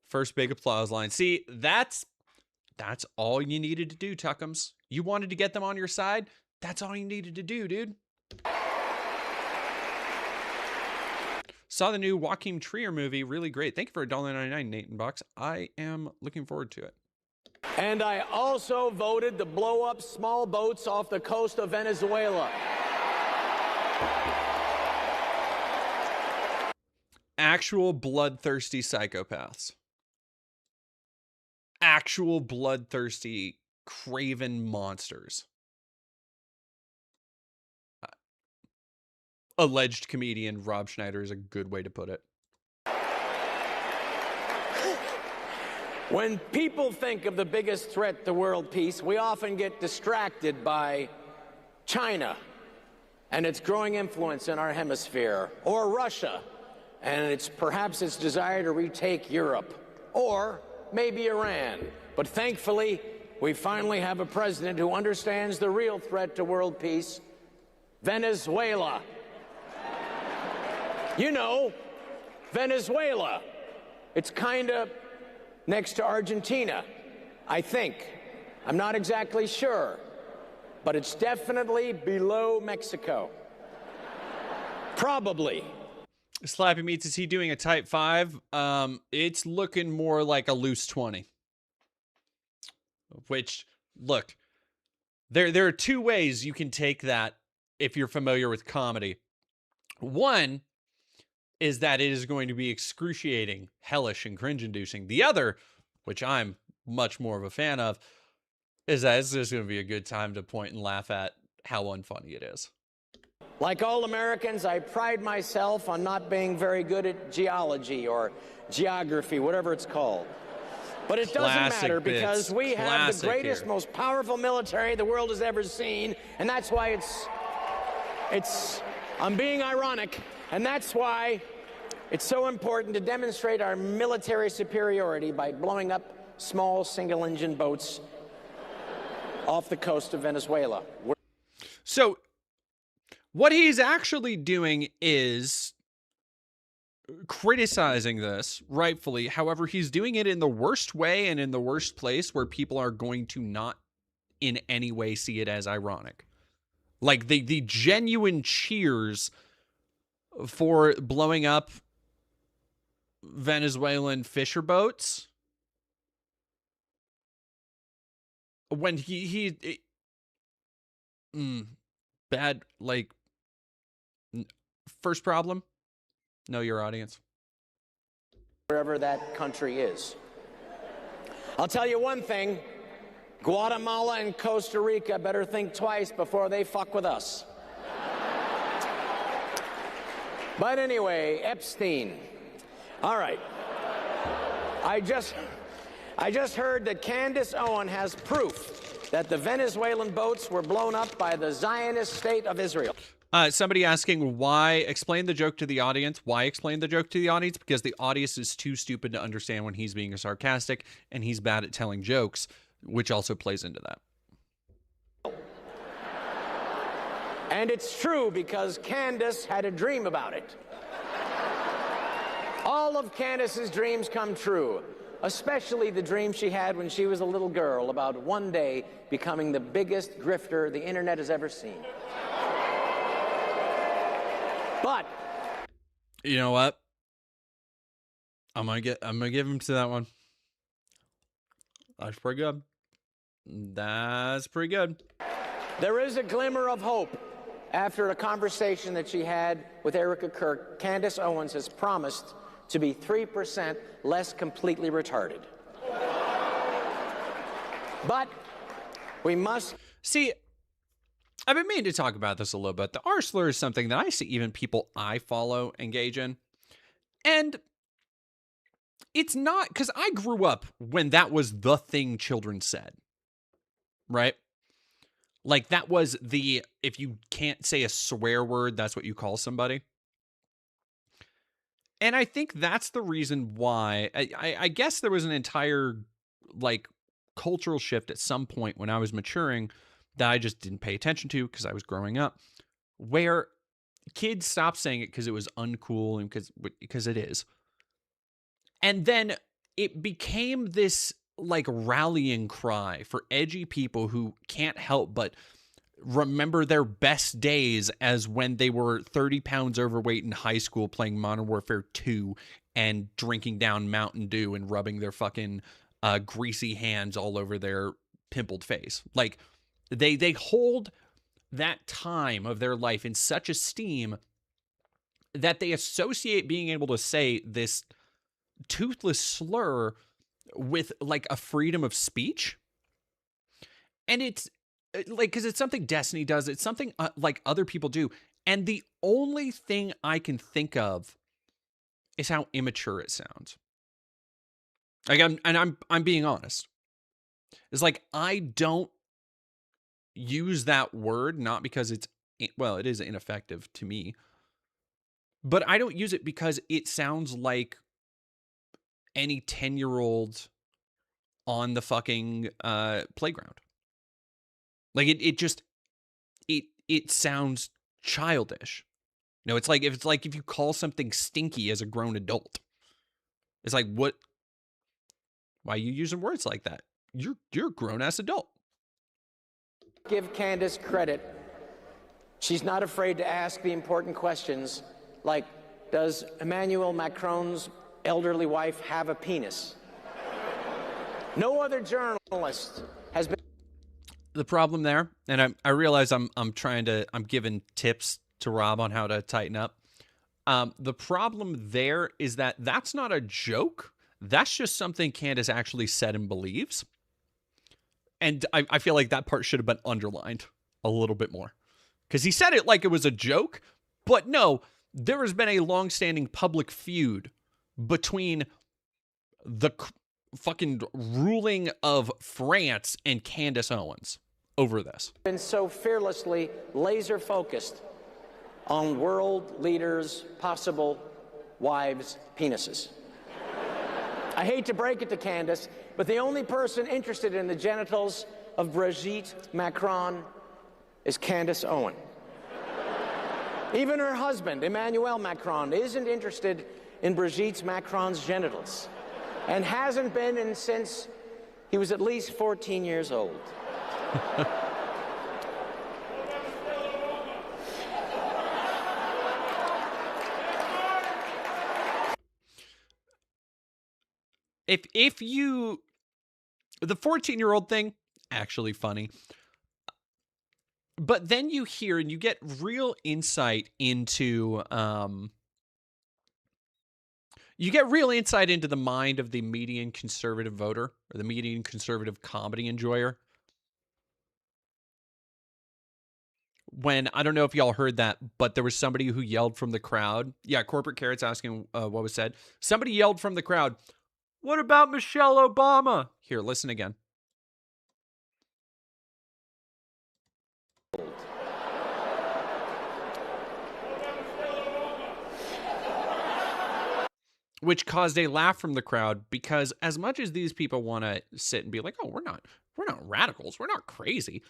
First big applause line. See, that's all you needed to do, Tuckums. You wanted to get them on your side? That's all you needed to do, dude. Saw the new Joaquin Trier movie. Really great. Thank you for $1.99, Nathan Bucks. I am looking forward to it. And I also voted to blow up small boats off the coast of Venezuela. Actual bloodthirsty psychopaths. actual bloodthirsty, craven monsters. Alleged comedian Rob Schneider is a good way to put it. When people think of the biggest threat to world peace, we often get distracted by China and its growing influence in our hemisphere, or Russia and perhaps its desire to retake Europe, or maybe Iran. But thankfully, we finally have a president who understands the real threat to world peace: Venezuela. You know, Venezuela. It's kind of next to Argentina, I think. I'm not exactly sure, but it's definitely below Mexico. Probably. Slappy Meats, is he doing a type 5? It's looking more like a loose 20. Which, look, there are two ways you can take that if you're familiar with comedy. One is that it is going to be excruciating, hellish, and cringe-inducing. The other, which I'm much more of a fan of, is that it's just going to be a good time to point and laugh at how unfunny it is. Like all Americans, I pride myself on not being very good at geology or geography, whatever it's called. But it doesn't matter because we have the greatest, most powerful military the world has ever seen, and that's why I'm being ironic, and that's why it's so important to demonstrate our military superiority by blowing up small single-engine boats off the coast of Venezuela. So what he's actually doing is criticizing this, rightfully. However, he's doing it in the worst way and in the worst place where people are going to not in any way see it as ironic. Like the genuine cheers for blowing up Venezuelan fisher boats when bad, like, first problem, know your audience. Wherever that country is. I'll tell you one thing, Guatemala and Costa Rica better think twice before they fuck with us. But anyway, Epstein. All right. I just heard that Candace Owen has proof that the Venezuelan boats were blown up by the Zionist state of Israel. Somebody asking why, explain the joke to the audience. Why explain the joke to the audience? Because the audience is too stupid to understand when he's being sarcastic, and he's bad at telling jokes, which also plays into that. And it's true because Candace had a dream about it. All of Candace's dreams come true, especially the dream she had when she was a little girl about one day becoming the biggest grifter the internet has ever seen. But you know what? I'm gonna give him to that one. That's pretty good. That's pretty good. There is a glimmer of hope. After a conversation that she had with Erica Kirk, Candace Owens has promised to be 3% less completely retarded. But we must see. I've been meaning to talk about this a little bit. The R slur is something that I see even people I follow engage in. And it's not, because I grew up when that was the thing children said. Right? Like that was the, if you can't say a swear word, that's what you call somebody. And I think that's the reason why, I guess there was an entire like cultural shift at some point when I was maturing that I just didn't pay attention to because I was growing up, where kids stopped saying it because it was uncool and because it is. And then it became this like rallying cry for edgy people who can't help but remember their best days as when they were 30 pounds overweight in high school playing Modern Warfare 2 and drinking down Mountain Dew and rubbing their fucking greasy hands all over their pimpled face. Like, they hold that time of their life in such esteem that they associate being able to say this toothless slur with like a freedom of speech. And it's like, because it's something Destiny does. It's something like other people do. And the only thing I can think of is how immature it sounds. Like I'm being honest. It's like, I don't use that word, not because it's, well, it is ineffective to me, but I don't use it because it sounds like any 10-year-old on the fucking playground. Like it sounds childish. No, it's like if you call something stinky as a grown adult. It's like, what? Why are you using words like that? You're a grown-ass adult. Give Candace credit. She's not afraid to ask the important questions like, does Emmanuel Macron's elderly wife have a penis? No other journalist has been. The problem there, and I realize I'm giving tips to Rob on how to tighten up. The problem there is that that's not a joke. That's just something Candace actually said and believes. And I feel like that part should have been underlined a little bit more. Because he said it like it was a joke, but no, there has been a long-standing public feud between the fucking ruling of France and Candace Owens over this. Been so fearlessly laser-focused on world leaders' possible wives' penises. I hate to break it to Candace, but the only person interested in the genitals of Brigitte Macron is Candace Owen. Even her husband, Emmanuel Macron, isn't interested in Brigitte Macron's genitals and hasn't been since he was at least 14 years old. If you, the 14-year-old thing, actually funny. But then you hear and you get real insight into, the mind of the median conservative voter or the median conservative comedy enjoyer. When, I don't know if y'all heard that, but there was somebody who yelled from the crowd. Yeah, Corporate Carrot's asking what was said. Somebody yelled from the crowd, "What about Michelle Obama?" Here, listen again. Which caused a laugh from the crowd, because as much as these people want to sit and be like, "Oh, we're not radicals, we're not crazy,"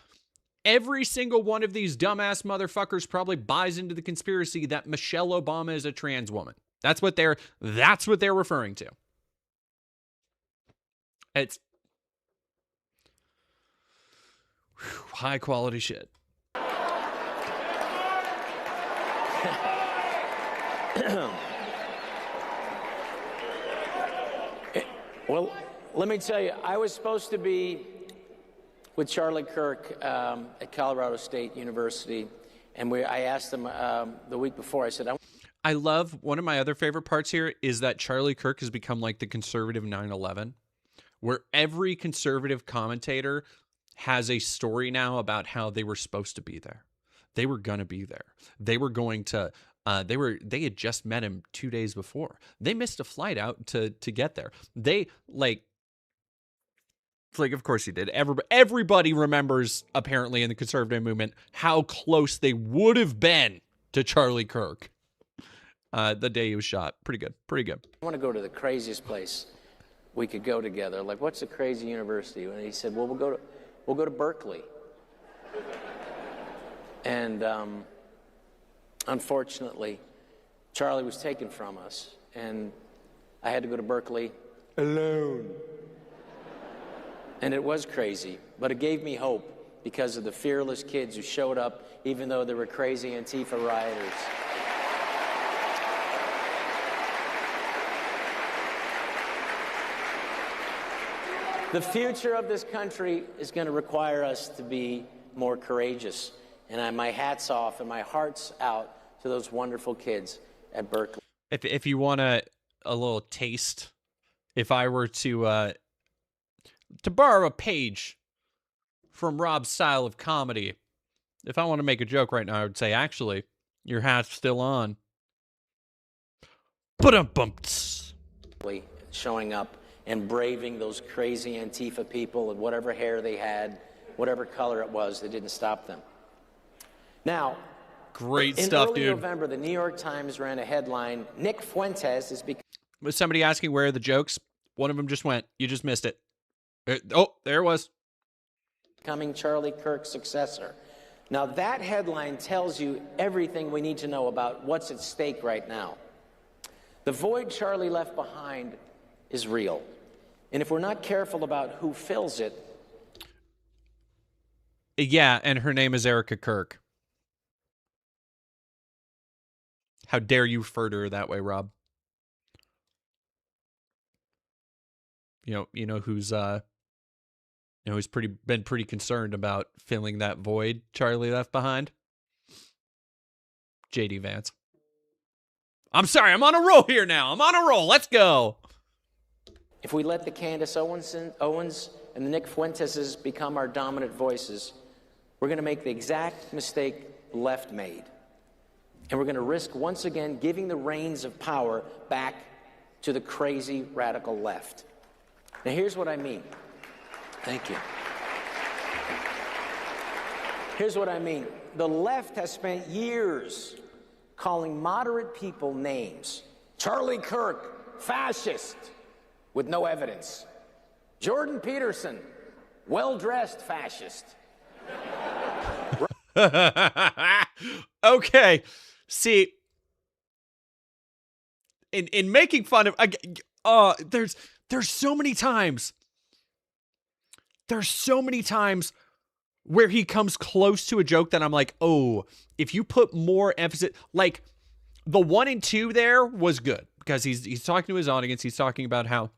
every single one of these dumbass motherfuckers probably buys into the conspiracy that Michelle Obama is a trans woman. That's what they're referring to. It's high quality shit. Well, let me tell you, I was supposed to be with Charlie Kirk at Colorado State University, and I asked him the week before, I said, I love, one of my other favorite parts here is that Charlie Kirk has become like the conservative 9/11, where every conservative commentator has a story now about how they were supposed to be there. They were going to be there. They were going to, they had just met him 2 days before. They missed a flight out to get there. They like, of course he did. Everybody remembers, apparently, in the conservative movement, how close they would have been to Charlie Kirk the day he was shot. Pretty good. I want to go to the craziest place we could go together. Like, what's a crazy university? And he said, well, we'll go to Berkeley. And unfortunately, Charlie was taken from us, and I had to go to Berkeley alone. And it was crazy, but it gave me hope because of the fearless kids who showed up, even though they were crazy Antifa rioters. The future of this country is going to require us to be more courageous. And my hat's off and my heart's out to those wonderful kids at Berkeley. If you want a little taste, if I were to To borrow a page from Rob's style of comedy, if I want to make a joke right now, I would say, actually, your hat's still on. Ba-dum-bumps. Showing up and braving those crazy Antifa people and whatever hair they had, whatever color it was, that didn't stop them. Now, great in stuff, early dude. November, the New York Times ran a headline, Nick Fuentes is Was somebody asking where are the jokes? One of them just went. You just missed it. Oh, there it was. Becoming Charlie Kirk's successor. Now, that headline tells you everything we need to know about what's at stake right now. The void Charlie left behind is real. And if we're not careful about who fills it... Yeah, and her name is Erica Kirk. How dare you refer to her that way, Rob? You know who's been pretty concerned about filling that void Charlie left behind? J.D. Vance. I'm sorry, I'm on a roll here now. I'm on a roll. Let's go. If we let the Candace Owens and the Nick Fuenteses become our dominant voices, we're going to make the exact mistake the left made. And we're going to risk once again giving the reins of power back to the crazy radical left. Now, here's what I mean. Thank you. Here's what I mean. The left has spent years calling moderate people names. Charlie Kirk, fascist, with no evidence. Jordan Peterson, well-dressed fascist. Okay. See, in making fun of, there's so many times. There's so many times where he comes close to a joke that I'm like, oh, if you put more emphasis, like the 1 and 2 there was good because he's talking to his audience. He's talking about how,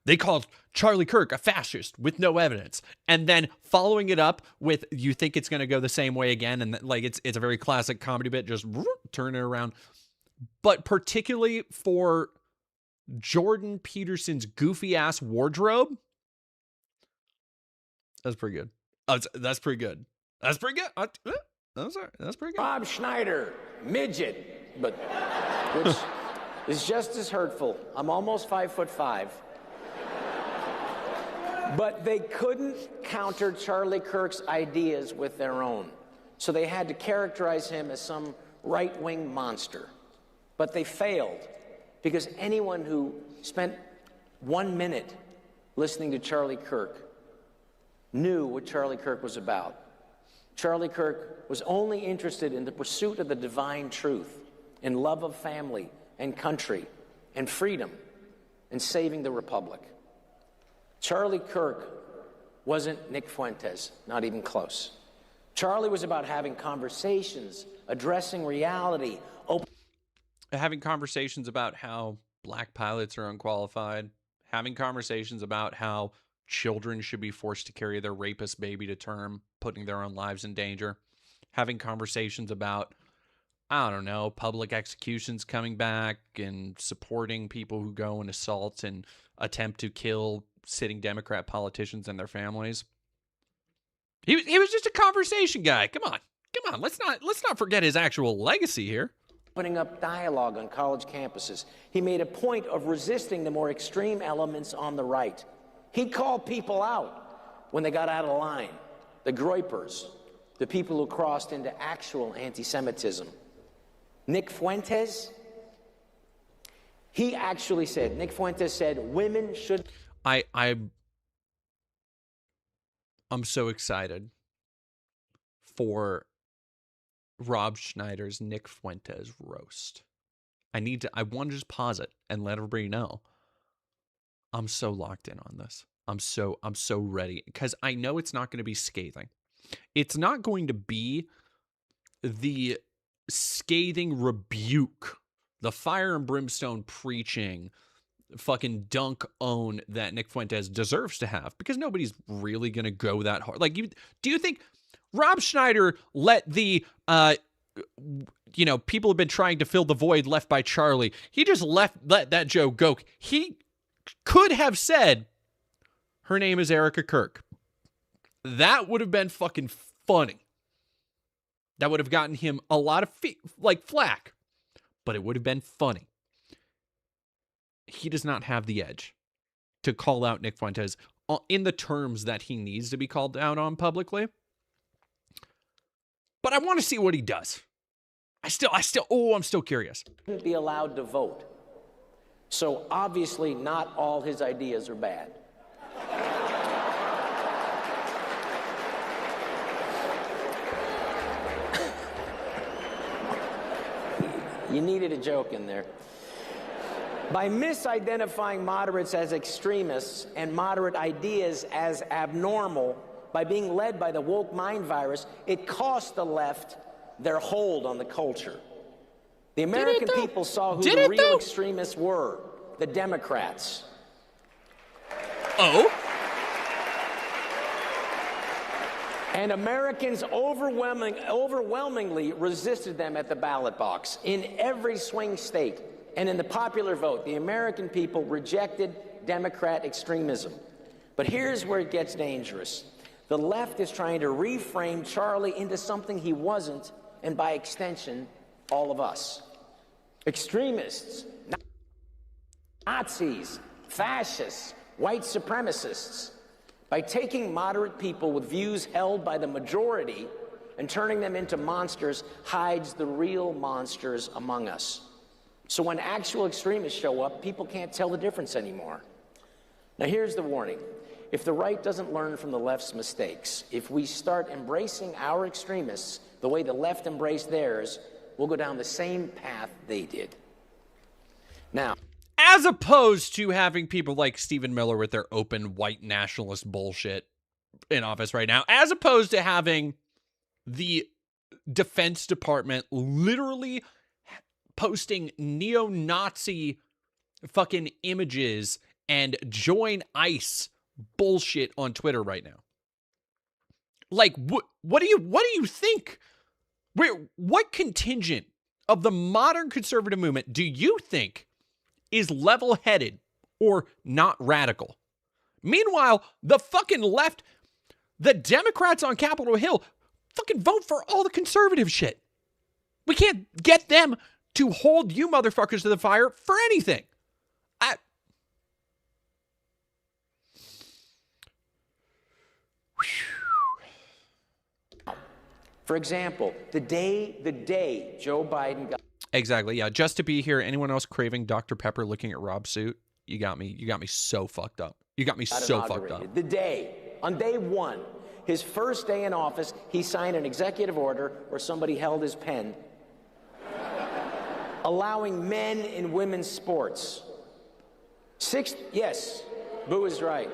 they called Charlie Kirk a fascist with no evidence. And then following it up with, you think it's going to go the same way again. And like, it's a very classic comedy bit, just turn it around. But particularly for Jordan Peterson's goofy ass wardrobe, that's pretty good. That's pretty good. That's pretty good. That's pretty good. Bob Schneider, midget, but which is just as hurtful. I'm almost 5'5". But they couldn't counter Charlie Kirk's ideas with their own. So they had to characterize him as some right-wing monster. But they failed because anyone who spent 1 minute listening to Charlie Kirk knew what Charlie Kirk was about. Charlie Kirk was only interested in the pursuit of the divine truth, in love of family and country and freedom and saving the republic. Charlie Kirk wasn't Nick Fuentes, not even close. Charlie was about having conversations, addressing reality, having conversations about how black pilots are unqualified, having conversations about how children should be forced to carry their rapist baby to term, putting their own lives in danger, having conversations about, I don't know, public executions coming back and supporting people who go and assault and attempt to kill sitting Democrat politicians and their families. He was just a conversation guy. Come on. Let's not forget his actual legacy here. Opening up dialogue on college campuses. He made a point of resisting the more extreme elements on the right. He called people out when they got out of line. The groypers, the people who crossed into actual anti-Semitism. Nick Fuentes, Nick Fuentes said women should... I'm so excited for Rob Schneider's Nick Fuentes roast. I want to just pause it and let everybody know. I'm so locked in on this. I'm so ready because I know it's not going to be scathing. It's not going to be the scathing rebuke, the fire and brimstone preaching, fucking dunk own that Nick Fuentes deserves to have, because nobody's really going to go that hard. Like, do you think Rob Schneider let the, people have been trying to fill the void left by Charlie. He just let that joke go. He could have said, Her name is Erica Kirk. That would have been fucking funny. That would have gotten him a lot of flack, but it would have been funny. He does not have the edge to call out Nick Fuentes in the terms that he needs to be called out on publicly. But I want to see what he does. I'm still curious. Shouldn't be allowed to vote. So obviously not all his ideas are bad. You needed a joke in there. By misidentifying moderates as extremists and moderate ideas as abnormal, by being led by the woke mind virus, it cost the left their hold on the culture. The American people saw who the real extremists were, the Democrats. Oh? And Americans overwhelmingly resisted them at the ballot box. In every swing state and in the popular vote, the American people rejected Democrat extremism. But here's where it gets dangerous. The left is trying to reframe Charlie into something he wasn't, and by extension, all of us. Extremists, Nazis, fascists, white supremacists. By taking moderate people with views held by the majority and turning them into monsters hides the real monsters among us. So when actual extremists show up, people can't tell the difference anymore. Now here's the warning. If the right doesn't learn from the left's mistakes, if we start embracing our extremists the way the left embraced theirs, we'll go down the same path they did. Now, as opposed to having people like Stephen Miller with their open white nationalist bullshit in office right now, as opposed to having the Defense Department literally posting neo-Nazi fucking images and join ICE bullshit on Twitter right now. Like, what do you think? What contingent of the modern conservative movement do you think is level-headed or not radical? Meanwhile, the fucking left, the Democrats on Capitol Hill, fucking vote for all the conservative shit. We can't get them to hold you motherfuckers to the fire for anything. for example, the day Joe Biden got... Exactly, yeah. Just to be here, anyone else craving Dr. Pepper looking at Rob's suit? You got me so fucked up. You got me so fucked up. On day one, his first day in office, he signed an executive order where somebody held his pen, allowing men in women's sports. Yes, Boo is right.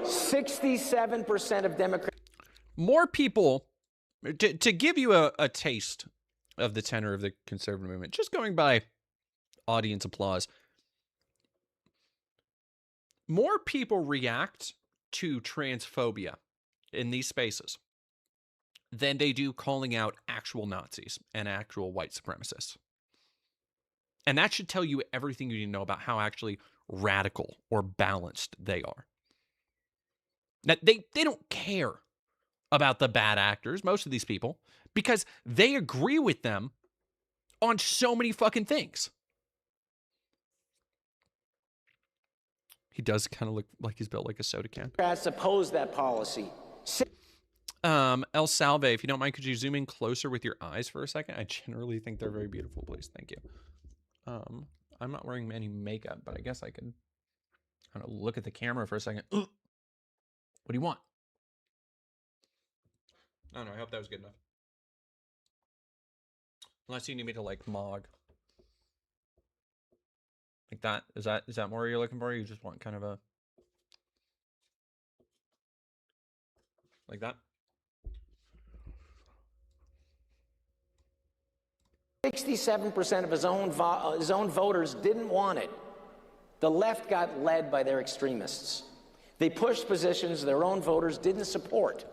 67% of Democrats... More people, to give you a taste of the tenor of the conservative movement, just going by audience applause, more people react to transphobia in these spaces than they do calling out actual Nazis and actual white supremacists. And that should tell you everything you need to know about how actually radical or balanced they are. Now, they don't care about the bad actors, most of these people, because they agree with them on so many fucking things. He does kind of look like he's built like a soda can. Democrats oppose that policy. El Salve, if you don't mind, could you zoom in closer with your eyes for a second? I generally think they're very beautiful, please. Thank you. I'm not wearing any makeup, but I guess I can kind of look at the camera for a second. What do you want? I don't know. I hope that was good enough. Unless you need me to like mog. Like that. Is that more you're looking for? Or you just want kind of a like that? 67% of his own voters didn't want it. The left got led by their extremists. They pushed positions their own voters didn't support.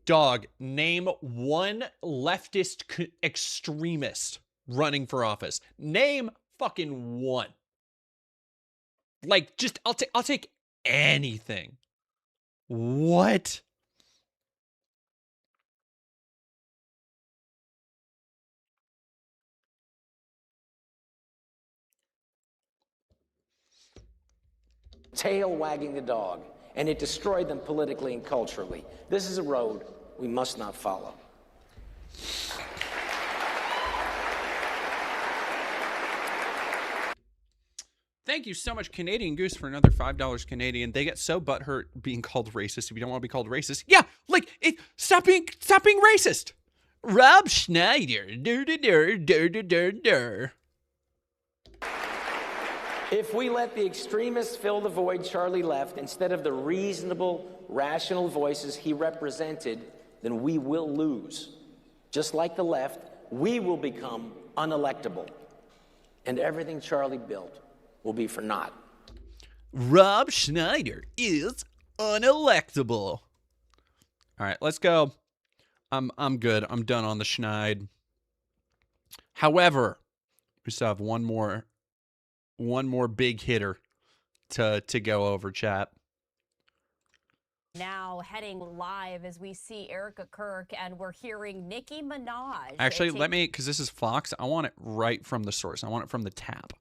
Dog, name one leftist extremist running for office. Name fucking one. Like, just I'll take anything. What? Tail wagging the dog, and it destroyed them politically and culturally. This is a road we must not follow. Thank you so much, Canadian Goose, for another $5 Canadian. They get so butthurt being called racist. If you don't want to be called racist, yeah, like stop being racist. Rob Schneider. If we let the extremists fill the void Charlie left instead of the reasonable, rational voices he represented, then we will lose. Just like the left, we will become unelectable. And everything Charlie built will be for naught. Rob Schneider is unelectable. All right, let's go. I'm good. I'm done on the Schneid. However, we still have one more big hitter to go over, chat. Now heading live as we see Erica Kirk, and we're hearing Nicki Minaj. Actually, let me, because this is Fox, I want it right from the source. I want it from the tab.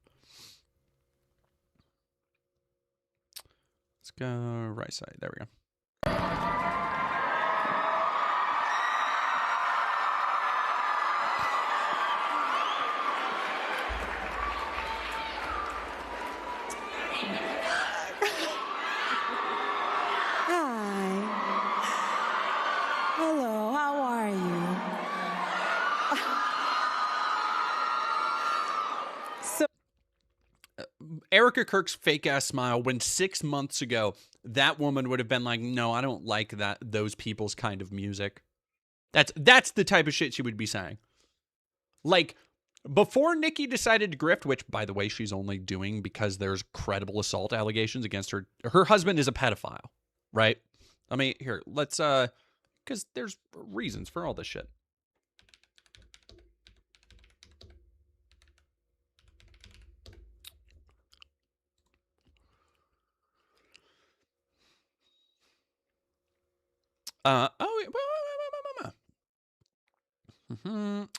Let's go right side. There we go. Hello, how are you? So Erica Kirk's fake ass smile, when 6 months ago that woman would have been like, no, I don't like those people's kind of music. That's the type of shit she would be saying. Like, before Nicki decided to grift, which, by the way, she's only doing because there's credible assault allegations against her. Her husband is a pedophile, right? I mean, here, let's, because there's reasons for all this shit.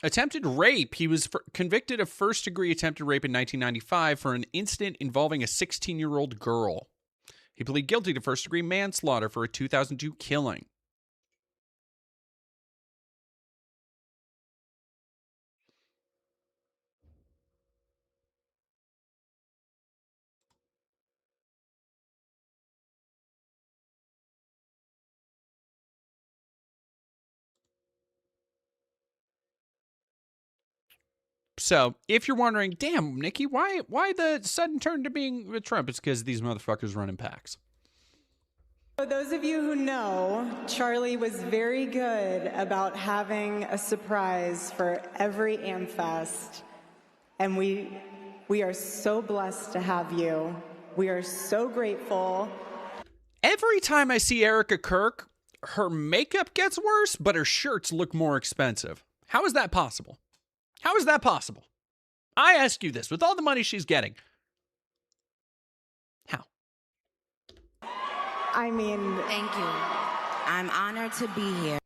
Attempted rape. He was convicted of first-degree attempted rape in 1995 for an incident involving a 16-year-old girl. He pleaded guilty to first-degree manslaughter for a 2002 killing. So, if you're wondering, damn, Nicki, why the sudden turn to being with Trump? It's because these motherfuckers run in packs. For those of you who know, Charlie was very good about having a surprise for every AmFest. And we are so blessed to have you. We are so grateful. Every time I see Erica Kirk, her makeup gets worse, but her shirts look more expensive. How is that possible? How is that possible? I ask you this, with all the money she's getting. How? I mean... Thank you. I'm honored to be here.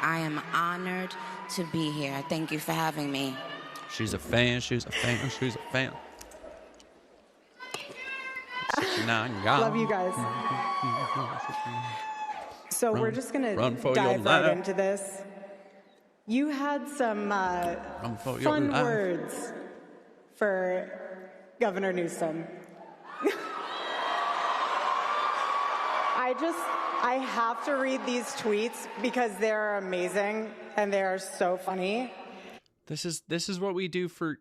I am honored to be here. Thank you for having me. She's a fan, she's a fan, she's a fan. Love you guys. So we're just going to dive right into this. You had some fun words for Governor Newsom. I have to read these tweets because they're amazing and they are so funny. This is what we do for,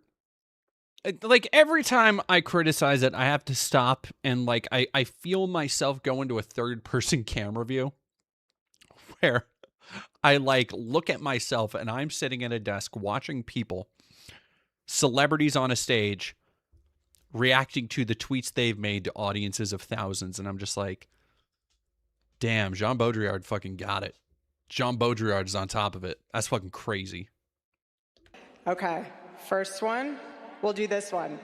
like, every time I criticize it, I have to stop and, like, I feel myself go into a third-person camera view where I, like, look at myself and I'm sitting at a desk watching people, celebrities on a stage, reacting to the tweets they've made to audiences of thousands, and I'm just like, damn, Jean Baudrillard fucking got it. Jean Baudrillard is on top of it. That's fucking crazy. Okay, first one. We'll do this one.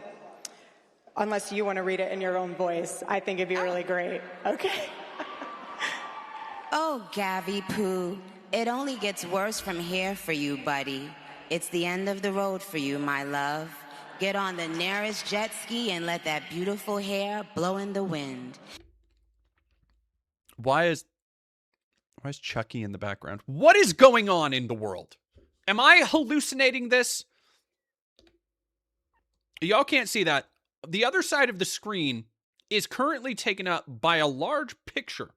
Unless you want to read it in your own voice. I think it'd be really great. Okay. Oh, Gabby Poo, it only gets worse from here for you, buddy. It's the end of the road for you, my love. Get on the nearest jet ski and let that beautiful hair blow in the wind. Why is Chucky in the background? What is going on in the world? Am I hallucinating this? Y'all can't see that. The other side of the screen is currently taken up by a large picture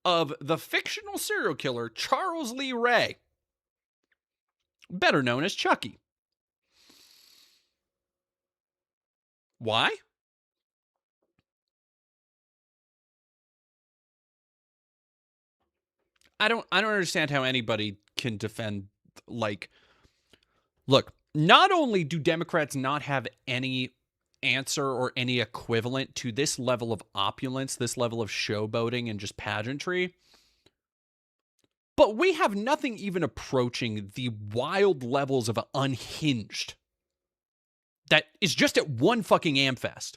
of the fictional serial killer Charles Lee Ray, better known as Chucky. Why? I don't understand how anybody can defend, like, look, not only do Democrats not have any answer or any equivalent to this level of opulence, this level of showboating and just pageantry, but we have nothing even approaching the wild levels of unhinged that is just at one fucking AmFest.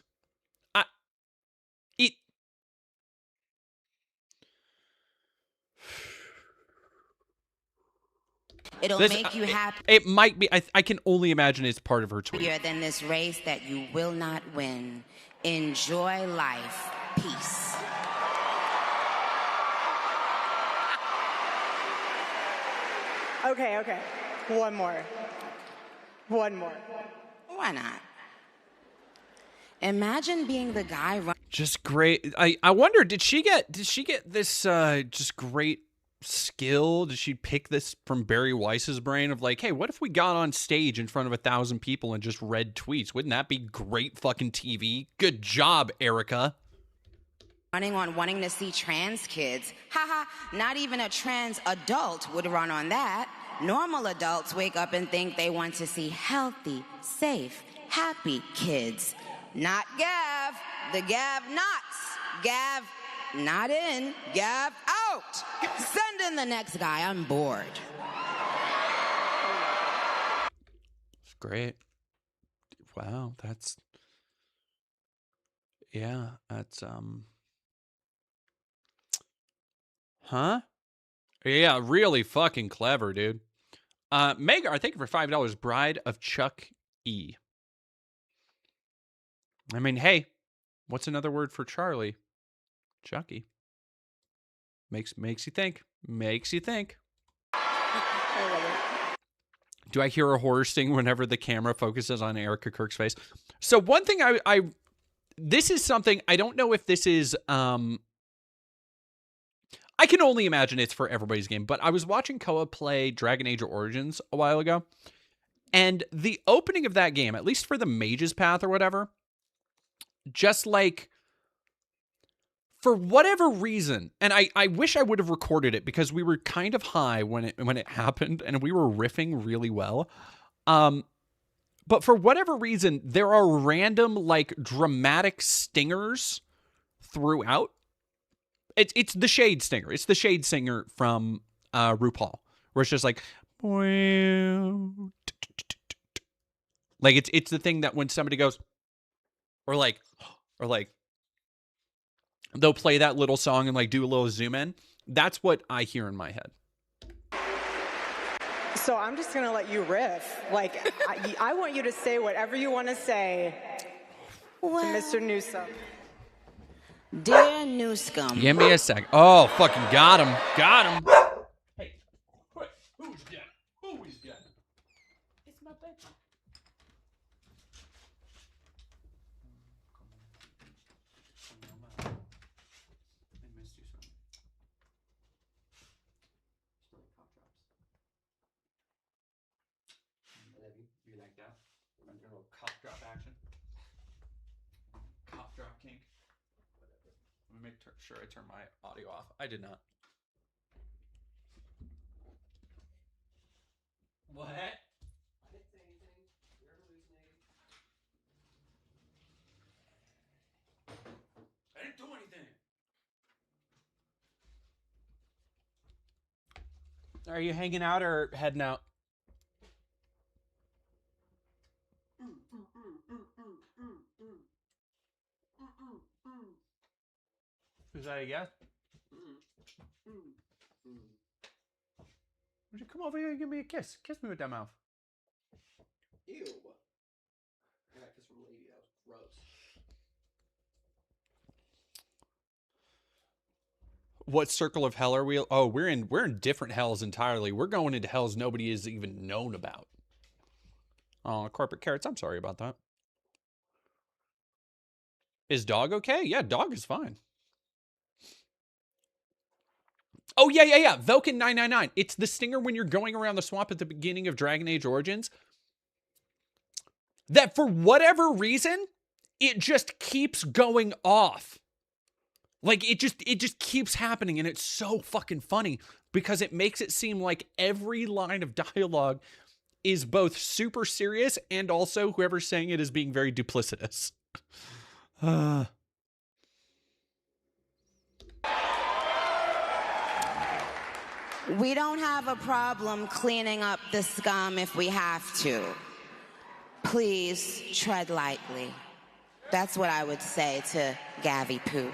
It'll make you happy. It might be. I can only imagine it's part of her tweet. Happier than this race that you will not win. Enjoy life. Peace. Okay. One more. Why not? Imagine being the guy Just great. I wonder, did she get this just great skill? Did she pick this from Bari Weiss's brain of like, hey, what if we got on stage in front of 1,000 people and just read tweets? Wouldn't that be great fucking TV? Good job, Erica. running on wanting to see trans kids. Haha, not even a trans adult would run on that. Normal adults wake up and think they want to see healthy, safe, happy kids. Not Gav, the Gav nots. Gav not in, Gav out. Send in the next guy, I'm bored. Great. Wow, that's huh? Yeah, really fucking clever, dude. Magar, thank you for $5. Bride of Chuck E. I mean, hey, what's another word for Charlie? Chucky. Makes you think. Makes you think. Do I hear a horror sting whenever the camera focuses on Erica Kirk's face? So one thing this is something, I don't know if this is, I can only imagine it's for everybody's game, but I was watching Koa play Dragon Age Origins a while ago, and the opening of that game, at least for the Mage's Path or whatever, just like, for whatever reason, and I wish I would have recorded it because we were kind of high when it happened and we were riffing really well. But for whatever reason, there are random like dramatic stingers throughout. It's the Shade Stinger. It's the Shade Singer from RuPaul, where it's just like it's the thing that when somebody goes or like they'll play that little song and like do a little zoom in. That's what I hear in my head. So I'm just going to let you riff. Like, I want you to say whatever you want to say to Mr. Newsom. Dear Newsom. Give me a sec. Oh, fucking got him. Got him. Hey, quick. Who's dead? Who is dead? It's my baby. You like that? I'm doing a little cough drop action. Cough drop kink. Whatever. Let me make sure I turn my audio off. I did not. What? I didn't say anything. You're hallucinating. I didn't do anything. Are you hanging out or heading out? that a yes? Would you come over here and give me a kiss? Kiss me with that mouth. Ew. I got a kiss from a lady. That was gross. What circle of hell are we? Oh, we're in different hells entirely. We're going into hells nobody has even known about. Oh, corporate carrots. I'm sorry about that. Is dog okay? Yeah, dog is fine. Oh, yeah. Velkin 999. It's the stinger when you're going around the swamp at the beginning of Dragon Age Origins. That for whatever reason, it just keeps going off. Like, it just keeps happening, and it's so fucking funny because it makes it seem like every line of dialogue is both super serious and also whoever's saying it is being very duplicitous. We don't have a problem cleaning up the scum if we have to. Please tread lightly. That's what I would say to Gavi Poo.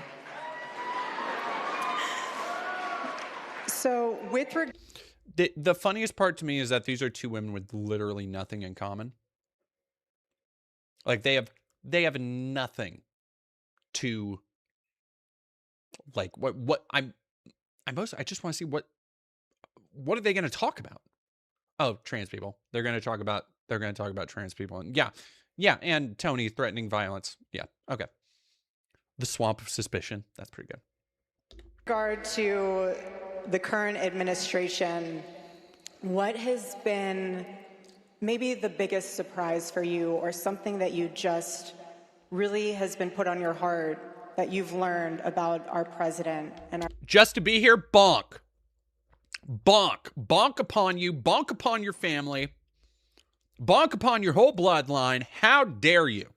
So with the funniest part to me is that these are two women with literally nothing in common. Like they have nothing to like what I just want to see what are they going to talk about? Oh, trans people. They're going to talk about trans people, and yeah, and Tony threatening violence. Yeah, okay. The swamp of suspicion. That's pretty good. regard to the current administration, what has been maybe the biggest surprise for you, or something that you just really has been put on your heart that you've learned about our president and our just to be here? Bonk upon you, bonk upon your family, bonk upon your whole bloodline. How dare you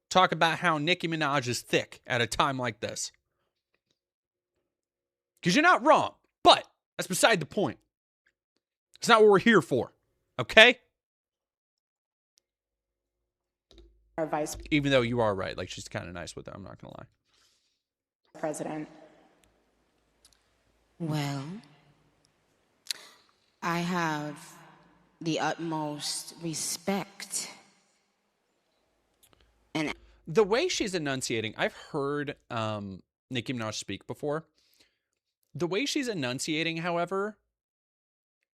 talk about how Nicki Minaj is thick at a time like this? Because you're not wrong, but that's beside the point. It's not what we're here for, okay? our vice Even though you are right, like she's kind of nice with it, I'm not gonna lie. president. Well, I have the utmost respect. And the way she's enunciating, I've heard Nicki Minaj speak before. The way she's enunciating, however,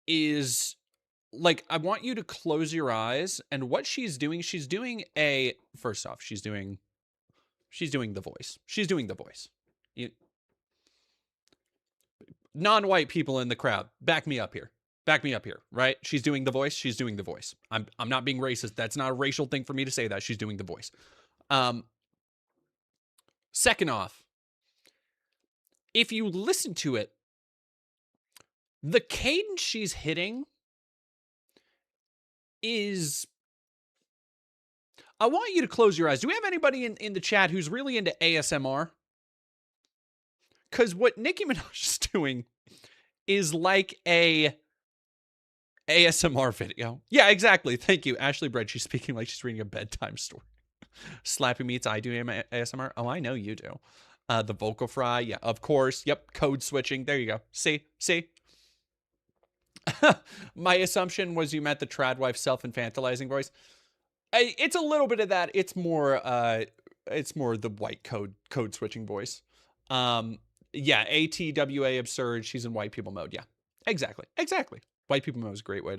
is like, I want you to close your eyes, and what she's doing first off, she's doing the voice. She's doing the voice. Non-white people in the crowd, back me up here, right? She's doing the voice. She's doing the voice. I'm not being racist. That's not a racial thing for me to say that. She's doing the voice. Second off, if you listen to it, the cadence she's hitting is... I want you to close your eyes. Do we have anybody in the chat who's really into ASMR? Because what Nicki Minaj is doing is like a ASMR video. Yeah, exactly. Thank you. Ashley Bread, she's speaking like she's reading a bedtime story. Slappy Meats, I do ASMR. Oh, I know you do. The vocal fry, yeah, of course. Yep, code switching. There you go. See? My assumption was you meant the trad wife self-infantilizing voice. It's a little bit of that. It's more the white code switching voice. Yeah, ATWA absurd. She's in white people mode. Yeah, exactly. White people mode is a great way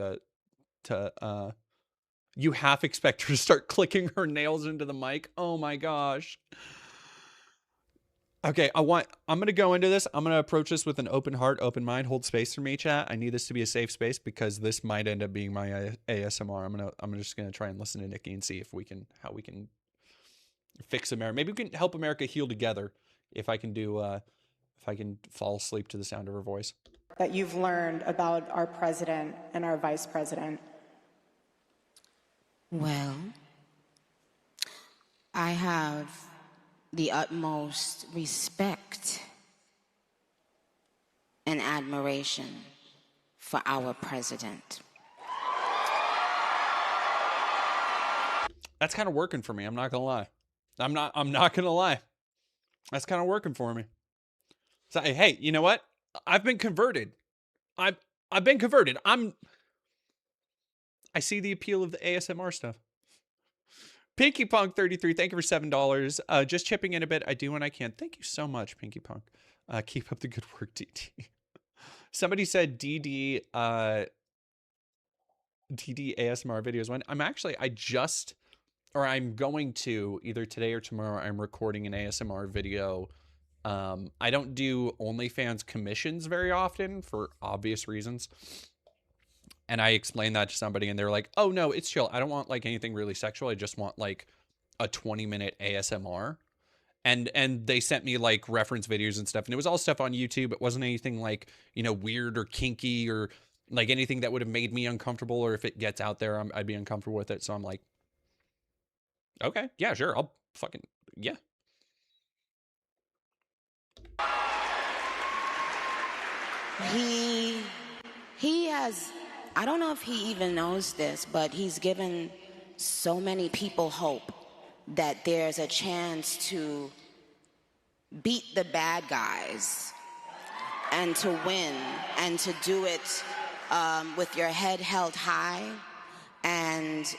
to you half expect her to start clicking her nails into the mic. Oh my gosh. Okay, I'm going to go into this. I'm going to approach this with an open heart, open mind. Hold space for me, chat. I need this to be a safe space because this might end up being my ASMR. I'm just going to try and listen to Nicki and see if how we can fix America. Maybe we can help America heal together if I can fall asleep to the sound of her voice. That you've learned about our president and our vice president. well, I have the utmost respect and admiration for our president. That's kind of working for me. I'm not gonna lie. I'm not gonna lie. That's kind of working for me. So, hey, you know what? I've been converted. I've been converted. I see the appeal of the ASMR stuff. Pinky Punk 33, thank you for $7. Just chipping in a bit. I do when I can. Thank you so much, Pinky Punk. Keep up the good work, DD. Somebody said DD ASMR videos. When I'm going to either today or tomorrow. I'm recording an ASMR video. I don't do OnlyFans commissions very often for obvious reasons. And I explained that to somebody and they're like, oh no, it's chill. I don't want like anything really sexual. I just want like a 20-minute ASMR. And they sent me like reference videos and stuff. And it was all stuff on YouTube. It wasn't anything like, you know, weird or kinky or like anything that would have made me uncomfortable, or if it gets out there, I'd be uncomfortable with it. So I'm like, okay, yeah, sure. I'll fucking, yeah. He has, I don't know if he even knows this, but he's given so many people hope that there's a chance to beat the bad guys and to win and to do it with your head held high and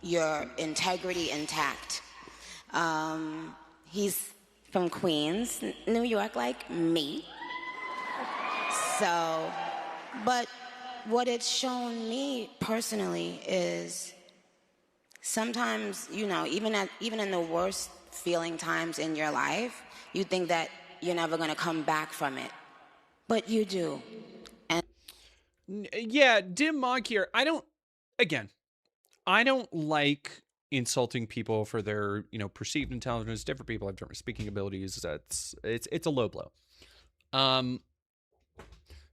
your integrity intact. He's from Queens, New York, like me. So, but what it's shown me personally is sometimes, you know, even in the worst feeling times in your life, you think that you're never going to come back from it. But you do. And yeah, Dim Monk here. I don't like insulting people for their, you know, perceived intelligence. Different people have different speaking abilities. It's a low blow.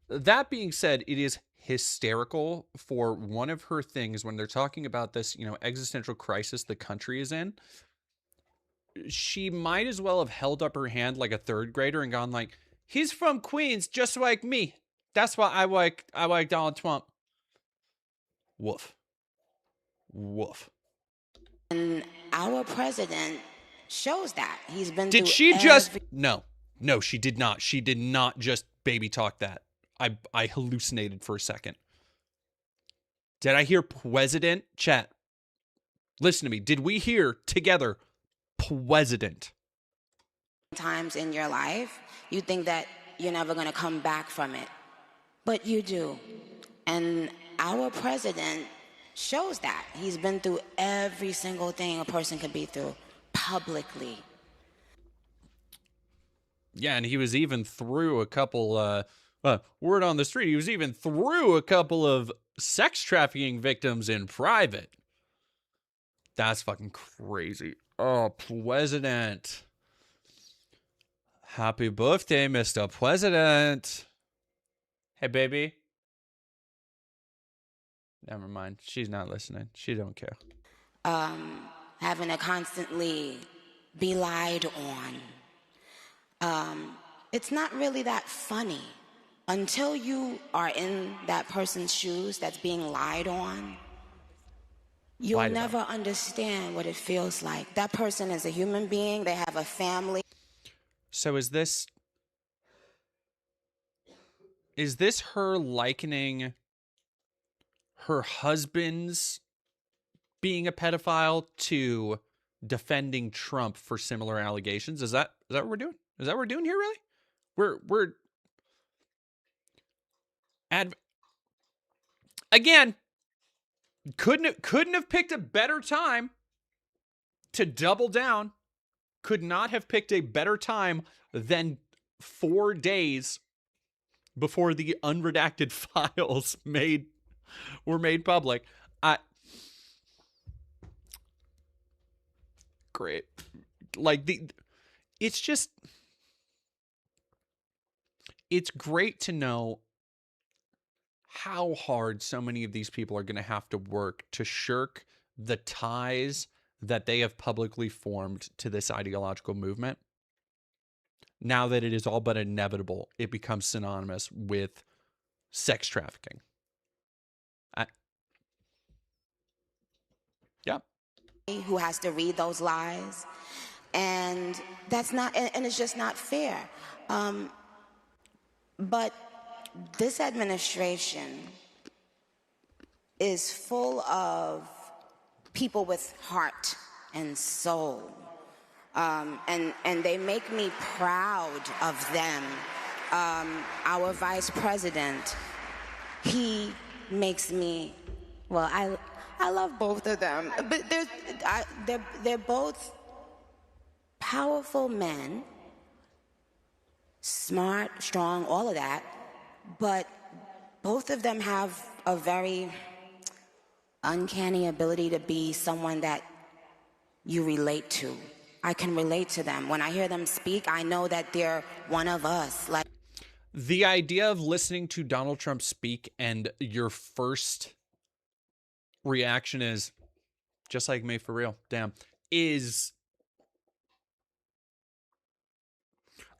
That being said, it is hysterical for one of her things when they're talking about this, you know, existential crisis the country is in. She might as well have held up her hand like a third grader and gone like, he's from Queens, just like me. That's why I like Donald Trump. Woof. Woof. And our president shows that. He's been Did through she just... No, she did not. She did not just baby talk that. I hallucinated for a second. Did I hear president? Chat. Listen to me. Did we hear together president? Times in your life, you think that you're never going to come back from it. But you do. And our president shows that. He's been through every single thing a person could be through publicly. Yeah, and he was even through a couple... word on the street, he was even through a couple of sex trafficking victims in private. That's fucking crazy. Oh, President. Happy birthday, Mr. President. Hey, baby. Never mind. She's not listening. She don't care. Having to constantly be lied on. It's not really that funny. Until you are in that person's shoes that's being lied on, you'll never understand what it feels like. That person is a human being. They have a family. So is this her likening her husband's being a pedophile to defending Trump for similar allegations? Is that what we're doing? Is that what we're doing here, really? We're again, couldn't have picked a better time to double down. Could not have picked a better time than 4 days before the unredacted files were made public. Great. Like it's great to know how hard so many of these people are going to have to work to shirk the ties that they have publicly formed to this ideological movement. Now that it is all but inevitable, it becomes synonymous with sex trafficking. Yeah. Who has to read those lies And that's not, and it's just not fair. But this administration is full of people with heart and soul. And they make me proud of them. Our vice president, he makes me, well, I love both of them, but they're both powerful men, smart, strong, all of that, but both of them have a very uncanny ability to be someone that you relate to. I can relate to them. When I hear them speak, I know that they're one of us. Like, the idea of listening to Donald Trump speak and your first reaction is just like me, for real, damn, is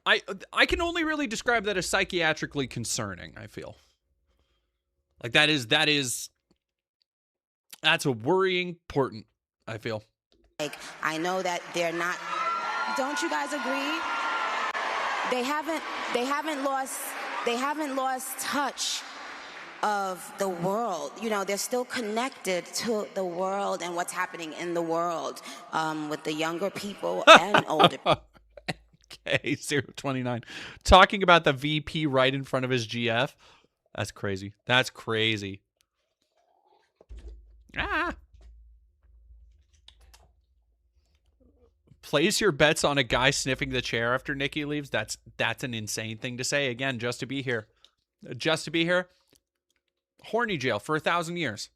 I can only really describe that as psychiatrically concerning. I feel like that's a worrying portent. I feel like I know that they're not. Don't you guys agree? They haven't lost touch of the world. You know, they're still connected to the world and what's happening in the world with the younger people and older people. Okay, 029. Talking about the VP right in front of his GF. That's crazy. That's crazy. Place your bets on a guy sniffing the chair after Nikki leaves. That's an insane thing to say. Again, just to be here. Just to be here. Horny jail for 1,000 years.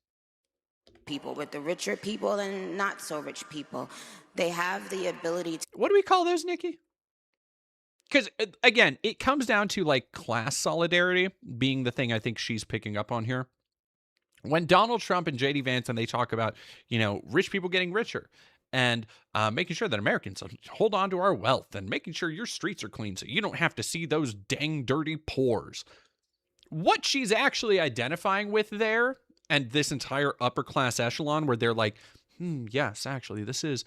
People, with the richer people and not so rich people. They have the ability to... What do we call those, Nikki? Because, again, it comes down to, like, class solidarity being the thing I think she's picking up on here. When Donald Trump and J.D. Vance, and they talk about, you know, rich people getting richer and making sure that Americans hold on to our wealth and making sure your streets are clean so you don't have to see those dang dirty pores. What she's actually identifying with there, and this entire upper class echelon where they're like, yes, actually, this is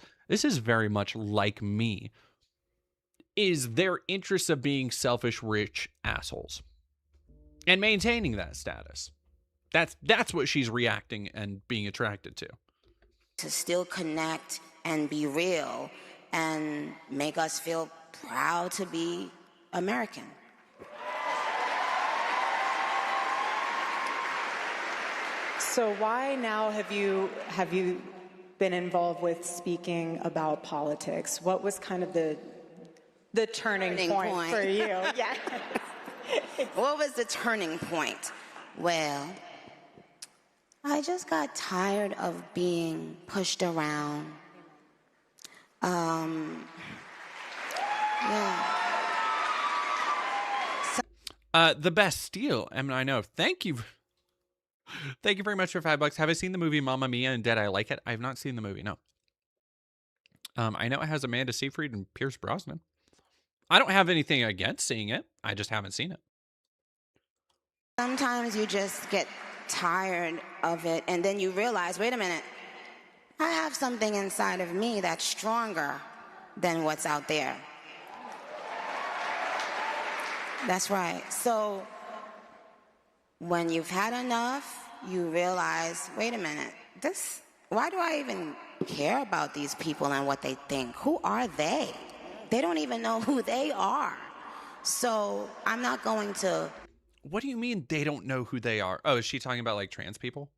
very much like me, is their interest of being selfish, rich assholes and maintaining that status. That's what she's reacting and being attracted to. To still connect and be real and make us feel proud to be American. So why now have you been involved with speaking about politics? What was kind of the turning point for you? Yeah. What was the turning point? Well, I just got tired of being pushed around. The Bastille. I mean, I know. Thank you. Thank you very much for $5. Have I seen the movie Mamma Mia and did I like it? I have not seen the movie, no. I know it has Amanda Seyfried and Pierce Brosnan. I don't have anything against seeing it. I just haven't seen it. Sometimes you just get tired of it and then you realize, wait a minute, I have something inside of me that's stronger than what's out there. That's right. So when you've had enough, you realize, wait a minute, why do I even care about these people and what they think? Who are they? They don't even know who they are. So I'm not going to... What do you mean they don't know who they are? Oh, is she talking about like trans people?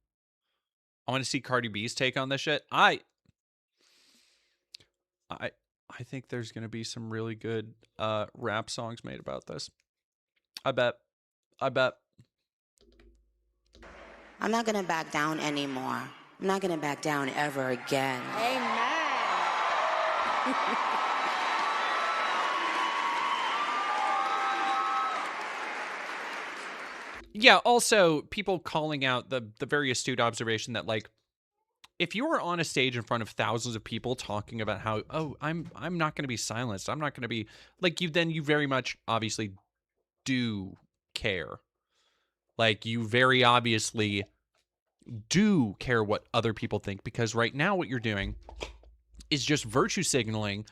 I want to see Cardi B's take on this shit. I think there's going to be some really good rap songs made about this. I bet. I'm not going to back down anymore. I'm not going to back down ever again. Amen. Yeah, also people calling out the very astute observation that, like, if you are on a stage in front of thousands of people talking about how, oh, I'm not going to be silenced, I'm not going to be, like, you very much obviously do care. Like, you very obviously do care what other people think, because right now what you're doing is just virtue signaling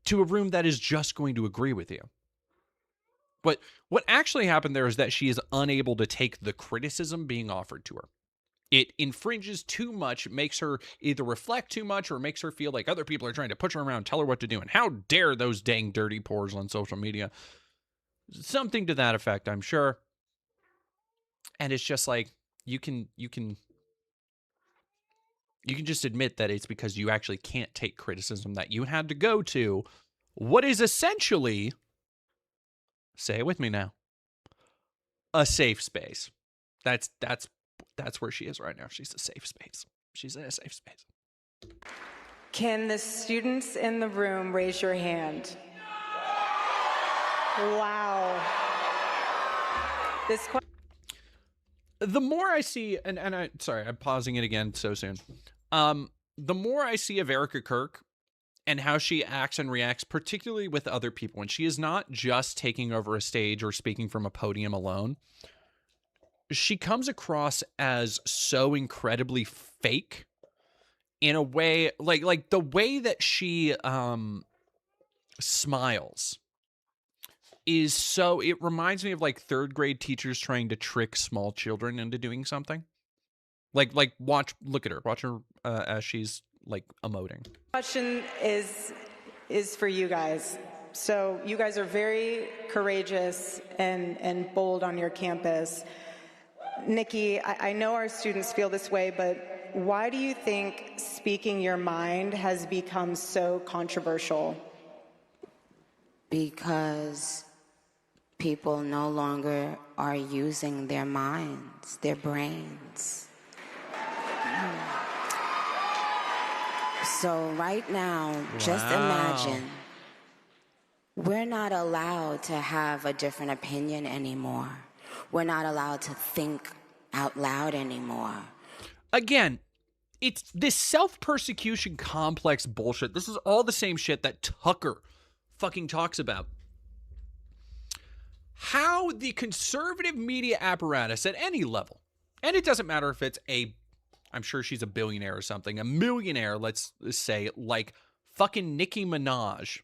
to a room that is just going to agree with you. But what actually happened there is that she is unable to take the criticism being offered to her. It infringes too much, makes her either reflect too much or makes her feel like other people are trying to push her around, tell her what to do. And how dare those dang dirty pores on social media? Something to that effect, I'm sure. And it's just like, you can just admit that it's because you actually can't take criticism that you had to go to what is essentially, say it with me now, a safe space. That's where she is right now. She's a safe space. She's in a safe space. Can the students in the room raise your hand? Wow. The more I see, and I'm pausing it again so soon. The more I see of Erica Kirk and how she acts and reacts, particularly with other people, when she is not just taking over a stage or speaking from a podium alone, she comes across as so incredibly fake in a way, like the way that she smiles is so, it reminds me of like third grade teachers trying to trick small children into doing something. Like look at her, watch her as she's like emoting. Question is for you guys. So you guys are very courageous and bold on your campus. Nikki, I know our students feel this way, but why do you think speaking your mind has become so controversial? Because people no longer are using their minds, their brains. So right now, just imagine, we're not allowed to have a different opinion anymore. We're not allowed to think out loud anymore. Again, it's this self-persecution complex bullshit. This is all the same shit that Tucker fucking talks about. How the conservative media apparatus at any level, and it doesn't matter if it's I'm sure she's a billionaire or something, a millionaire, let's say, like fucking Nicki Minaj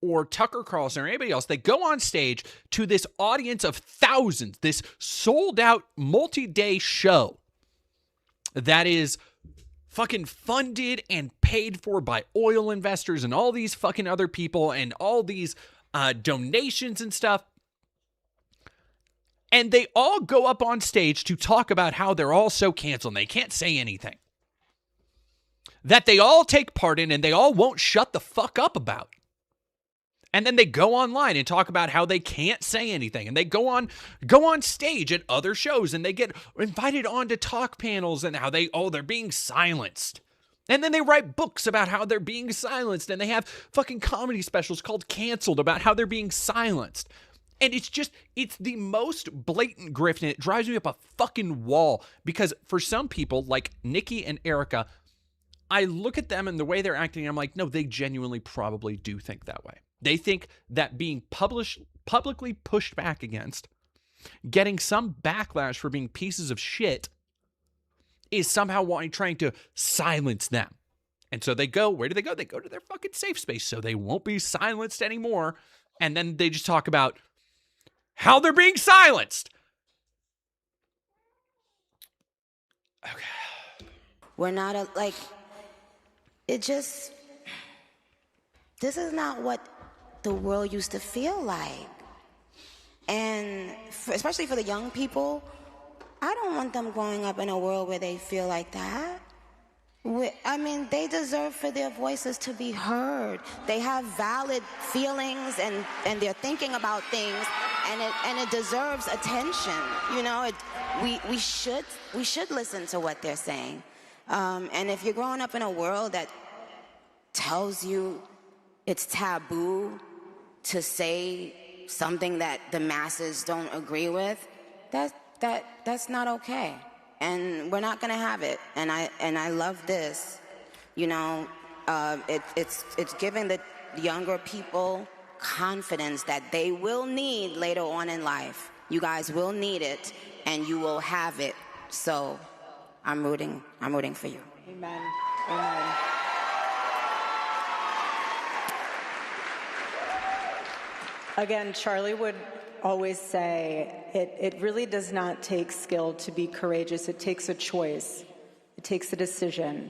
or Tucker Carlson or anybody else, they go on stage to this audience of thousands, this sold-out multi-day show that is fucking funded and paid for by oil investors and all these fucking other people and all these donations and stuff. And they all go up on stage to talk about how they're all so canceled and they can't say anything that they all take part in and they all won't shut the fuck up about. And then they go online and talk about how they can't say anything. And they go on stage at other shows and they get invited on to talk panels and how they're being silenced. And then they write books about how they're being silenced. And they have fucking comedy specials called Canceled about how they're being silenced. And it's the most blatant grift, and it drives me up a fucking wall. Because for some people, like Nikki and Erica, I look at them and the way they're acting, and I'm like, no, they genuinely probably do think that way. They think that being publicly pushed back against, getting some backlash for being pieces of shit, is somehow trying to silence them. And so they go, where do they go? They go to their fucking safe space so they won't be silenced anymore. And then they just talk about how they're being silenced. Okay. We're not this is not what the world used to feel like. And especially for the young people, I don't want them growing up in a world where they feel like that. They deserve for their voices to be heard. They have valid feelings and they're thinking about things, and it deserves attention. You know, we should listen to what they're saying. And if you're growing up in a world that tells you it's taboo to say something that the masses don't agree with, that's not okay. And we're not gonna have it. And I love this. You know, it's giving the younger people confidence that they will need later on in life. You guys will need it, and you will have it. So, I'm rooting for you. Amen. Amen. Again, Charlie would always say it really does not take skill to be courageous. It takes a choice. It takes a decision.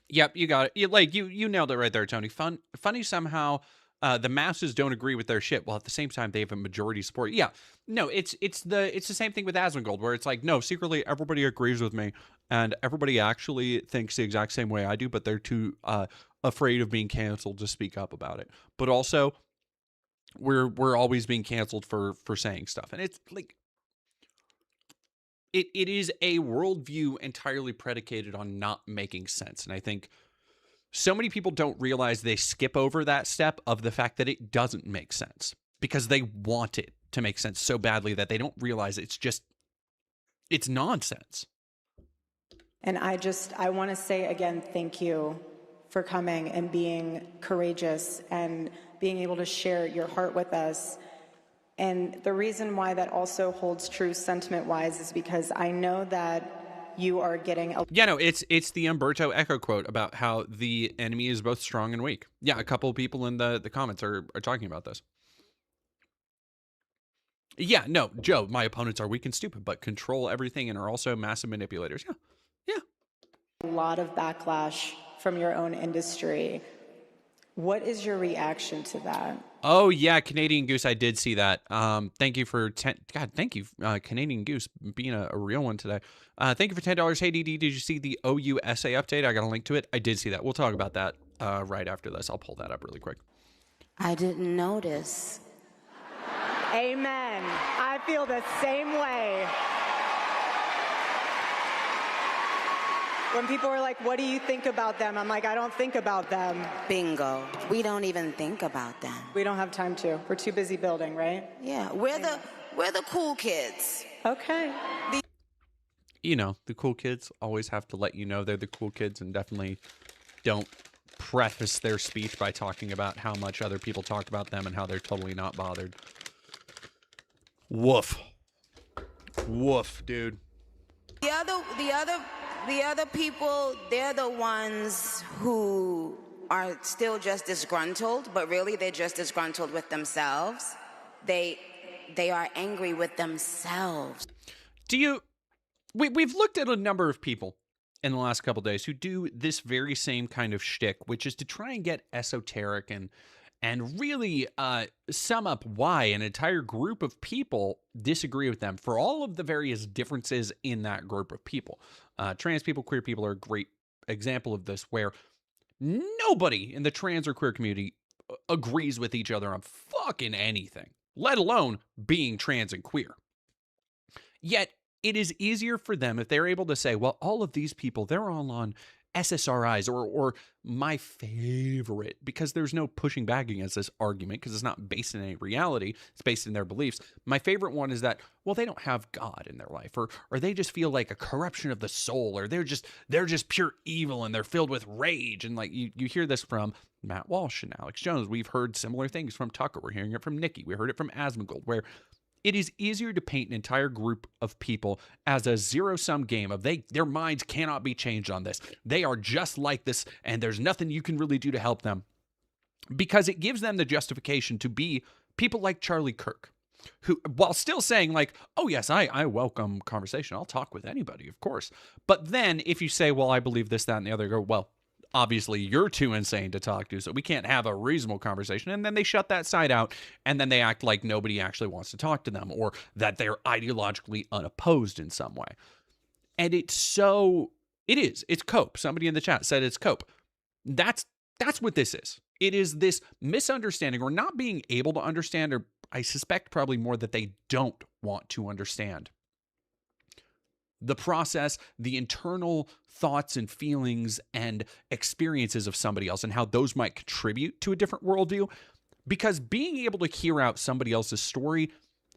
Yep, you got it. You nailed it right there, Tony. Funny somehow. The masses don't agree with their shit, while at the same time they have a majority support. Yeah, no, it's the same thing with Asmongold, where it's like, no, secretly everybody agrees with me, and everybody actually thinks the exact same way I do, but they're too afraid of being canceled to speak up about it. But also, we're always being canceled for saying stuff, and it's like it is a worldview entirely predicated on not making sense, and I think so many people don't realize they skip over that step of the fact that it doesn't make sense because they want it to make sense so badly that they don't realize it's nonsense. And I want to say again, thank you for coming and being courageous and being able to share your heart with us. And the reason why that also holds true sentiment-wise is because I know that you are getting yeah, no, it's the Umberto Eco quote about how the enemy is both strong and weak. Yeah, a couple of people in the comments are talking about this. Yeah, no, Joe, my opponents are weak and stupid, but control everything and are also massive manipulators. Yeah. A lot of backlash from your own industry. What is your reaction to that? Oh yeah, Canadian Goose, I did see that. Thank you for thank you, Canadian Goose, being a real one today. Thank you for $10. Hey DD, did you see the OU essay update? I got a link to it. I did see that. We'll talk about that right after this. I'll pull that up really quick. I didn't notice. Amen. I feel the same way. When people are like, what do you think about them? I'm like, I don't think about them. Bingo. We don't even think about them. We don't have time to. We're too busy building, right? Yeah, we're the cool kids. Okay. You know, the cool kids always have to let you know they're the cool kids, and definitely don't preface their speech by talking about how much other people talk about them and how they're totally not bothered. Woof. Woof, dude. The other people, they're the ones who are still just disgruntled, but really they're just disgruntled with themselves. They are angry with themselves. We've looked at a number of people in the last couple days who do this very same kind of shtick, which is to try and get esoteric and really sum up why an entire group of people disagree with them for all of the various differences in that group of people. Trans people, queer people are a great example of this, where nobody in the trans or queer community agrees with each other on fucking anything, let alone being trans and queer. Yet, it is easier for them if they're able to say, well, all of these people, they're all on SSRIs or my favorite, because there's no pushing back against this argument because it's not based in any reality. It's based in their beliefs. My favorite one is that, well, they don't have God in their life, or they just feel like a corruption of the soul, or they're just pure evil and they're filled with rage. And like you hear this from Matt Walsh and Alex Jones. We've heard similar things from Tucker. We're hearing it from Nikki. We heard it from Asmongold, where it is easier to paint an entire group of people as a zero-sum game of their minds cannot be changed on this. They are just like this, and there's nothing you can really do to help them. Because it gives them the justification to be people like Charlie Kirk, who, while still saying like, oh yes, I welcome conversation. I'll talk with anybody, of course. But then if you say, well, I believe this, that, and the other, go, well, obviously you're too insane to talk to, so we can't have a reasonable conversation. And then they shut that side out, and then they act like nobody actually wants to talk to them, or that they're ideologically unopposed in some way. And it's cope. Somebody in the chat said it's cope. That's what this is. It is this misunderstanding, or not being able to understand, or I suspect probably more that they don't want to understand the process, the internal thoughts and feelings and experiences of somebody else, and how those might contribute to a different worldview. Because being able to hear out somebody else's story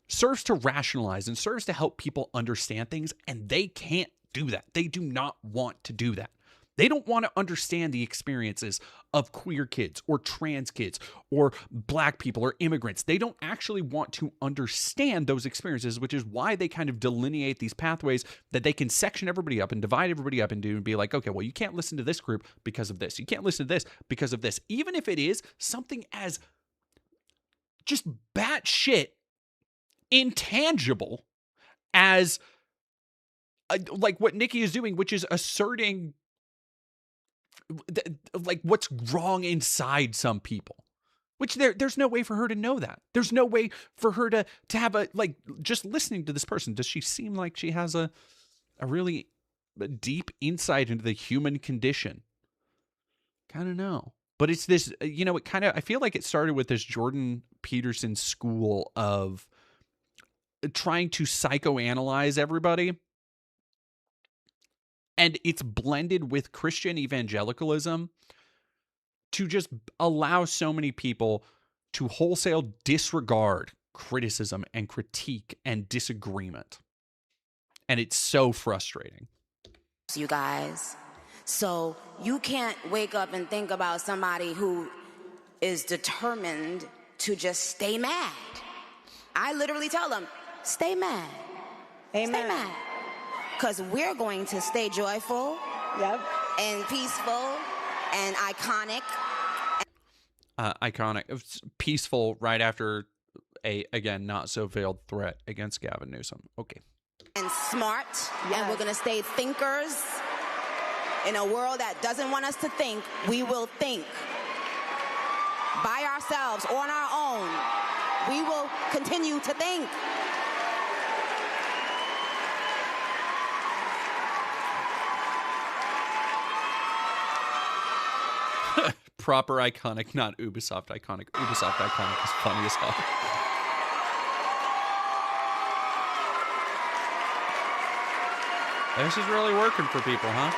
serves to rationalize and serves to help people understand things, and they can't do that. They do not want to do that. They don't want to understand the experiences of queer kids or trans kids or black people or immigrants. They don't actually want to understand those experiences, which is why they kind of delineate these pathways that they can section everybody up and divide everybody up into, and be like, okay, well, you can't listen to this group because of this. You can't listen to this because of this. Even if it is something as just batshit intangible as like what Nikki is doing, which is asserting like what's wrong inside some people. Which there's no way for her to know that. There's no way for her to have a, like, just listening to this person, does she seem like she has a really deep insight into the human condition? Kind of know. But it's this, it kind of, I feel like it started with this Jordan Peterson school of trying to psychoanalyze everybody. And it's blended with Christian evangelicalism to just allow so many people to wholesale disregard criticism and critique and disagreement. And it's so frustrating. You guys. So you can't wake up and think about somebody who is determined to just stay mad. I literally tell them, stay mad. Amen. Stay mad. Because we're going to stay joyful, yep, and peaceful and iconic. Iconic. It's peaceful right after a, again, not so veiled threat against Gavin Newsom. Okay. And smart. Yes. And we're going to stay thinkers. In a world that doesn't want us to think, we will think. By ourselves, on our own. We will continue to think. Proper iconic, not Ubisoft iconic. Ubisoft iconic is funny as hell. This is really working for people, huh?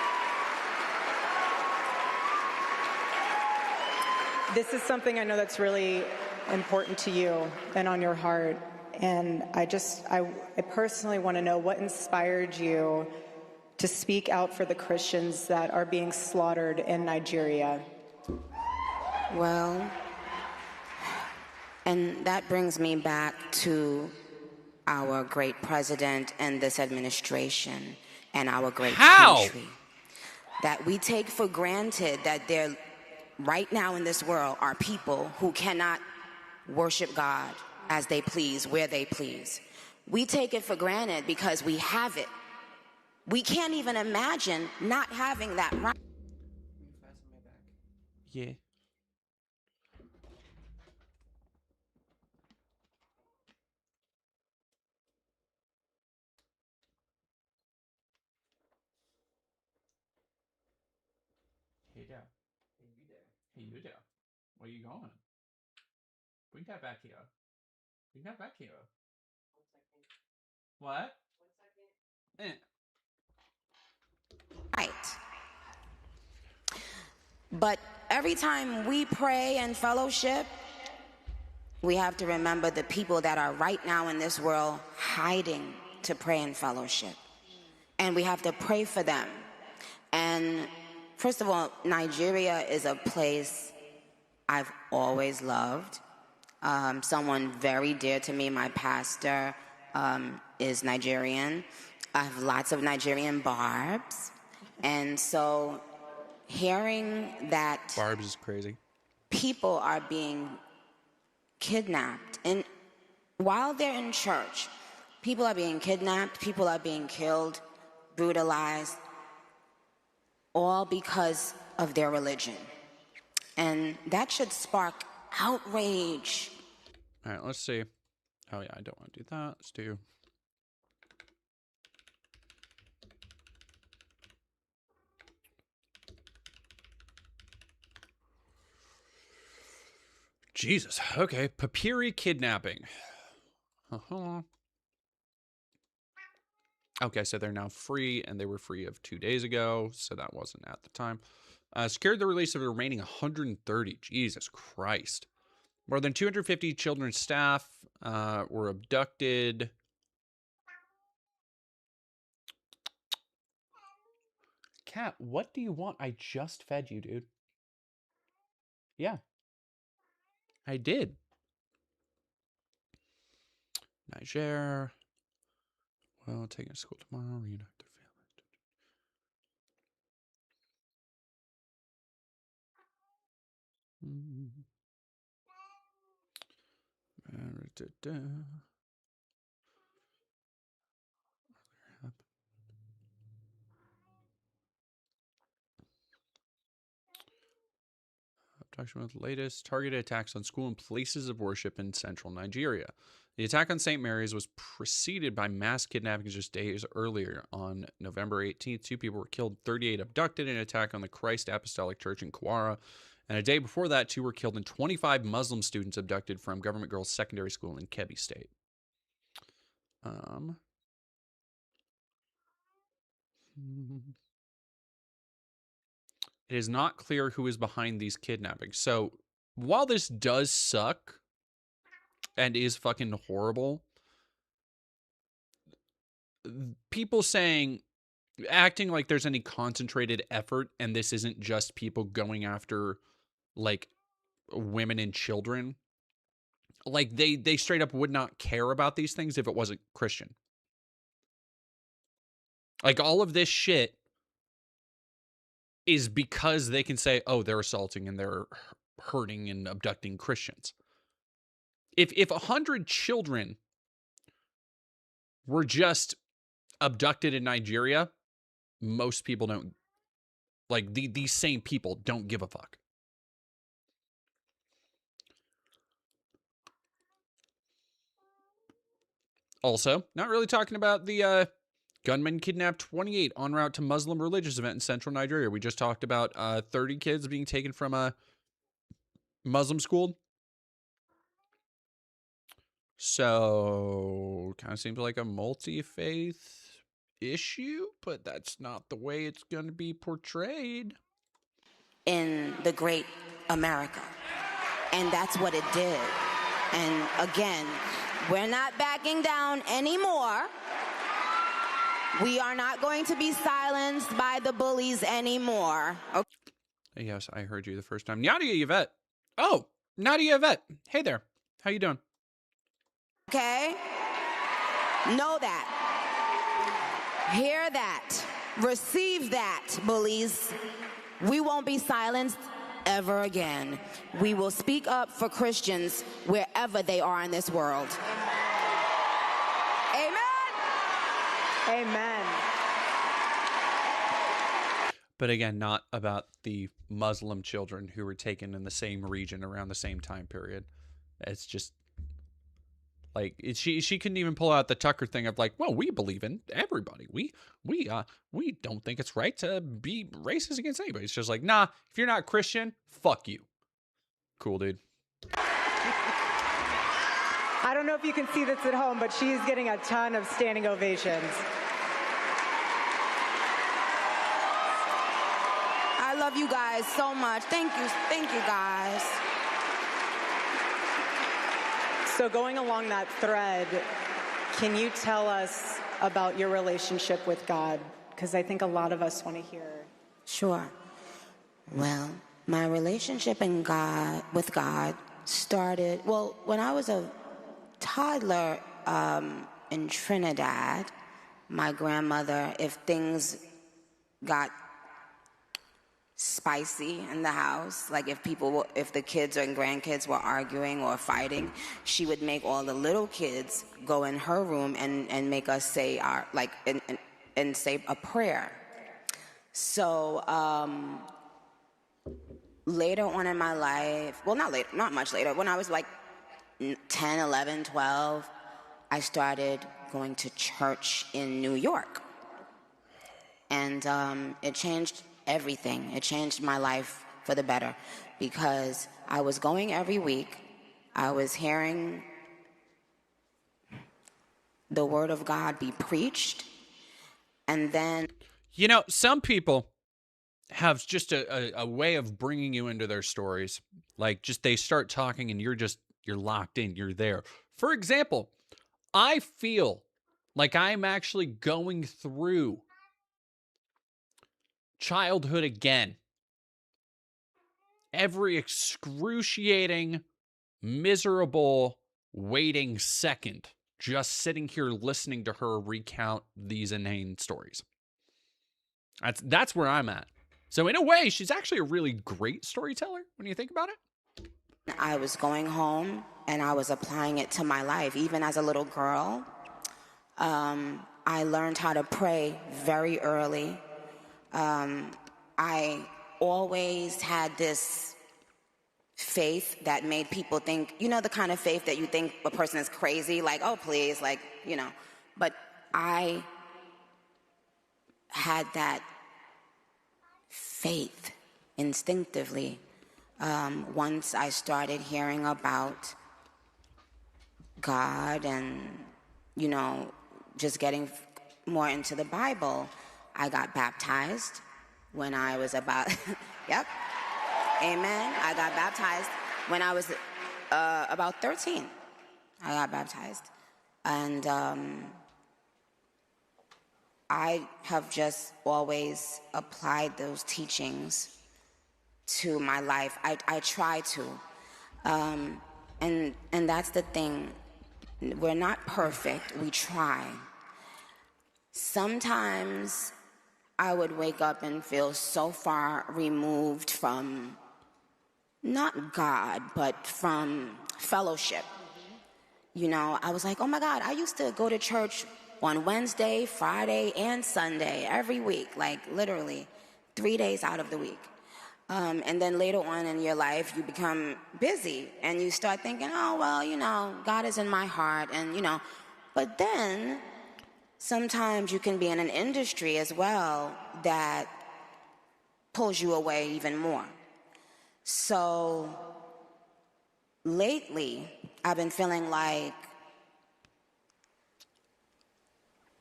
This is something I know that's really important to you and on your heart. And I personally want to know what inspired you to speak out for the Christians that are being slaughtered in Nigeria. Well, and that brings me back to our great president and this administration and our great country. That we take for granted that there right now in this world are people who cannot worship God as they please, where they please. We take it for granted because we have it. We can't even imagine not having that right. Yeah. Hey there. Hey you there. Where you going? Bring that back here. Bring that back here. What? Right. But every time we pray and fellowship, we have to remember the people that are right now in this world hiding to pray and fellowship. And we have to pray for them. And first of all, Nigeria is a place I've always loved. Someone very dear to me, my pastor, is Nigerian. I have lots of Nigerian barbs. And so hearing that Barbs is crazy. People are being kidnapped, and while they're in church, people are being kidnapped, people are being killed, brutalized, all because of their religion. And that should spark outrage. All right, let's see. Oh yeah, I don't want to do that. Let's do. Jesus. Okay. Papiri kidnapping. Uh-huh. Okay, so they're now free, and they were free of 2 days ago, so that wasn't at the time. Secured the release of the remaining 130. Jesus Christ. More than 250 children's staff were abducted. Cat, what do you want? I just fed you, dude. Yeah. I did. Niger. Well, taking to school tomorrow. Reunite their family. Abduction with the latest targeted attacks on school and places of worship in central Nigeria. The attack on St. Mary's was preceded by mass kidnappings just days earlier. On November 18th, 2 people were killed, 38 abducted in an attack on the Christ Apostolic Church in Kwara. And a day before that, 2 were killed and 25 Muslim students abducted from Government Girls Secondary School in Kebbi State. It is not clear who is behind these kidnappings. So while this does suck and is fucking horrible, people acting like there's any concentrated effort and this isn't just people going after like women and children. Like they straight up would not care about these things if it wasn't Christian. Like all of this shit is because they can say, oh, they're assaulting and they're hurting and abducting Christians. If 100 children were just abducted in Nigeria, most people don't, like these same people don't give a fuck. Also, not really talking about the gunman kidnapped 28 en route to Muslim religious event in central Nigeria. We just talked about 30 kids being taken from a Muslim school. So, kind of seems like a multi-faith issue, but that's not the way it's going to be portrayed. In the great America. And that's what it did. And again, we're not backing down anymore. We are not going to be silenced by the bullies anymore. Okay. Yes, I heard you the first time. Nadia Yvette. Oh, Nadia Yvette. Hey there. How you doing? Okay? Know that. Hear that. Receive that, bullies. We won't be silenced ever again. We will speak up for Christians wherever they are in this world. Amen. Amen. But again, not about the Muslim children who were taken in the same region around the same time period. It's just like she couldn't even pull out the Tucker thing of like, well, we believe in everybody. We don't think it's right to be racist against anybody. It's just like, nah, if you're not Christian, fuck you. Cool, dude. I don't know if you can see this at home, but she's getting a ton of standing ovations. I love you guys so much. Thank you guys. So going along that thread, can you tell us about your relationship with God? Because I think a lot of us want to hear. Sure. Well, my relationship with God started, well, when I was a toddler in Trinidad. My grandmother, if things got spicy in the house, like if the kids and grandkids were arguing or fighting, she would make all the little kids go in her room and make us say and say a prayer. So later on in my life, well, not much later, when I was like 10, 11, 12, I started going to church in New York. And it changed everything. It changed my life for the better because I was going every week. I was hearing the word of God be preached. And then... You know, some people have just a way of bringing you into their stories. Like, just they start talking and you're locked in. You're there. For example, I feel like I'm actually going through childhood again. Every excruciating, miserable, waiting second, just sitting here listening to her recount these inane stories. That's where I'm at. So in a way, she's actually a really great storyteller when you think about it. I was going home and I was applying it to my life. Even as a little girl, I learned how to pray very early. I always had this faith that made people think, you know, the kind of faith that you think a person is crazy, like, oh, please, like, you know. But I had that faith instinctively once I started hearing about God and, you know, just getting more into the Bible. I got baptized when I was about, yep, amen. I got baptized when I was about 13. I got baptized. And I have just always applied those teachings to my life. I try to. And that's the thing. We're not perfect. We try. Sometimes I would wake up and feel so far removed from, not God, but from fellowship. You know, I was like, oh my God, I used to go to church on Wednesday, Friday, and Sunday every week, like literally 3 days out of the week. And then later on in your life, you become busy and you start thinking, oh, well, you know, God is in my heart and, you know, but then sometimes you can be in an industry as well that pulls you away even more. So lately, I've been feeling like,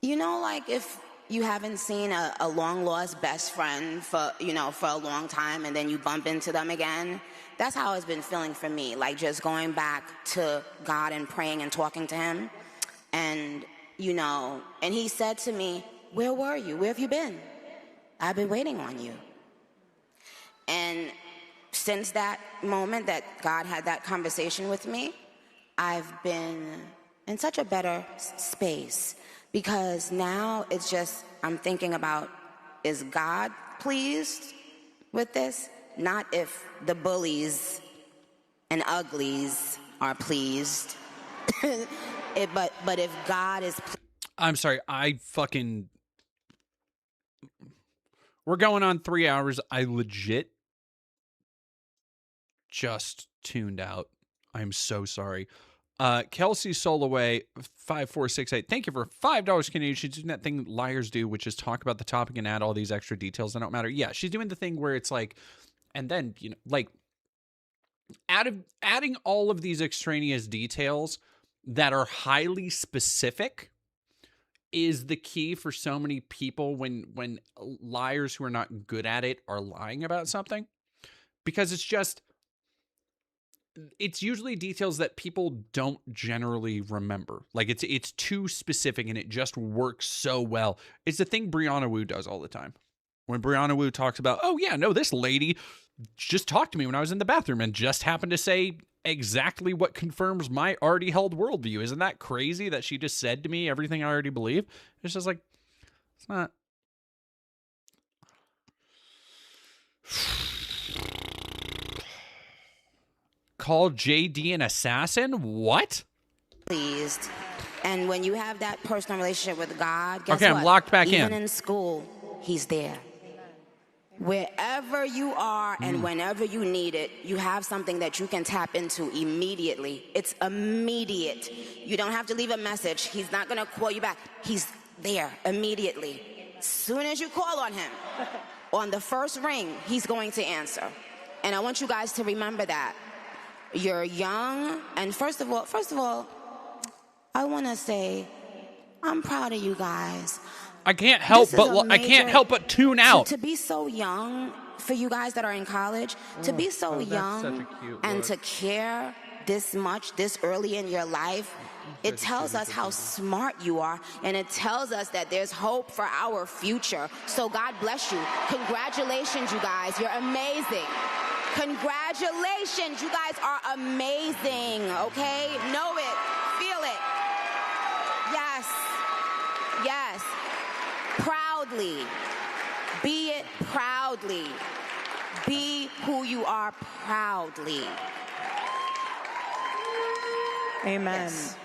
you know, like if you haven't seen a long-lost best friend for, you know, for a long time and then you bump into them again, that's how it's been feeling for me, like just going back to God and praying and talking to him. And, you know, and he said to me, where were you? Where have you been? I've been waiting on you. And since that moment that God had that conversation with me, I've been in such a better space. Because now it's just, I'm thinking about, is God pleased with this? Not if the bullies and uglies are pleased. But if God is pleased. I'm sorry, we're going on 3 hours. I legit just tuned out. I'm so sorry. Kelsey Soloway 5468. Thank you for $5 Canadian. She's doing that thing liars do, which is talk about the topic and add all these extra details that don't matter. Yeah, she's doing the thing where it's like, and then, you know, like adding all of these extraneous details that are highly specific is the key for so many people when liars who are not good at it are lying about something, because it's usually details that people don't generally remember. Like it's too specific and it just works so well. It's the thing Brianna Wu does all the time. When Brianna Wu talks about, oh yeah, no, this lady just talked to me when I was in the bathroom and just happened to say exactly what confirms my already held worldview. Isn't that crazy that she just said to me everything I already believe? It's just like, it's not. Call JD an assassin? What? Pleased. And when you have that personal relationship with God, guess okay, what? I'm locked back Even in school, he's there. Wherever you are and whenever you need it, you have something that you can tap into immediately. It's immediate. You don't have to leave a message. He's not going to call you back. He's there immediately. As soon as you call on him, on the first ring, he's going to answer. And I want you guys to remember that. You're young, and first of all, I want to say I'm proud of you guys. I can't help but tune out. To be so young, for you guys that are in college, to be so young and to care this much, this early in your life, it tells us how smart you are, and it tells us that there's hope for our future. So God bless you. Congratulations, you guys. You're amazing. Congratulations. You guys are amazing, okay? Know it. Feel it. Yes. Yes. Proudly. Be it proudly. Be who you are proudly. Amen. Yes.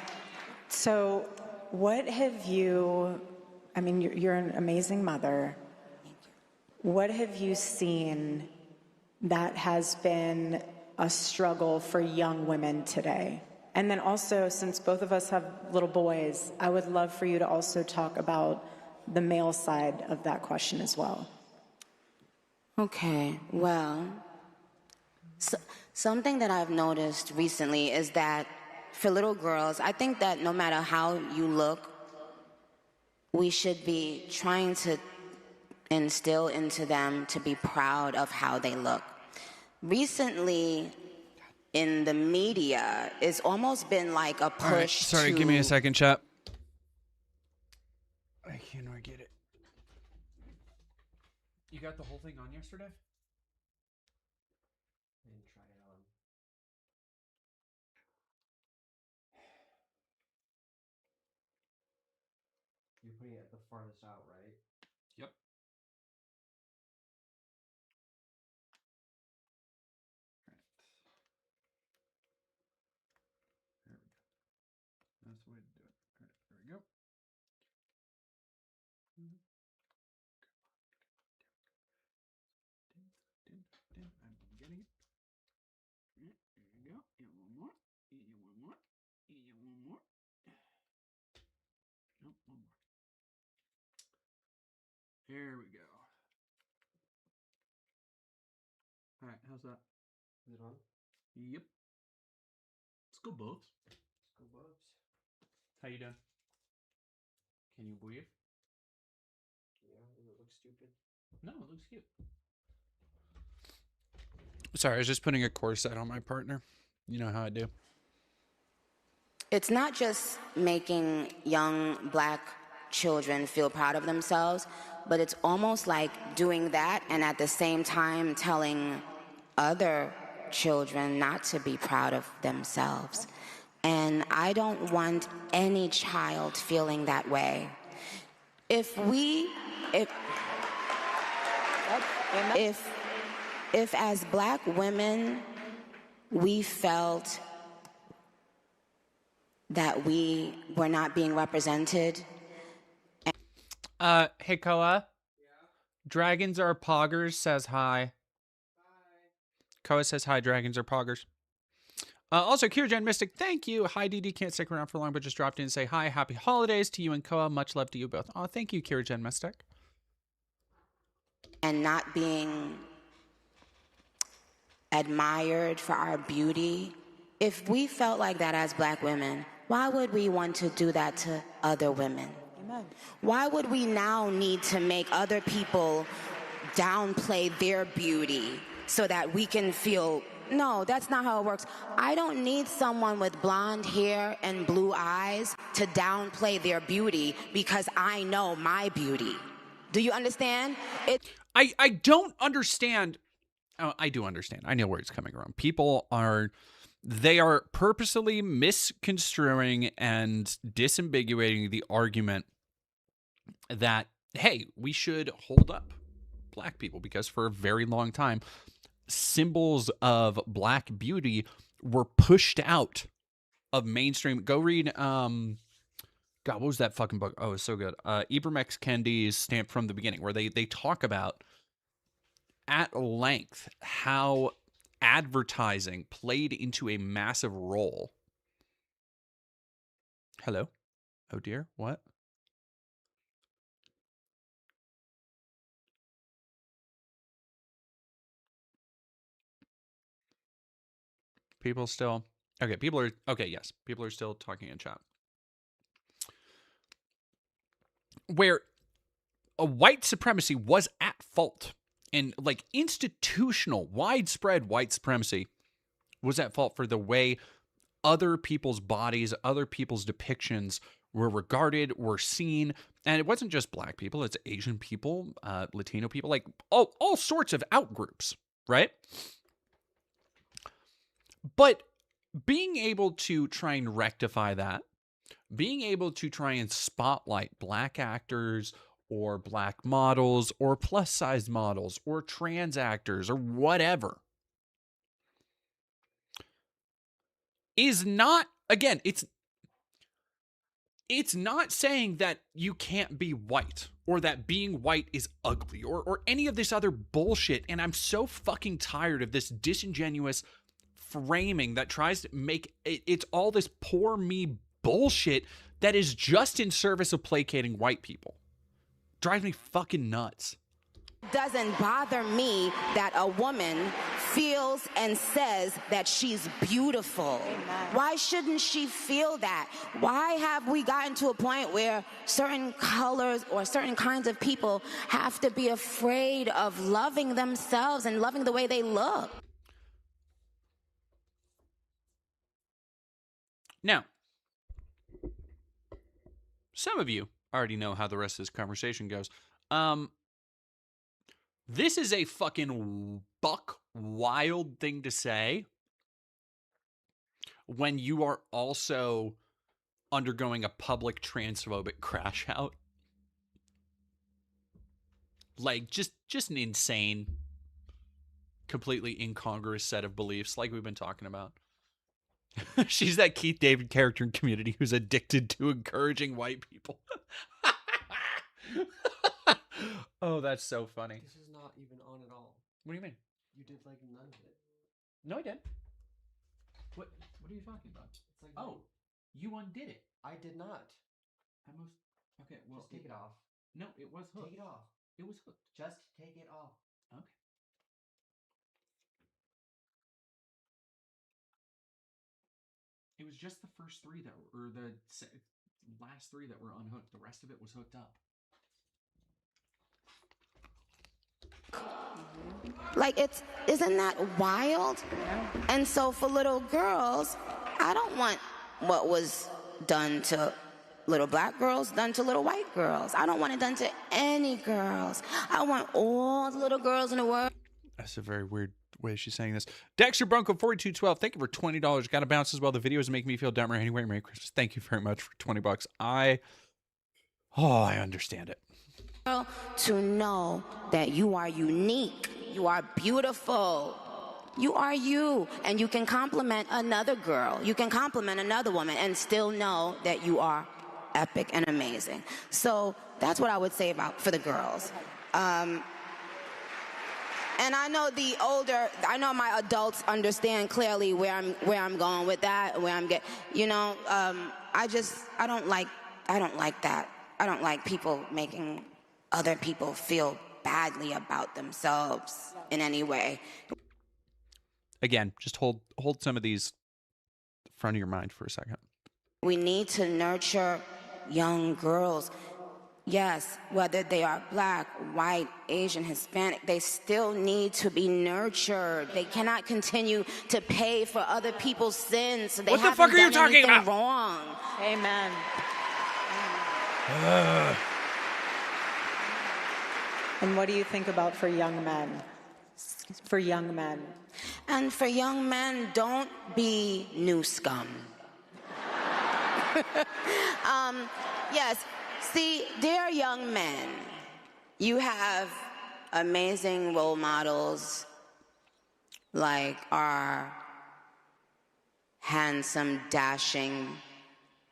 So, what have you, I mean, you're an amazing mother. What have you seen that has been a struggle for young women today? And then also, since both of us have little boys, I would love for you to also talk about the male side of that question as well. Okay, well, something that I've noticed recently is that for little girls, I think that no matter how you look, we should be trying to instill into them to be proud of how they look. Recently, in the media, it's almost been like a push. All right, sorry, give me a second, chat. I can't get it. You got the whole thing on yesterday? I didn't try it on. You're putting it at the farthest out, right? Yep. There we go. That's the way to do it. All right, there we go. I'm getting it. There you go. And one more. And one more. And one more. Nope, one more. There we go. All right, how's that? Is it on? Yep. Let's go both. Let's go Bubs. How you doing? Can you breathe? Yeah, does it look stupid? No, it looks cute. Sorry, I was just putting a corset on my partner. You know how I do. It's not just making young black children feel proud of themselves, but it's almost like doing that and at the same time telling other children not to be proud of themselves. And I don't want any child feeling that way. If as black women, we felt that we were not being represented. Hey, Koa. Yeah? Dragons are poggers says hi. Koa says hi, dragons are poggers. Also, Kirajan Mystic, thank you. Hi, DD. Can't stick around for long, but just dropped in and say hi. Happy holidays to you and Koa. Much love to you both. Oh, thank you, Kirajan Mystic. And not being admired for our beauty. If we felt like that as black women, why would we want to do that to other women? Amen. Why would we now need to make other people downplay their beauty so that we can feel, no, that's not how it works. I don't need someone with blonde hair and blue eyes to downplay their beauty because I know my beauty. Do you understand? I don't understand. Oh, I do understand. I know where it's coming from. People are purposely misconstruing and disambiguating the argument that, hey, we should hold up black people because for a very long time, symbols of black beauty were pushed out of mainstream. Go read, God, what was that fucking book? Oh, it's so good. Ibram X. Kendi's Stamped from the Beginning, where they talk about at length how advertising played into a massive role. Hello? Oh dear, what? People still... Okay, people are... Okay, yes. People are still talking in chat. Where a white supremacy was at fault. And, like, institutional, widespread white supremacy was at fault for the way other people's bodies, other people's depictions were regarded, were seen. And it wasn't just black people, it's Asian people, Latino people, like all sorts of outgroups, right? But being able to try and rectify that, being able to try and spotlight black actors or black models or plus-size models or trans actors or whatever is not again, it's not saying that you can't be white or that being white is ugly or any of this other bullshit. And I'm so fucking tired of this disingenuous framing that tries to make it's all this poor me bullshit that is just in service of placating white people. Drives me fucking nuts. Doesn't bother me that a woman feels and says that she's beautiful. Why shouldn't she feel that? Why have we gotten to a point where certain colors or certain kinds of people have to be afraid of loving themselves and loving the way they look? Now, some of you already know how the rest of this conversation goes. This is a fucking buck wild thing to say when you are also undergoing a public transphobic crash out. Like, just an insane, completely incongruous set of beliefs like we've been talking about. She's that Keith David character in Community who's addicted to encouraging white people. Oh, that's so funny. This is not even on at all. What do you mean? You did like none of it. No, I did. What are you talking about? It's like you undid it. I did not. Okay, well, just take it off. No, it was hooked. Take it off. It was hooked. Just take it off. Okay. It was just the first three that were, or the last three that were unhooked. The rest of it was hooked up. Like, isn't that wild? And so for little girls, I don't want what was done to little black girls done to little white girls. I don't want it done to any girls. I want all the little girls in the world. That's a very weird way she's saying this. Dexter Bronco 4212, thank you for $20. Gotta bounce as well. The videos make me feel dumber anyway. Merry Christmas. Thank you very much for $20. I understand it. To know that you are unique, you are beautiful, you are you, and you can compliment another girl, you can compliment another woman, and still know that you are epic and amazing. So that's what I would say for the girls. And I know I know my adults understand clearly where I'm going with that, where I'm getting, I don't like that. I don't like people making other people feel badly about themselves in any way. Again, just hold some of these front of your mind for a second. We need to nurture young girls. Yes, whether they are black, white, Asian, Hispanic, they still need to be nurtured. They cannot continue to pay for other people's sins. They what the fuck are you talking about? Wrong. Amen. And what do you think about for young men? For young men. And for young men, don't be new scum. Yes. See, dear young men, you have amazing role models like our handsome, dashing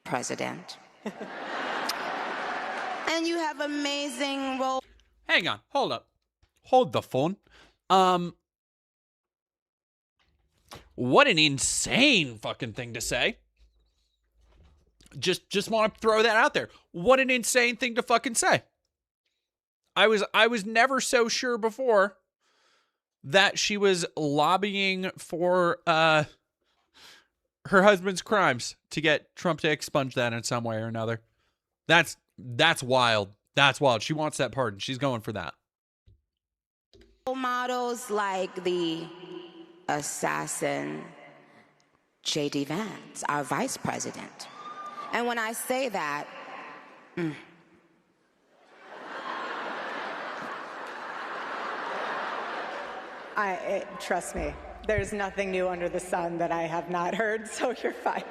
president. And you have amazing role... Hang on, hold up. Hold the phone. What an insane fucking thing to say. Just want to throw that out there. What an insane thing to fucking say. I was never so sure before that she was lobbying for her husband's crimes to get Trump to expunge that in some way or another. That's wild. That's wild. She wants that pardon. She's going for that. Models like the assassin J.D. Vance, our vice president. And when I say that, trust me, there's nothing new under the sun that I have not heard, so you're fine.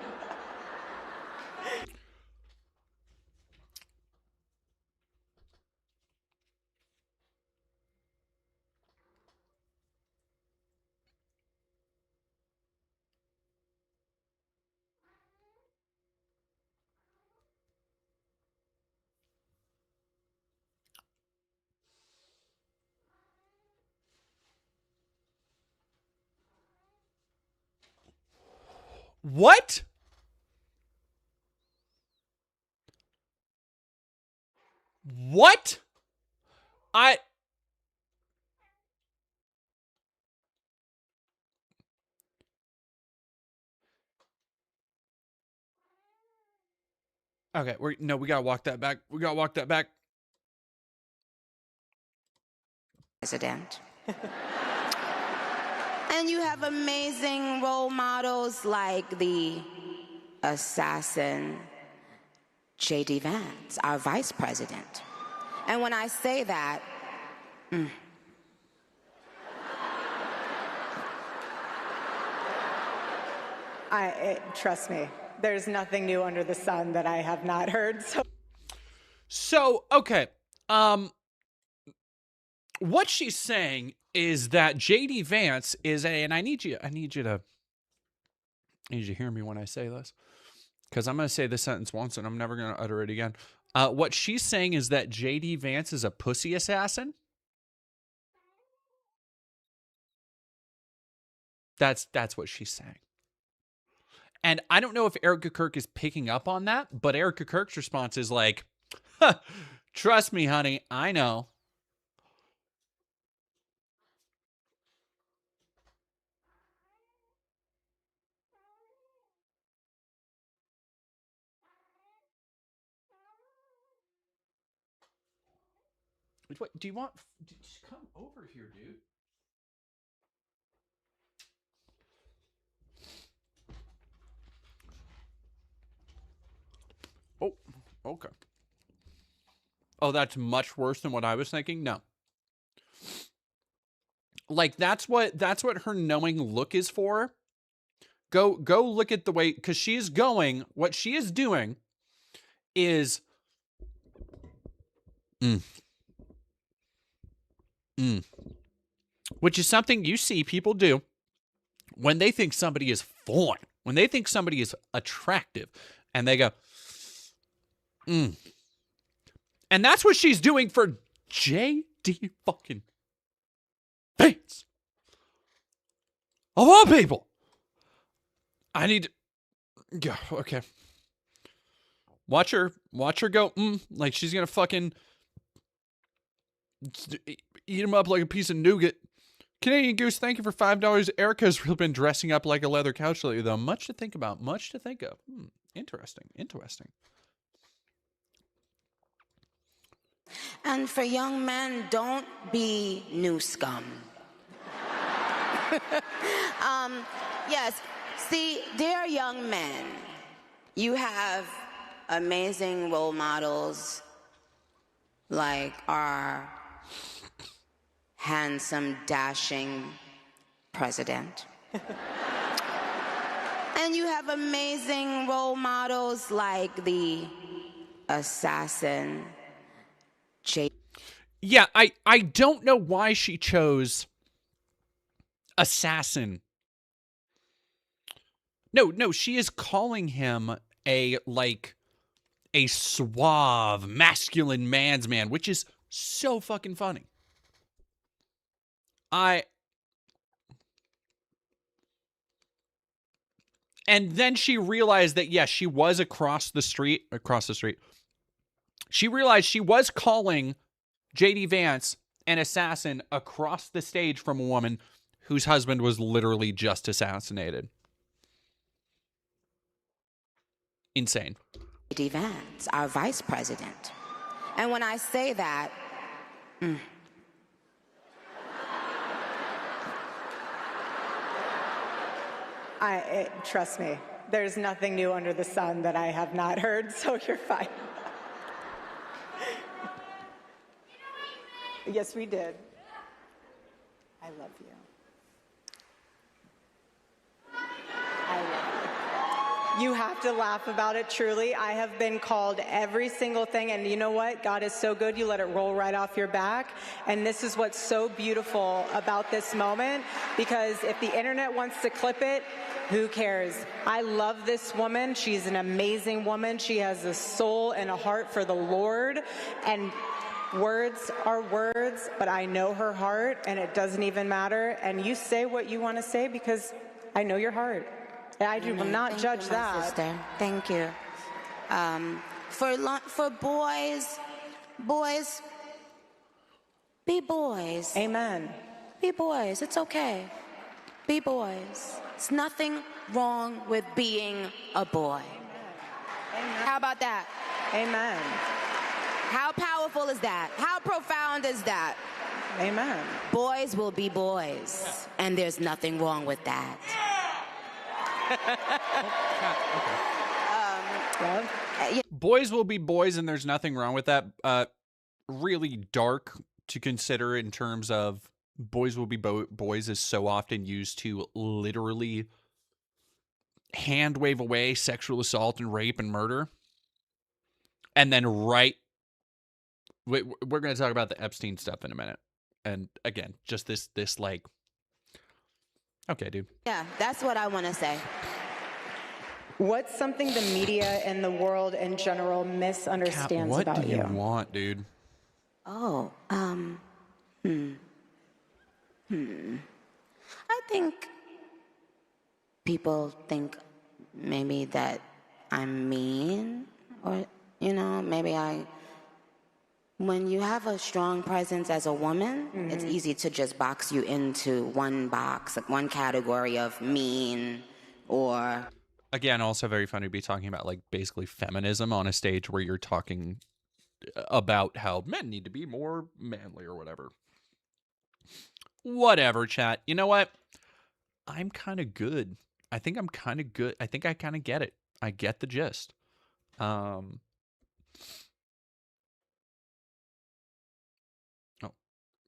What? What? Okay, we gotta walk that back. We gotta walk that back. President. And you have amazing role models like the assassin J.D. Vance, our vice president. And when I say that, trust me, there's nothing new under the sun that I have not heard. So, okay. What she's saying is that JD Vance is and I need you to hear me when I say this, because I'm going to say this sentence once and I'm never going to utter it again. What she's saying is that JD Vance is a pussy assassin. That's what she's saying. And I don't know if Erica Kirk is picking up on that, but Erica Kirk's response is like, huh, trust me, honey, I know. What, do you want? Just come over here, dude. Oh, okay. Oh, that's much worse than what I was thinking? No. Like, that's what her knowing look is for. Go look at the way, because she is going, what she is doing is which is something you see people do when they think somebody is fine, when they think somebody is attractive, and they go, And that's what she's doing for J.D. fucking Vance. Of all people. I need to... Yeah, okay. Watch her go, like she's gonna fucking eat him up like a piece of nougat. Canadian Goose, thank you for $5. Erica's really been dressing up like a leather couch lately, though. Much to think about. Much to think of. Interesting. and for young men, don't be new scum. Yes, see, dear young men, you have amazing role models like our handsome, dashing president. And you have amazing role models like the assassin J. Yeah, I don't know why she chose assassin. No, she is calling him a suave, masculine man's man, which is so fucking funny. And then she realized that, yes, she was across the street. She realized she was calling J.D. Vance an assassin across the stage from a woman whose husband was literally just assassinated. Insane. J.D. Vance, our vice president. And when I say that, trust me, there's nothing new under the sun that I have not heard, so you're fine. Yes, we did. I love you. I love you. You have to laugh about it, truly. I have been called every single thing, and you know what? God is so good, you let it roll right off your back. And this is what's so beautiful about this moment, because if the internet wants to clip it, who cares? I love this woman. She's an amazing woman. She has a soul and a heart for the Lord, and words are words, but I know her heart, and it doesn't even matter. And you say what you want to say because I know your heart. I will not judge my that. Sister. Thank you. For boys, be boys. Amen. Be boys. It's okay. Be boys. It's nothing wrong with being a boy. Amen. How about that? Amen. How powerful is that? How profound is that? Amen. Boys will be boys, and there's nothing wrong with that. Boys will be boys, and there's nothing wrong with that. Really dark to consider in terms of boys will be boys is so often used to literally hand wave away sexual assault and rape and murder. And then we're going to talk about the Epstein stuff in a minute. And again, just this like, okay, dude. Yeah, that's what I want to say. What's something the media and the world in general misunderstands What about do you want, dude? Oh, I think people think maybe that I'm mean, or, maybe when you have a strong presence as a woman, it's easy to just box you into one box, one category of mean or... Again, also very funny to be talking about like basically feminism on a stage where you're talking about how men need to be more manly or whatever. Whatever, chat. You know what? I'm kind of good. I think I'm kind of good. I think I kind of get it. I get the gist. Oh,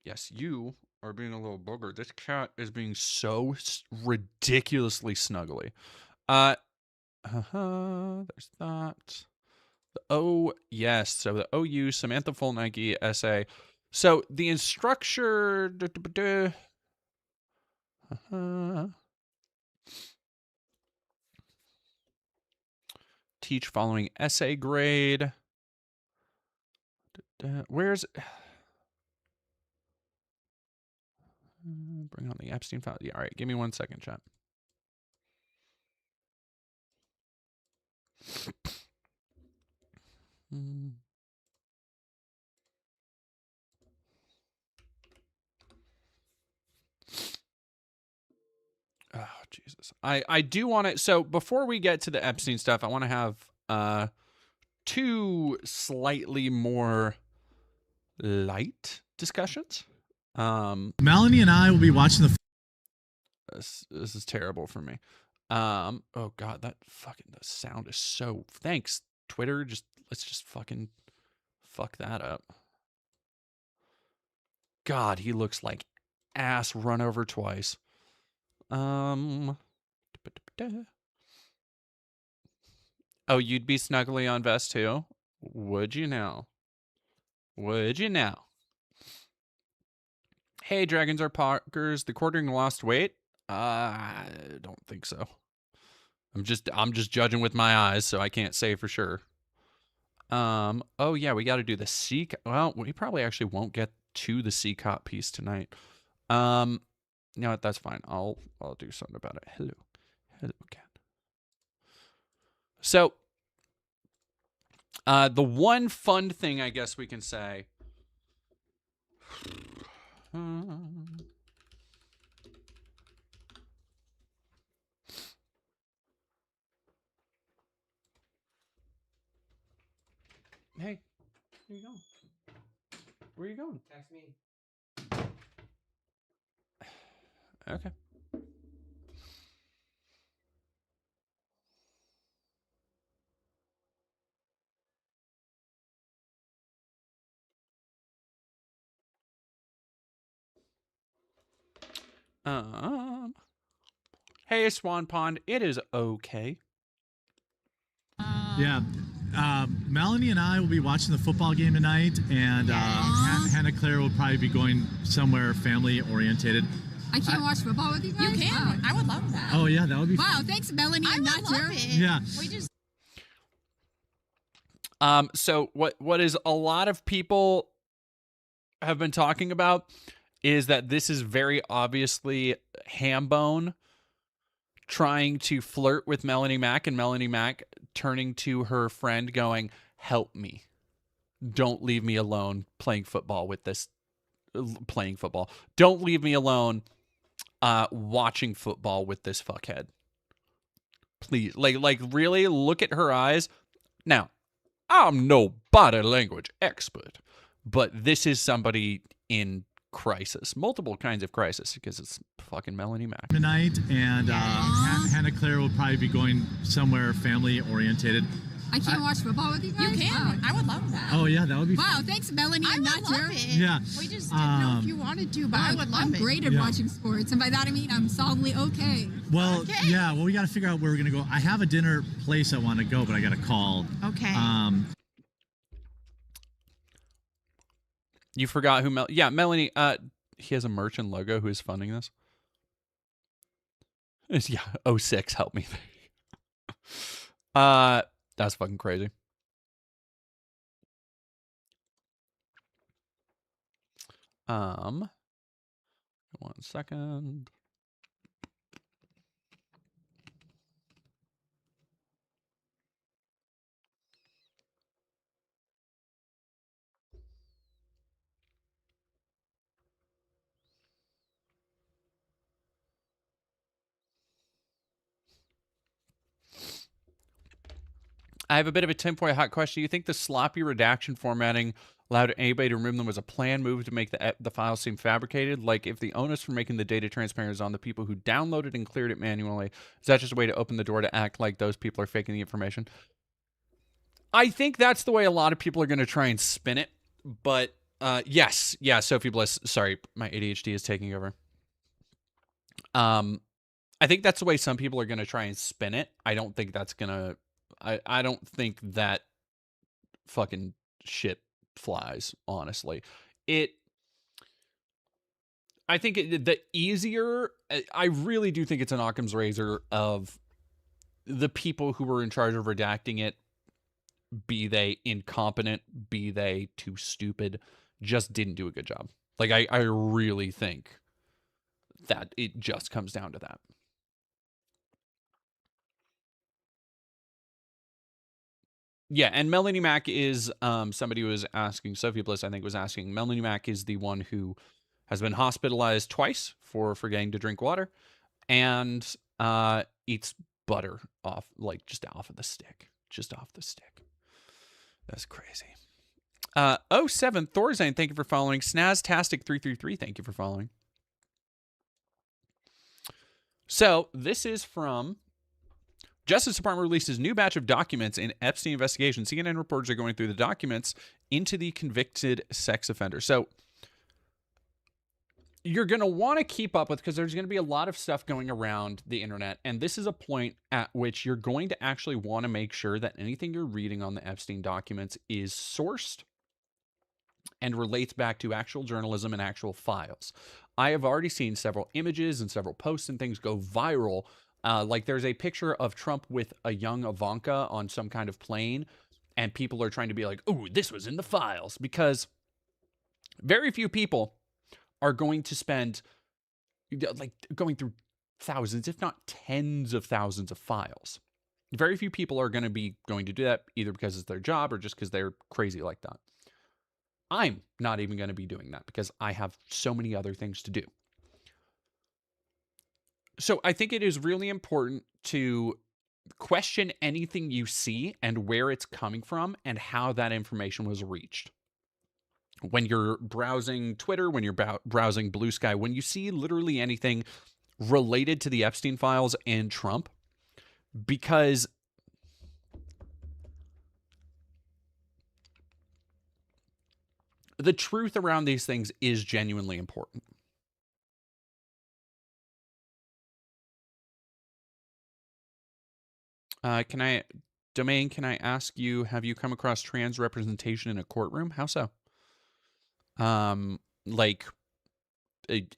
yes, you are being a little booger. This cat is being so ridiculously snuggly. There's that. Oh, yes. So the OU Samantha Full Nike essay. So the instructor teach following essay grade. Where's bring on the Epstein file? Yeah, all right. Give me 1 second, chat. Oh, Jesus. I do want to... So before we get to the Epstein stuff, I want to have two slightly more light discussions. Melanie and I will be watching the... This is terrible for me. Oh, God, the sound is so... Thanks, Twitter. Let's just fucking fuck that up. God, he looks like ass run over twice. Oh, you'd be snuggly on Vest too? Would you now? Would you now? Hey, Dragons are Parkers. The quartering lost weight? I don't think so. I'm just judging with my eyes, so I can't say for sure. Oh yeah, we got to do the C. Well, we probably actually won't get to the C cop piece tonight. You know what? That's fine. I'll do something about it. Hello, cat. So, the one fun thing I guess we can say. Hey, where you going? Where you going? Text me. Okay. Hey, Swan Pond, it is okay. Yeah. Melanie and I will be watching the football game tonight, and Hannah Claire will probably be going somewhere family-orientated. I can't watch football with you guys? You can. Wow. I would love that. Oh, yeah, that would be fun. Wow, thanks, Melanie. I and would not love it. Yeah. We just... So what is a lot of people have been talking about is that this is very obviously ham bone trying to flirt with Melanie Mack, and Melanie Mack turning to her friend going, help me. Don't leave me alone playing football with this. Playing football. Don't leave me alone watching football with this fuckhead. Please. Like really look at her eyes. Now, I'm no body language expert, but this is somebody in crisis, multiple kinds of crisis, because it's fucking Melanie Mack. Tonight, and Hannah Claire will probably be going somewhere family orientated. I can't watch football with you guys? You can. I would love that. Oh, yeah, that would be wow, fun. thanks, Melanie. I I'm would not love sure. it. Yeah. We just didn't know if you wanted to, but I would love I'm it. great at watching sports, and by that I mean I'm solidly okay. Well, yeah, well, we got to figure out where we're going to go. I have a dinner place I want to go, but I got to call. Okay. You forgot who Melanie, he has a merchant logo who is funding this. Yeah, 06, help me. That's fucking crazy. One second. I have a bit of a tinfoil hot question. You think the sloppy redaction formatting allowed anybody to remove them was a planned move to make the file seem fabricated? Like, if the onus for making the data transparent is on the people who downloaded and cleared it manually, is that just a way to open the door to act like those people are faking the information? I think that's the way a lot of people are going to try and spin it. But, yes. Yeah, Sophie Bliss. Sorry, my ADHD is taking over. I think that's the way some people are going to try and spin it. I don't think that's going to... I don't think that fucking shit flies, honestly. I think the easier... I really do think it's an Occam's razor of the people who were in charge of redacting it, be they incompetent, be they too stupid, just didn't do a good job. Like, I really think that it just comes down to that. Yeah, and Melanie Mack is somebody who was asking, Sophie Bliss, I think, was asking, Melanie Mack is the one who has been hospitalized twice for forgetting to drink water and eats butter off, like, just off of the stick. Just off the stick. That's crazy. 07 Thorzane, thank you for following. Snaztastic333, thank you for following. So, this is from... Justice Department releases new batch of documents in Epstein investigation. CNN reporters are going through the documents into the convicted sex offender. So you're going to want to keep up with, because there's going to be a lot of stuff going around the internet. And this is a point at which you're going to actually want to make sure that anything you're reading on the Epstein documents is sourced and relates back to actual journalism and actual files. I have already seen several images and several posts and things go viral. Like, there's a picture of Trump with a young Ivanka on some kind of plane, and people are trying to be like, oh, this was in the files, because very few people are going to spend, like, going through thousands, if not tens of thousands of files. Very few people are going to do that, either because it's their job or just because they're crazy like that. I'm not even going to be doing that because I have so many other things to do. So I think it is really important to question anything you see and where it's coming from and how that information was reached. When you're browsing Twitter, when you're browsing Blue Sky, when you see literally anything related to the Epstein files and Trump, because the truth around these things is genuinely important. Can I ask you, have you come across trans representation in a courtroom? How so? Like,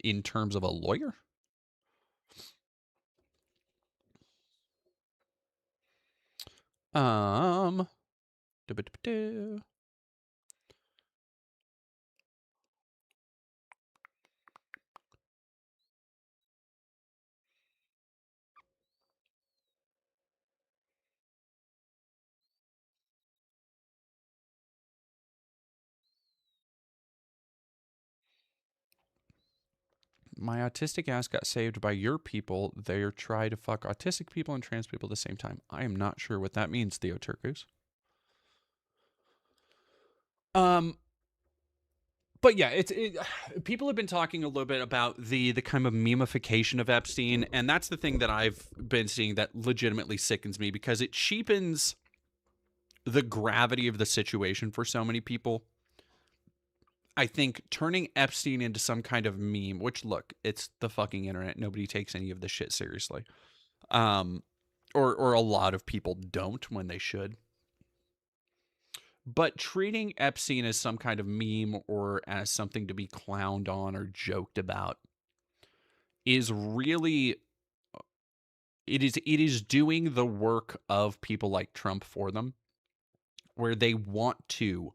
in terms of a lawyer? my autistic ass got saved by your people. They're trying to fuck autistic people and trans people at the same time. I am not sure what that means, Theo Turkus. But yeah, people have been talking a little bit about the kind of memification of Epstein, and that's the thing that I've been seeing that legitimately sickens me, because it cheapens the gravity of the situation for so many people. I think turning Epstein into some kind of meme, which, look, it's the fucking internet. Nobody takes any of this shit seriously. Or a lot of people don't when they should. But treating Epstein as some kind of meme or as something to be clowned on or joked about is really, it is doing the work of people like Trump for them, where they want to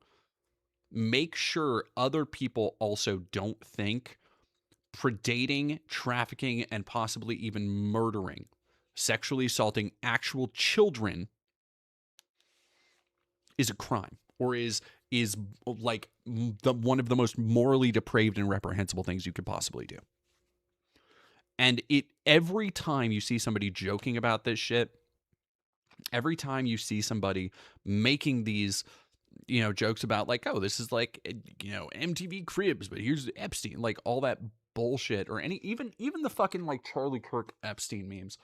make sure other people also don't think predating, trafficking, and possibly even murdering, sexually assaulting actual children is a crime, or is like one of the most morally depraved and reprehensible things you could possibly do. And every time you see somebody joking about this shit, every time you see somebody making these, jokes about like, oh, this is like, MTV Cribs, but here's Epstein, like all that bullshit, or even the fucking like Charlie Kirk Epstein memes,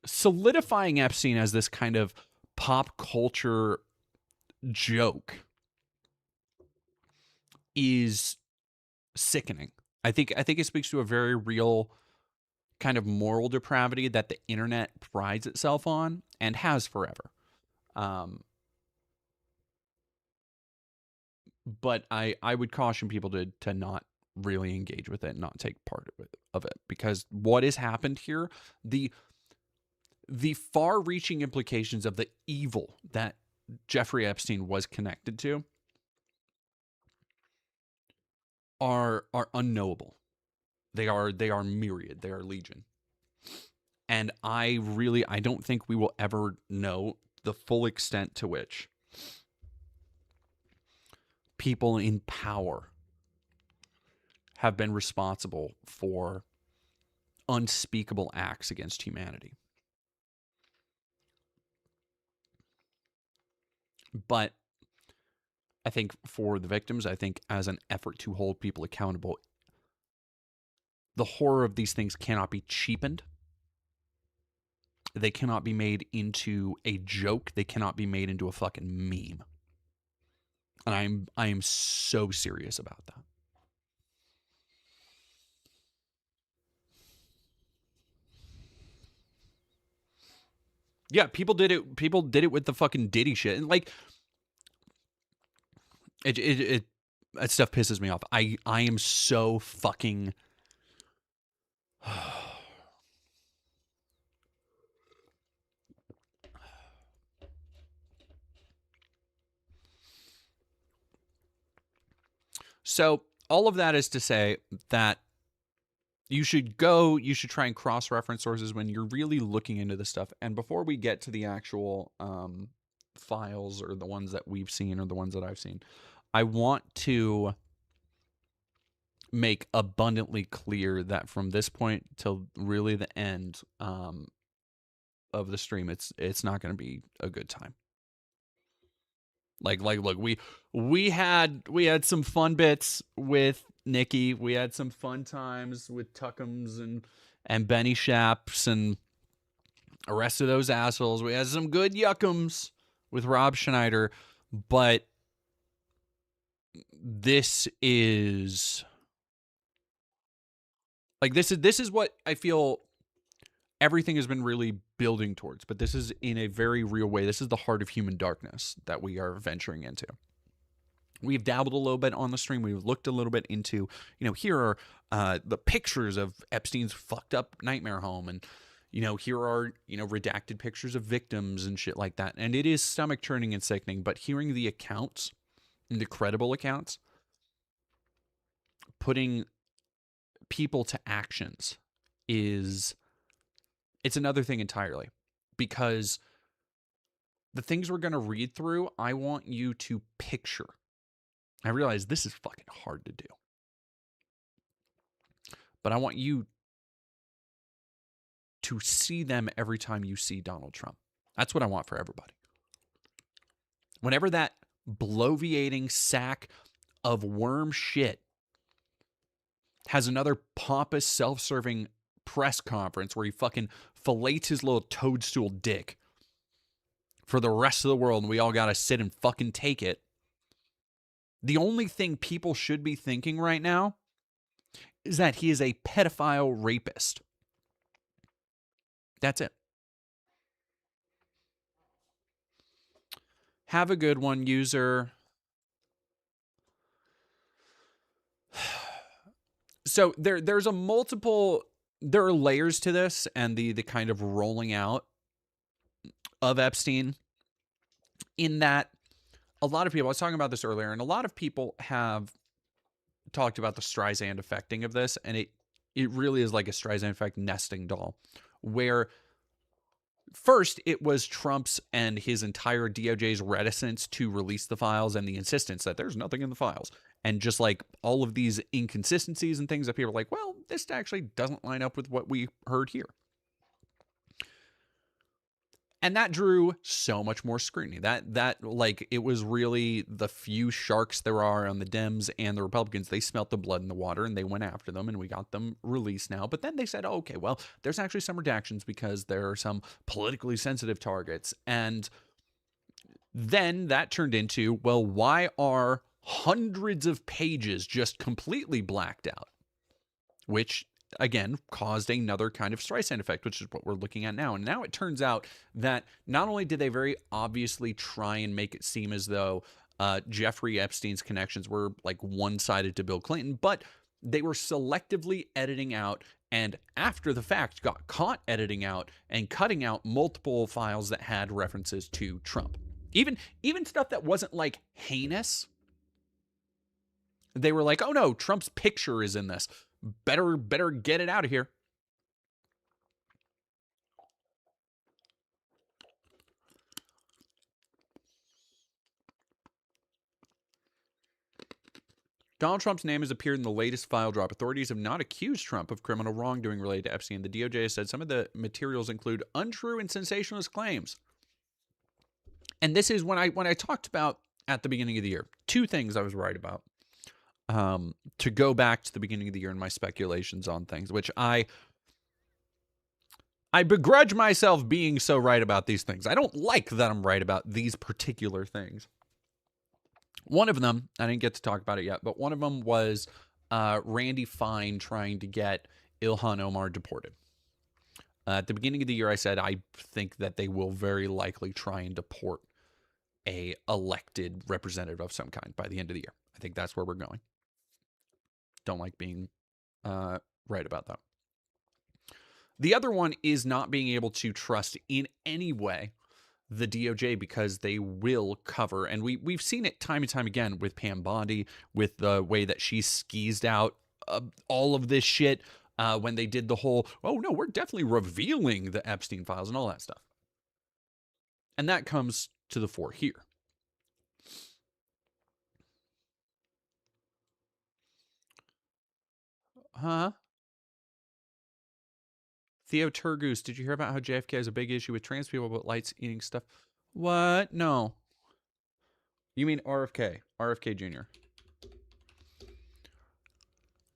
solidifying Epstein as this kind of pop culture joke is sickening. I think it speaks to a very real kind of moral depravity that the internet prides itself on and has forever. But I would caution people to not really engage with it and not take part of it, because what has happened here, the far-reaching implications of the evil that Jeffrey Epstein was connected to are unknowable. They are myriad. They are legion. And I don't think we will ever know the full extent to which people in power have been responsible for unspeakable acts against humanity. But I think for the victims, I think as an effort to hold people accountable, the horror of these things cannot be cheapened. They cannot be made into a joke. They cannot be made into a fucking meme. And I am so serious about that. Yeah, people did it. People did it with the fucking Diddy shit, and like, it that stuff pisses me off. I am so fucking. So all of that is to say that you should try and cross-reference sources when you're really looking into this stuff. And before we get to the actual files, or the ones that we've seen or the ones that I've seen, I want to make abundantly clear that from this point till really the end of the stream, it's not going to be a good time. Like look, we had some fun bits with Nikki. We had some fun times with Tuckums and Benny Shaps and the rest of those assholes. We had some good yuckums with Rob Schneider, but this is what I feel everything has been really building towards, but this is in a very real way. This is the heart of human darkness that we are venturing into. We've dabbled a little bit on the stream. We've looked a little bit into, here are the pictures of Epstein's fucked up nightmare home. And, here are, redacted pictures of victims and shit like that. And it is stomach churning and sickening, but hearing the accounts, the credible accounts, putting people to actions it's another thing entirely, because the things we're going to read through, I want you to picture. I realize this is fucking hard to do, but I want you to see them every time you see Donald Trump. That's what I want for everybody. Whenever that bloviating sack of worm shit has another pompous, self-serving press conference where he fucking fillets his little toadstool dick for the rest of the world and we all got to sit and fucking take it. The only thing people should be thinking right now is that he is a pedophile rapist. That's it. Have a good one, user. So there's a multiple, there are layers to this and the kind of rolling out of Epstein, in that a lot of people, I was talking about this earlier, and a lot of people have talked about the Streisand effecting of this, and it really is like a Streisand effect nesting doll, where first it was Trump's and his entire DOJ's reticence to release the files and the insistence that there's nothing in the files. And just like all of these inconsistencies and things that people are like, well, this actually doesn't line up with what we heard here. And that drew so much more scrutiny. That like, it was really the few sharks there are on the Dems and the Republicans. They smelt the blood in the water and they went after them and we got them released now. But then they said, oh, okay, well, there's actually some redactions because there are some politically sensitive targets. And then that turned into, well, why are hundreds of pages just completely blacked out? Which, again, caused another kind of Streisand effect, which is what we're looking at now. And now it turns out that not only did they very obviously try and make it seem as though Jeffrey Epstein's connections were like one-sided to Bill Clinton, but they were selectively editing out and after the fact got caught editing out and cutting out multiple files that had references to Trump. Even stuff that wasn't like heinous. They were like, oh no, Trump's picture is in this. Better get it out of here. Donald Trump's name has appeared in the latest file drop. Authorities have not accused Trump of criminal wrongdoing related to Epstein. The DOJ has said some of the materials include untrue and sensationalist claims. And this is when I talked about at the beginning of the year, two things I was right about. To go back to the beginning of the year and my speculations on things, which I begrudge myself being so right about these things. I don't like that I'm right about these particular things. One of them, I didn't get to talk about it yet, but one of them was Randy Fine trying to get Ilhan Omar deported. At the beginning of the year, I said I think that they will very likely try and deport a elected representative of some kind by the end of the year. I think that's where we're going. Don't like being right about that. The other one is not being able to trust in any way the DOJ because they will cover, and we've seen it time and time again with Pam Bondi, with the way that she skeezed out all of this shit when they did the whole, oh no, we're definitely revealing the Epstein files and all that stuff. And that comes to the fore here. Huh? Theo Turgoose, did you hear about how JFK has a big issue with trans people but likes eating stuff? What? No. You mean RFK. RFK Jr.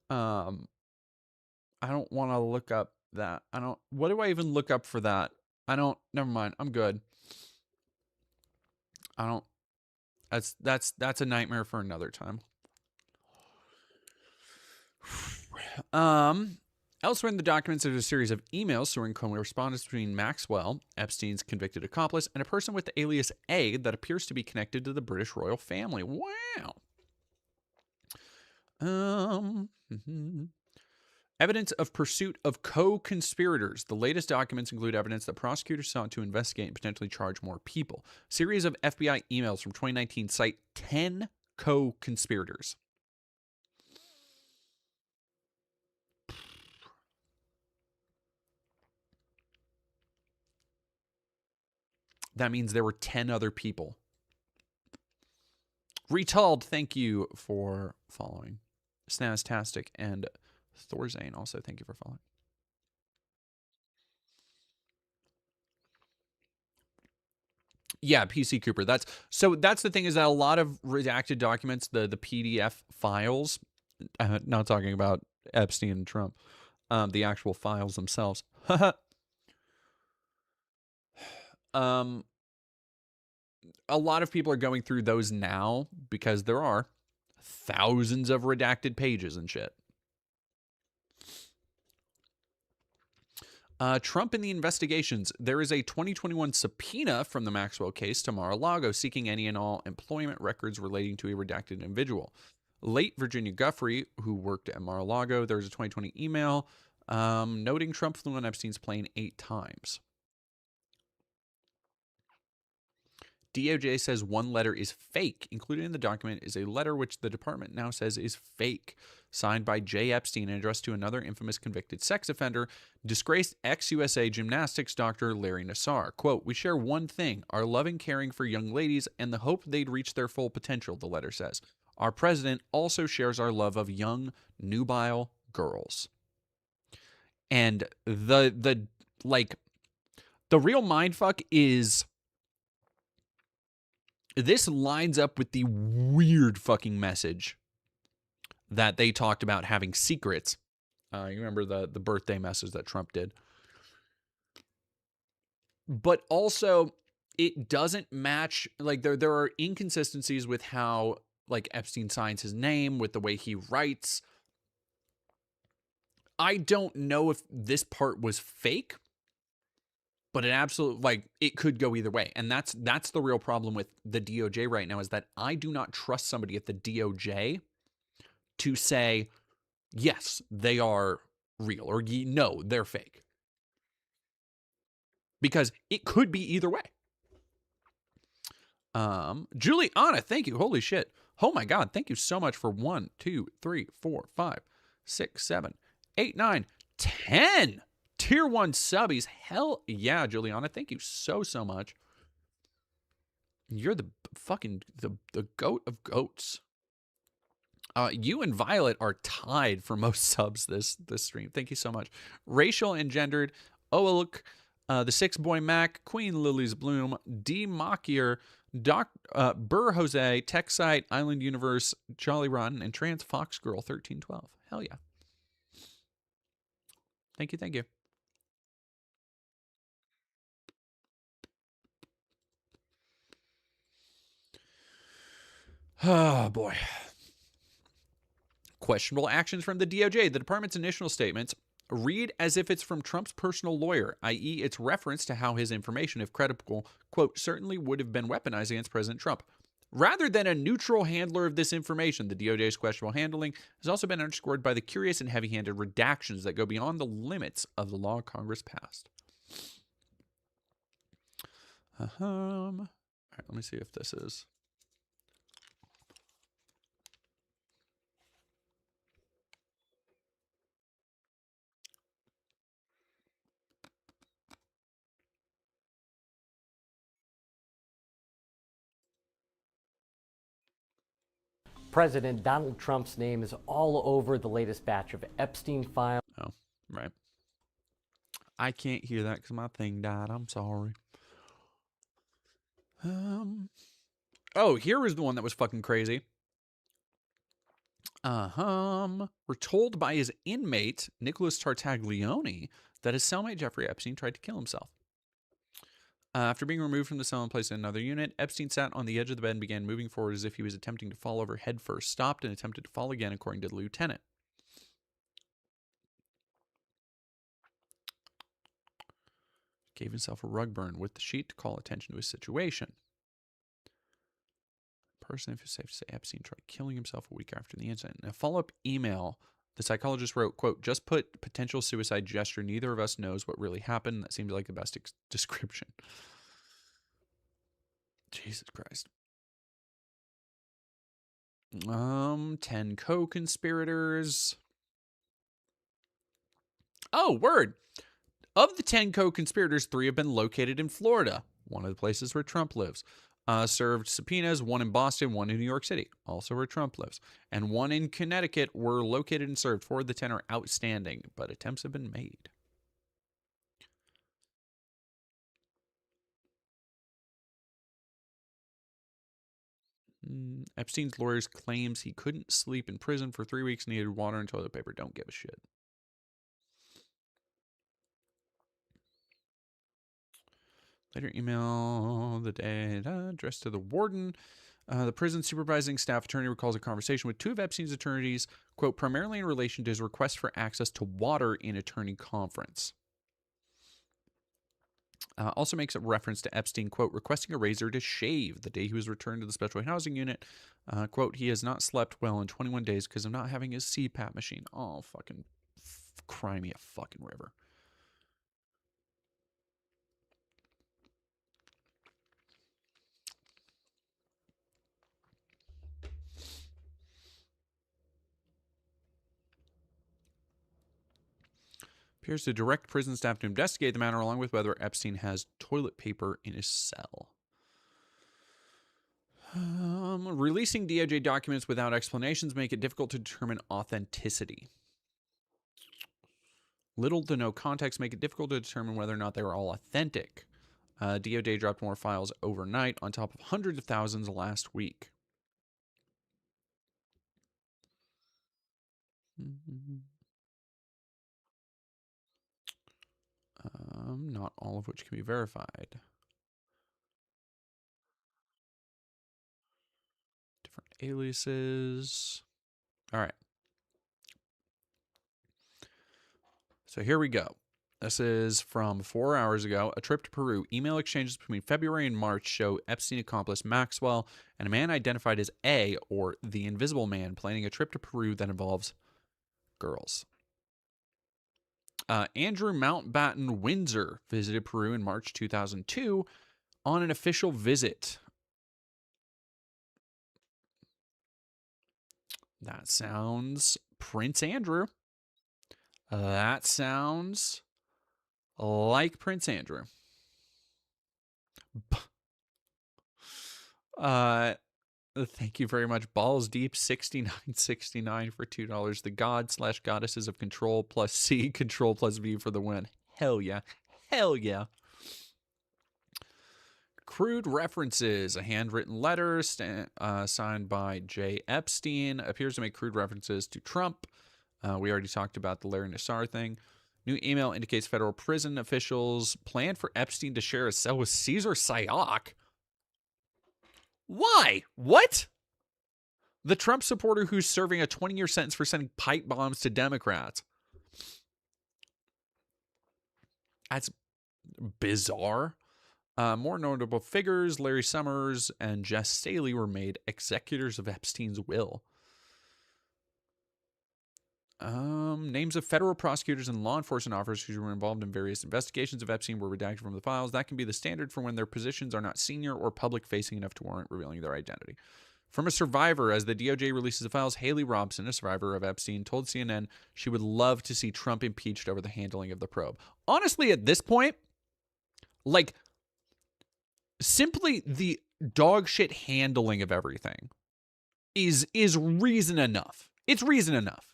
I don't want to look up that. What do I even look up for that? Never mind. I'm good. That's a nightmare for another time. Elsewhere in the documents, there's a series of emails storing correspondence between Maxwell, Epstein's convicted accomplice, and a person with the alias A that appears to be connected to the British royal family. Wow. Evidence of pursuit of co-conspirators. The latest documents include evidence that prosecutors sought to investigate and potentially charge more people. Series of FBI emails from 2019 cite 10 co-conspirators. That means there were 10 other people. Retald, thank you for following. Snaztastic and Thorzane, also, thank you for following. Yeah, PC Cooper. That's the thing, is that a lot of redacted documents, the PDF files, not talking about Epstein and Trump, the actual files themselves. A lot of people are going through those now because there are thousands of redacted pages and shit. Trump in the investigations. There is a 2021 subpoena from the Maxwell case to Mar-a-Lago seeking any and all employment records relating to a redacted individual. Late Virginia Guffrey, who worked at Mar-a-Lago, there was a 2020 email noting Trump flew on Epstein's plane 8 times. DOJ says one letter is fake. Included in the document is a letter which the department now says is fake, signed by Jay Epstein and addressed to another infamous convicted sex offender, disgraced ex-USA gymnastics doctor Larry Nassar. Quote, "We share one thing, our loving caring for young ladies and the hope they'd reach their full potential," the letter says. "Our president also shares our love of young, nubile girls." And the real mindfuck is, this lines up with the weird fucking message that they talked about having secrets. You remember the birthday message that Trump did. But also, it doesn't match, like, there are inconsistencies with how, like, Epstein signs his name, with the way he writes. I don't know if this part was fake, but it absolutely, like, it could go either way. And that's the real problem with the DOJ right now, is that I do not trust somebody at the DOJ to say, yes, they are real, or no, they're fake. Because it could be either way. Juliana, thank you. Holy shit. Oh my God. Thank you so much for 1, 2, 3, 4, 5, 6, 7, 8, 9, 10 Tier 1 subbies. Hell yeah, Juliana. Thank you so much. You're the fucking the goat of goats. You and Violet are tied for most subs this stream. Thank you so much. Racial Engendered, Oelk, the Six Boy Mac, Queen Lily's Bloom, D Machier, Burr Jose, Tech Site, Island Universe, Jolly Rotten, and Trans Fox Girl 1312. Hell yeah. Thank you, thank you. Oh boy. Questionable actions from the DOJ. The department's initial statements read as if it's from Trump's personal lawyer, i.e. its reference to how his information, if credible, quote, certainly would have been weaponized against President Trump. Rather than a neutral handler of this information, the DOJ's questionable handling has also been underscored by the curious and heavy-handed redactions that go beyond the limits of the law Congress passed. All right, let me see if this is... President Donald Trump's name is all over the latest batch of Epstein files. Oh, right. I can't hear that because my thing died. I'm sorry. Oh, here was the one that was fucking crazy. We're told by his inmate, Nicholas Tartaglione, that his cellmate Jeffrey Epstein tried to kill himself. After being removed from the cell and placed in another unit, Epstein sat on the edge of the bed and began moving forward as if he was attempting to fall over headfirst, stopped and attempted to fall again, according to the lieutenant. Gave himself a rug burn with the sheet to call attention to his situation. Person, if it's safe to say, Epstein tried killing himself a week after the incident. In a follow-up email, the psychologist wrote, quote, just put potential suicide gesture. Neither of us knows what really happened. That seems like the best description. Jesus Christ. 10 co-conspirators. Oh, word. Of the 10 co-conspirators, 3 have been located in Florida, one of the places where Trump lives. served subpoenas, one in Boston, one in New York City, also where Trump lives, and one in Connecticut were located and served. 4 of the 10 are outstanding, but attempts have been made. Epstein's lawyers claims he couldn't sleep in prison for 3 weeks, needed water and toilet paper. Don't give a shit. Later email, the data addressed to the warden. The prison supervising staff attorney recalls a conversation with 2 of Epstein's attorneys, quote, primarily in relation to his request for access to water in attorney conference. Also makes a reference to Epstein, quote, requesting a razor to shave the day he was returned to the special housing unit. Quote, he has not slept well in 21 days because of not having his CPAP machine. Oh, fucking cry me a fucking river. Appears to direct prison staff to investigate the matter along with whether Epstein has toilet paper in his cell. Releasing DOJ documents without explanations make it difficult to determine authenticity. Little to no context make it difficult to determine whether or not they were all authentic. DOJ dropped more files overnight on top of hundreds of thousands last week. Not all of which can be verified. Different aliases. All right. So here we go. This is from 4 hours ago. A trip to Peru. Email exchanges between February and March show Epstein accomplice Maxwell and a man identified as A, or the Invisible Man, planning a trip to Peru that involves girls. Andrew Mountbatten Windsor visited Peru in March 2002 on an official visit. That sounds Prince Andrew. That sounds like Prince Andrew. Thank you very much. Balls Deep 6969 for $2. The god/goddesses of control plus C, control plus V for the win. Hell yeah. Hell yeah. Crude references. A handwritten letter signed by J. Epstein appears to make crude references to Trump. We already talked about the Larry Nassar thing. New email indicates federal prison officials plan for Epstein to share a cell with Caesar Sayoc. Why? What? The Trump supporter who's serving a 20-year sentence for sending pipe bombs to Democrats. That's bizarre. More notable figures, Larry Summers and Jess Staley, were made executors of Epstein's will. Names of federal prosecutors and law enforcement officers who were involved in various investigations of Epstein were redacted from the files. That can be the standard for when their positions are not senior or public-facing enough to warrant revealing their identity. From a survivor, as the DOJ releases the files, Haley Robson, a survivor of Epstein, told CNN she would love to see Trump impeached over the handling of the probe. Honestly, at this point, like, simply the dog shit handling of everything is reason enough. It's reason enough.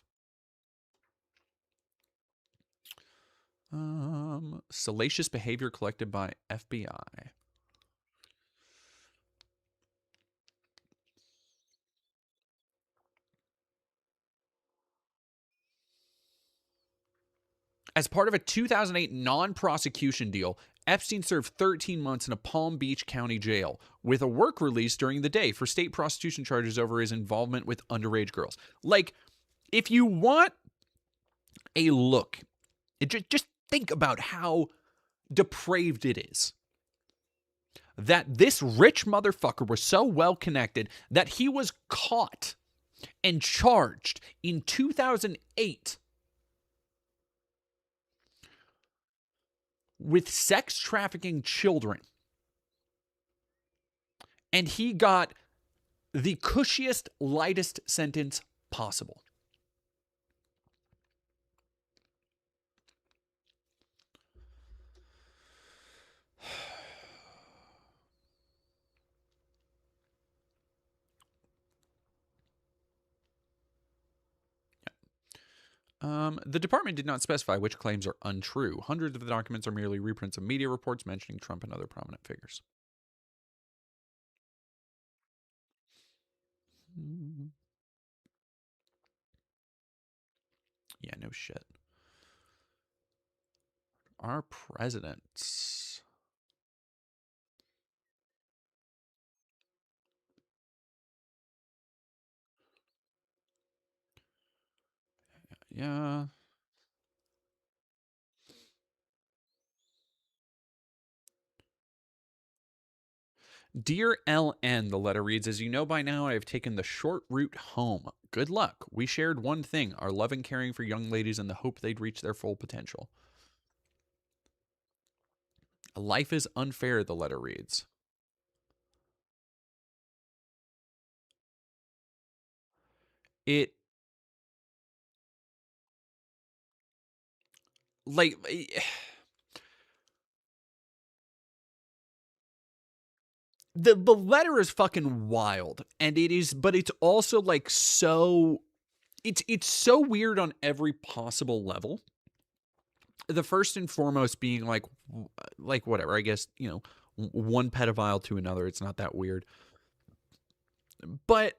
Salacious behavior collected by FBI. As part of a 2008 non-prosecution deal, Epstein served 13 months in a Palm Beach County jail with a work release during the day for state prostitution charges over his involvement with underage girls. Like, if you want a look, just think about how depraved it is. That this rich motherfucker was so well connected that he was caught and charged in 2008 with sex trafficking children. And he got the cushiest, lightest sentence possible. The department did not specify which claims are untrue. Hundreds of the documents are merely reprints of media reports mentioning Trump and other prominent figures. Yeah, no shit. Our presidents. Yeah. Dear LN, the letter reads, as you know by now, I have taken the short route home. Good luck. We shared one thing, our love and caring for young ladies and the hope they'd reach their full potential. Life is unfair, the letter reads. It, like, the letter is fucking wild, and it is, but it's also like so, it's so weird on every possible level. The first and foremost being like whatever, I guess, you know, one pedophile to another, it's not that weird. But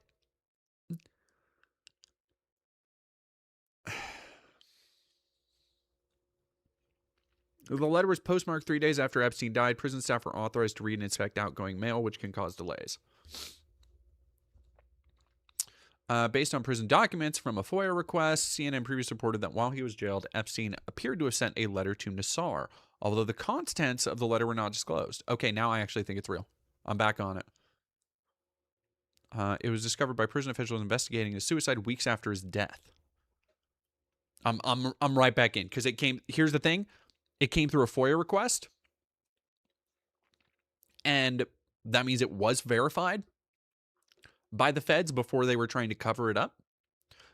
the letter was postmarked 3 days after Epstein died. Prison staff are authorized to read and inspect outgoing mail, which can cause delays. Based on prison documents from a FOIA request, CNN previously reported that while he was jailed, Epstein appeared to have sent a letter to Nassar, although the contents of the letter were not disclosed. Okay, now I actually think it's real. I'm back on it. It was discovered by prison officials investigating his suicide weeks after his death. I'm right back in because it came. Here's the thing, it came through a FOIA request, and that means it was verified by the feds before they were trying to cover it up.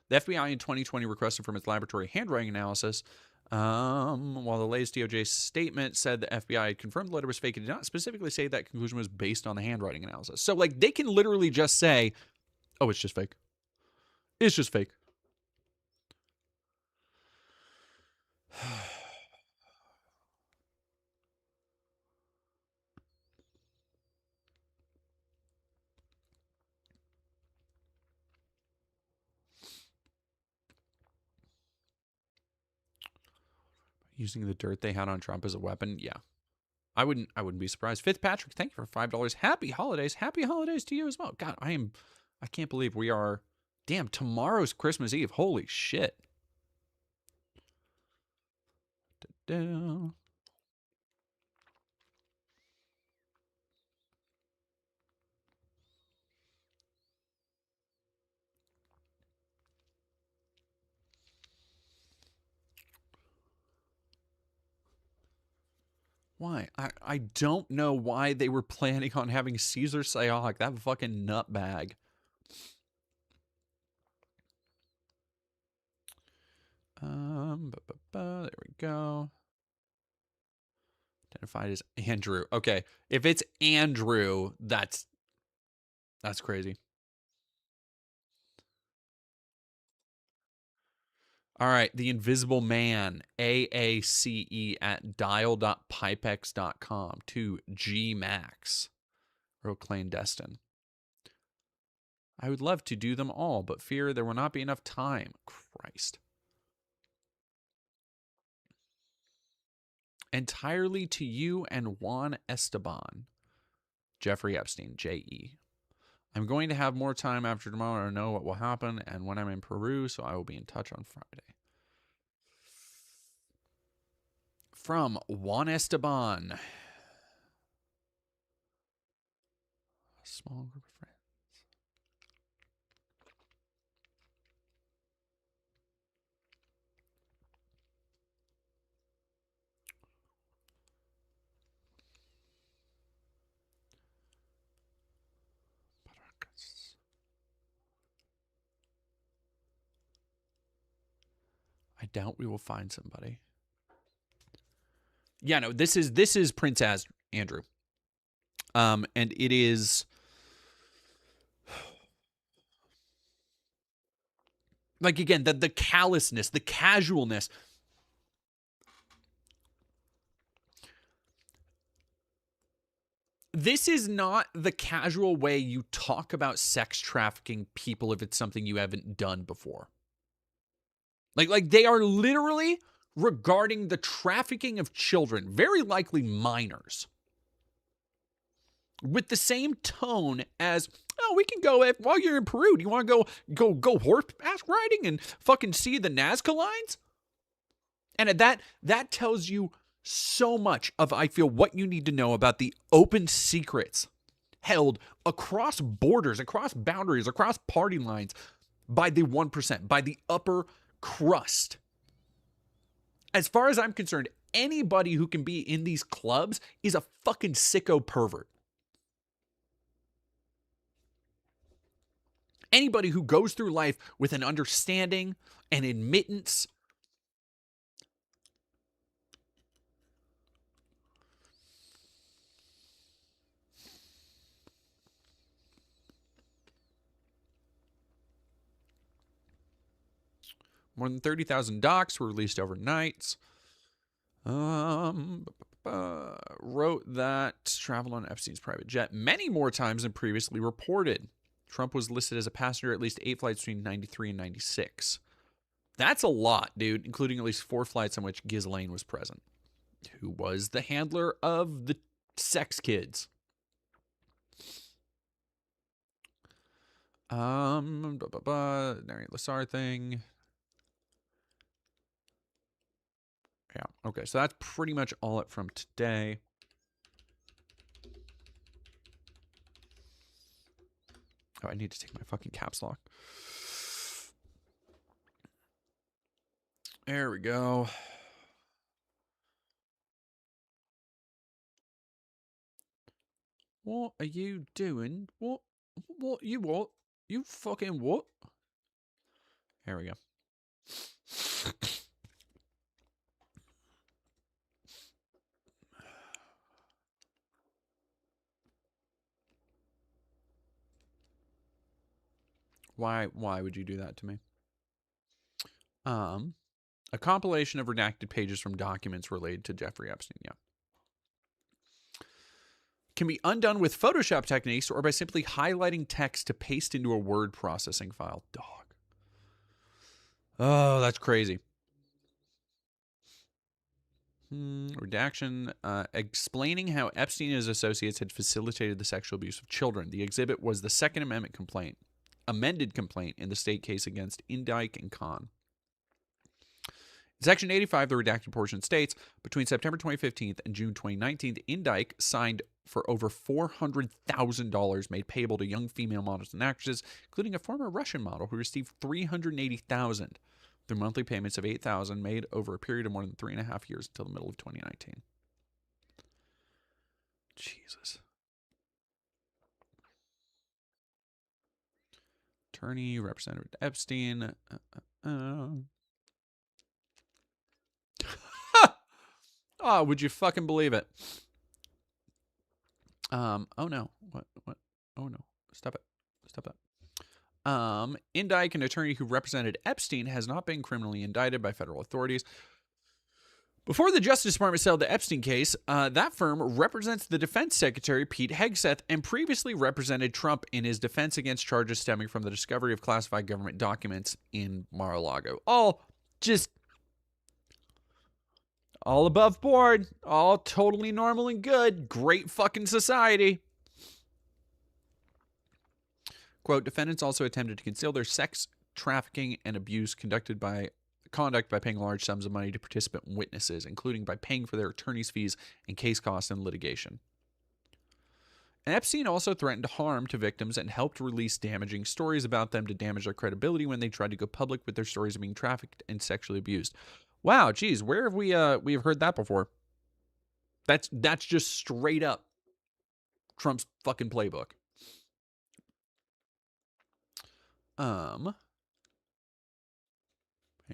The FBI in 2020 requested from its laboratory handwriting analysis. While the latest DOJ statement said the FBI had confirmed the letter was fake, it did not specifically say that conclusion was based on the handwriting analysis. So, like, they can literally just say, oh, it's just fake. It's just fake. Using the dirt they had on Trump as a weapon, yeah. I wouldn't be surprised. Fitzpatrick, thank you for $5. Happy holidays. Happy holidays to you as well. God, I can't believe we are, damn, tomorrow's Christmas Eve. Holy shit. Da-da. Why? I don't know why they were planning on having Caesar Sayok, that fucking nutbag. There we go. Identified as Andrew. Okay, if it's Andrew, that's crazy. All right, the Invisible Man, AACE at dial.pipex.com to GMax. Real clandestine. I would love to do them all, but fear there will not be enough time. Christ. Entirely to you and Juan Esteban. Jeffrey Epstein, J.E. I'm going to have more time after tomorrow to know what will happen and when I'm in Peru, so I will be in touch on Friday. From Juan Esteban. A small group of friends. I doubt we will find somebody. Yeah, no, this is Prince Andrew. And it is Like, again, the callousness, the casualness. This is not the casual way you talk about sex trafficking people if it's something you haven't done before. Like they are literally regarding the trafficking of children, very likely minors, with the same tone as, oh, we can go while you're in Peru. Do you want to go horseback riding and fucking see the Nazca lines? And that tells you so much of, I feel, what you need to know about the open secrets held across borders, across boundaries, across party lines by the 1%, by the upper crust. As far as I'm concerned, anybody who can be in these clubs is a fucking sicko pervert. Anybody who goes through life with an understanding, an admittance, more than 30,000 docs were released overnight. Wrote that traveled on Epstein's private jet many more times than previously reported. Trump was listed as a passenger at least 8 flights between 93 and 96. That's a lot, dude, including at least 4 flights on which Ghislaine was present, who was the handler of the sex kids. Nary Lassar thing. Yeah, okay, so that's pretty much all it from today. Oh, I need to take my fucking caps lock. There we go. What are you doing? What? You fucking what? There we go. Why would you do that to me? A compilation of redacted pages from documents related to Jeffrey Epstein, yeah. Can be undone with Photoshop techniques or by simply highlighting text to paste into a word processing file. Dog. Oh, that's crazy. Redaction. Explaining how Epstein and his associates had facilitated the sexual abuse of children. The exhibit was the Second Amendment complaint, amended complaint in the state case against Indike and Khan. In Section 85, the redacted portion states, between September 2015 and June 2019, Indike signed for over $400,000 made payable to young female models and actresses, including a former Russian model who received $380,000 through monthly payments of $8,000 made over a period of more than 3.5 years until the middle of 2019. Jesus. Attorney, Representative Epstein. Oh, would you fucking believe it? Oh no. What? Oh no. Stop it. Indike, an attorney who represented Epstein, has not been criminally indicted by federal authorities. Before the Justice Department settled the Epstein case, that firm represents the Defense Secretary, Pete Hegseth, and previously represented Trump in his defense against charges stemming from the discovery of classified government documents in Mar-a-Lago. All above board, all totally normal and good. Great fucking society. Quote, defendants also attempted to conceal their sex trafficking and abuse conduct by paying large sums of money to participant witnesses, including by paying for their attorney's fees and case costs in litigation. Epstein also threatened harm to victims and helped release damaging stories about them to damage their credibility when they tried to go public with their stories of being trafficked and sexually abused. Wow, geez, where have we have heard that before? That's just straight up Trump's fucking playbook. Hang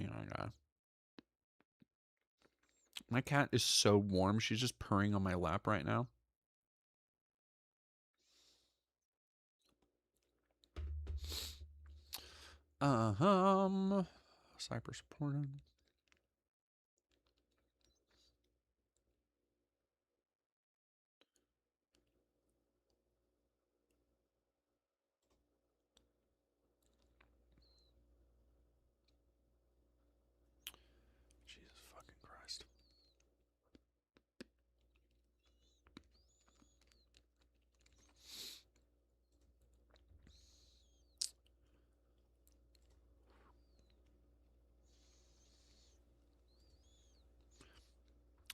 on, God. My cat is so warm. She's just purring on my lap right now. Cypress supported. Jesus fucking Christ.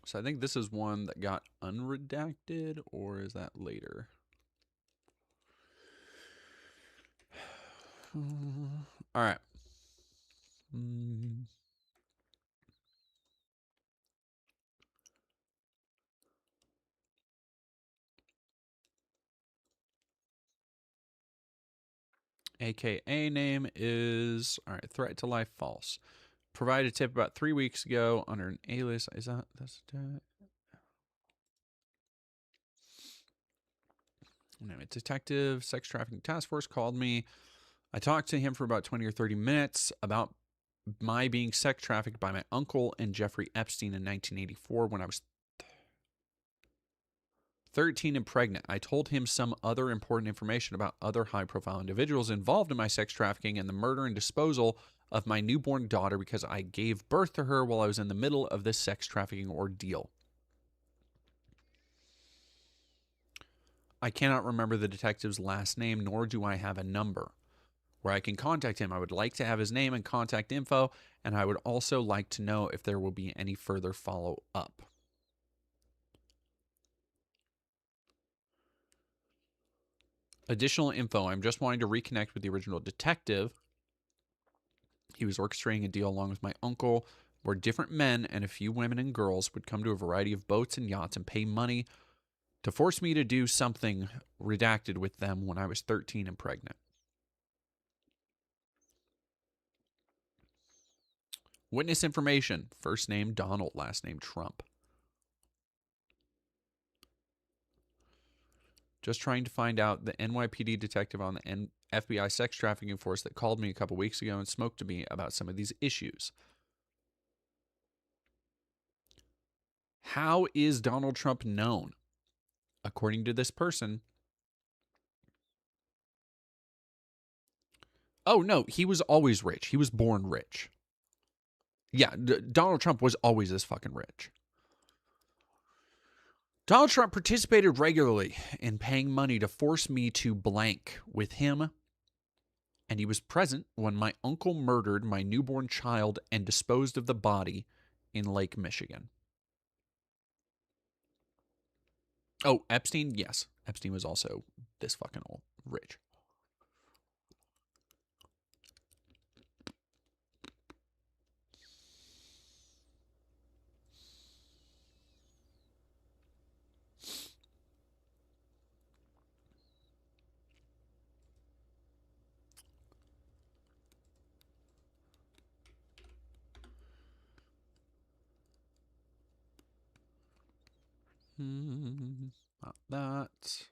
So I think this is one that got unredacted, or is that later? All right. AKA name is, all right, threat to life false. Provided a tip about 3 weeks ago under an alias. Is that's a detective, sex trafficking task force called me. I talked to him for about 20 or 30 minutes about my being sex trafficked by my uncle and Jeffrey Epstein in 1984 when I was 13 and pregnant. I told him some other important information about other high-profile individuals involved in my sex trafficking and the murder and disposal of my newborn daughter because I gave birth to her while I was in the middle of this sex trafficking ordeal. I cannot remember the detective's last name, nor do I have a number where I can contact him. I would like to have his name and contact info, and I would also like to know if there will be any further follow-up. Additional info. I'm just wanting to reconnect with the original detective. He was orchestrating a deal along with my uncle where different men and a few women and girls would come to a variety of boats and yachts and pay money to force me to do something redacted with them when I was 13 and pregnant. Witness information. First name Donald, last name Trump. Just trying to find out the NYPD detective on the FBI sex trafficking force that called me a couple weeks ago and spoke to me about some of these issues. How is Donald Trump known? According to this person. Oh, no, he was always rich. He was born rich. Yeah, Donald Trump was always this fucking rich. Donald Trump participated regularly in paying money to force me to blank with him, and he was present when my uncle murdered my newborn child and disposed of the body in Lake Michigan. Oh, Epstein? Yes. Epstein was also this fucking old rich. Not that.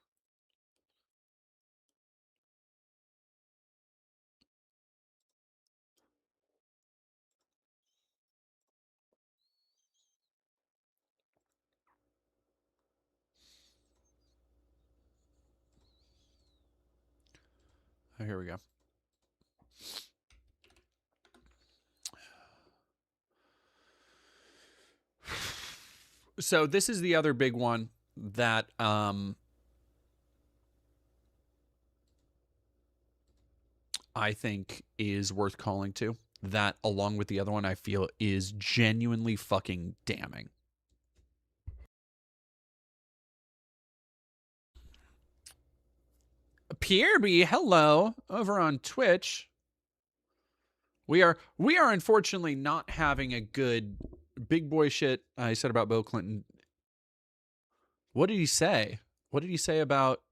Oh, here we go. So this is the other big one that I think is worth calling to. That, along with the other one, I feel is genuinely fucking damning. Pierre B, hello, over on Twitch. We are unfortunately not having a good big boy shit I said about Bill Clinton. What did he say? What did he say about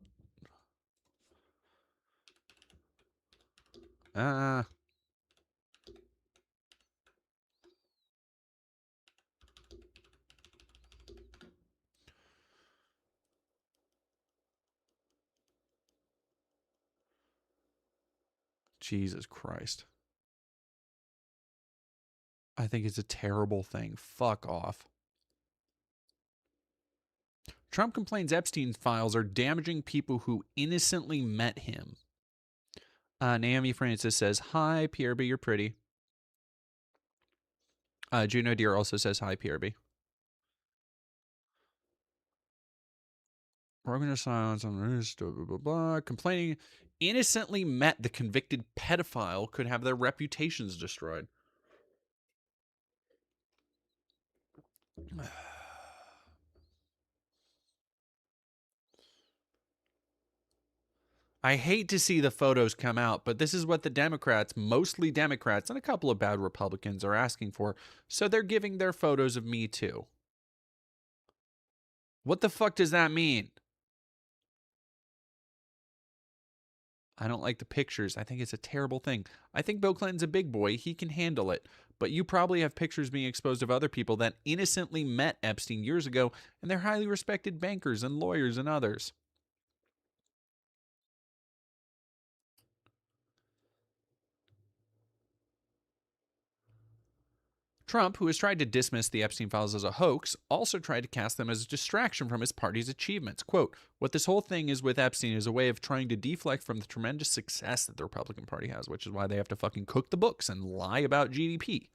Jesus Christ. I think it's a terrible thing. Fuck off. Trump complains Epstein's files are damaging people who innocently met him. Naomi Francis says, hi, PRB, you're pretty. Juno Deer also says, hi, PRB. Broken silence on this, blah, blah, blah, blah. Complaining innocently met the convicted pedophile could have their reputations destroyed. I hate to see the photos come out, but this is what the Democrats, mostly Democrats, and a couple of bad Republicans are asking for. So they're giving their photos of me too. What the fuck does that mean? I don't like the pictures. I think it's a terrible thing. I think Bill Clinton's a big boy. He can handle it. But you probably have pictures being exposed of other people that innocently met Epstein years ago, and they're highly respected bankers and lawyers and others. Trump, who has tried to dismiss the Epstein files as a hoax, also tried to cast them as a distraction from his party's achievements. Quote, what this whole thing is with Epstein is a way of trying to deflect from the tremendous success that the Republican Party has, which is why they have to fucking cook the books and lie about GDP.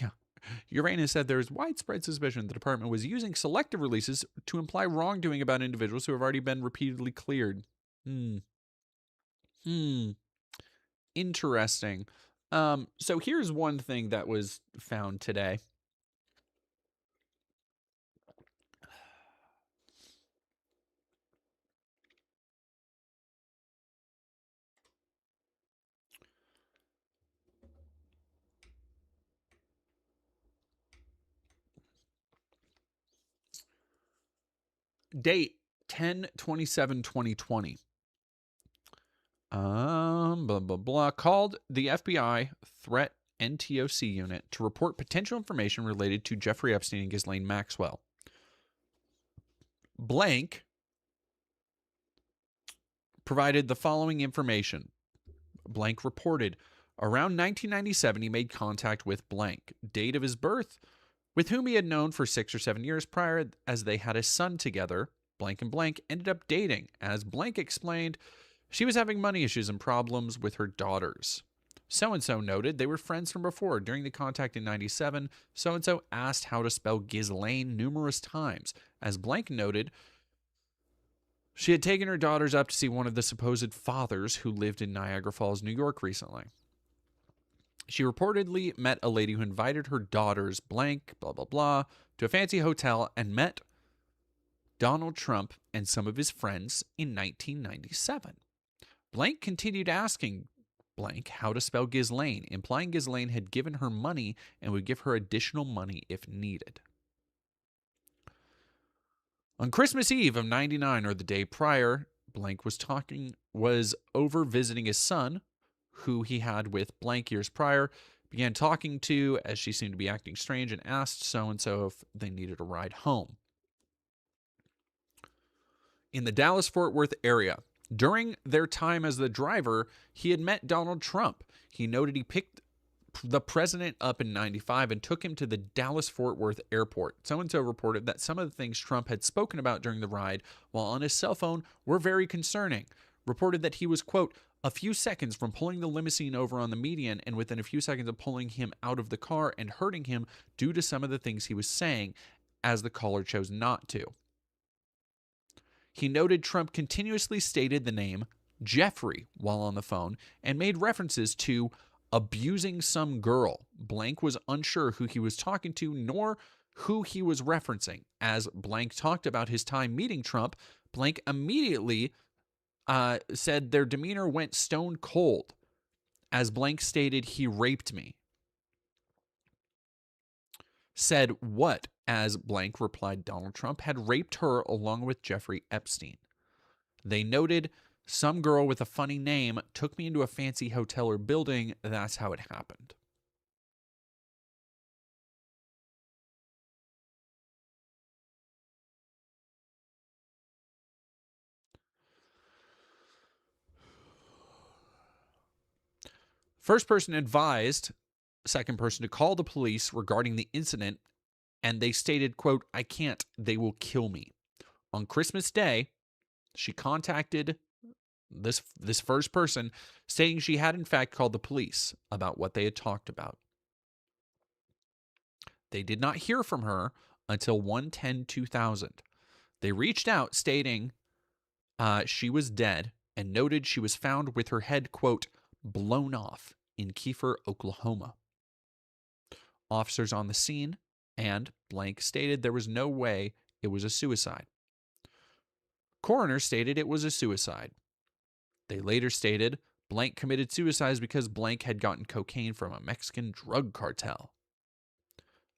Yeah. Uranus said there is widespread suspicion the department was using selective releases to imply wrongdoing about individuals who have already been repeatedly cleared. Interesting. So here's one thing that was found today. Date 10/27/2020. Blah blah blah. Called the FBI Threat NTOC unit to report potential information related to Jeffrey Epstein and Ghislaine Maxwell. Blank provided the following information. Blank reported around 1997 he made contact with blank, date of his birth, with whom he had known for 6 or 7 years prior as they had a son together. Blank and blank ended up dating. As blank explained, she was having money issues and problems with her daughters. So-and-so noted they were friends from before. During the contact in 97, so-and-so asked how to spell Ghislaine numerous times. As blank noted, she had taken her daughters up to see one of the supposed fathers who lived in Niagara Falls, New York recently. She reportedly met a lady who invited her daughters, blank, blah, blah, blah, to a fancy hotel and met Donald Trump and some of his friends in 1997. Blank continued asking blank how to spell Ghislaine, implying Ghislaine had given her money and would give her additional money if needed. On Christmas Eve of 99, or the day prior, blank was over visiting his son, who he had with blank years prior, began talking to as she seemed to be acting strange and asked so-and-so if they needed a ride home. In the Dallas-Fort Worth area, during their time as the driver, he had met Donald Trump. He noted he picked the president up in 95 and took him to the Dallas-Fort Worth airport. So-and-so reported that some of the things Trump had spoken about during the ride while on his cell phone were very concerning. Reported that he was, quote, a few seconds from pulling the limousine over on the median and within a few seconds of pulling him out of the car and hurting him due to some of the things he was saying, as the caller chose not to. He noted Trump continuously stated the name Jeffrey while on the phone and made references to abusing some girl. Blank was unsure who he was talking to nor who he was referencing. As blank talked about his time meeting Trump, blank immediately said their demeanor went stone cold. As blank stated, he raped me. Said what? As blank replied Donald Trump had raped her along with Jeffrey Epstein. They noted some girl with a funny name took me into a fancy hotel or building. That's how it happened. First person advised second person to call the police regarding the incident, and they stated, quote, "I can't, they will kill me." On Christmas Day, she contacted this first person, saying she had in fact called the police about what they had talked about. They did not hear from her until 1/10/2000. They reached out stating she was dead and noted she was found with her head, quote, "blown off" in Kiefer, Oklahoma. Officers on the scene and blank stated there was no way it was a suicide. Coroner stated it was a suicide. They later stated blank committed suicide because blank had gotten cocaine from a Mexican drug cartel.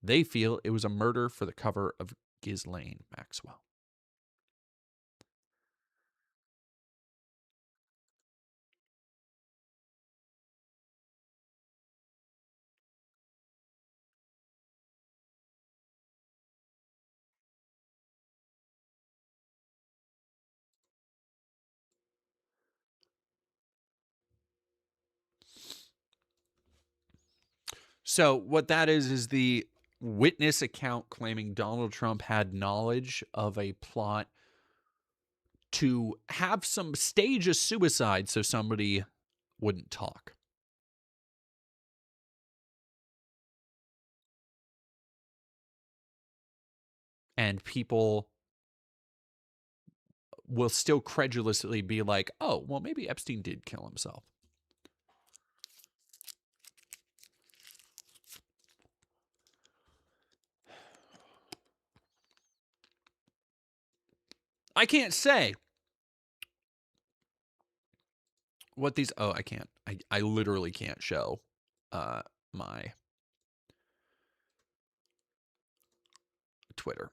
They feel it was a murder for the cover of Ghislaine Maxwell. So what that is the witness account claiming Donald Trump had knowledge of a plot to have some stage a suicide so somebody wouldn't talk. And people will still credulously be like, oh, well, maybe Epstein did kill himself. I can't say what these... Oh, I can't. I literally can't show my Twitter.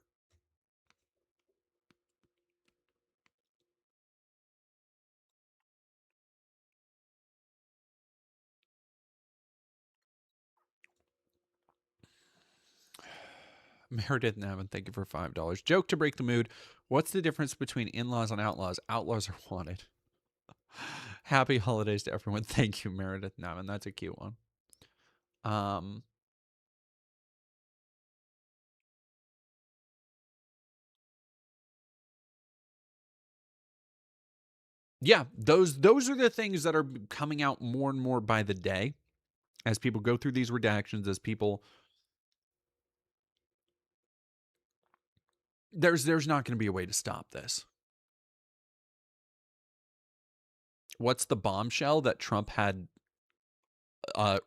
Meredith Navin, thank you for $5. Joke to break the mood. What's the difference between in-laws and outlaws? Outlaws are wanted. Happy holidays to everyone. Thank you, Meredith Navin. That's a cute one. Yeah, those are the things that are coming out more and more by the day as people go through these redactions, as people... There's not going to be a way to stop this. What's the bombshell that Trump had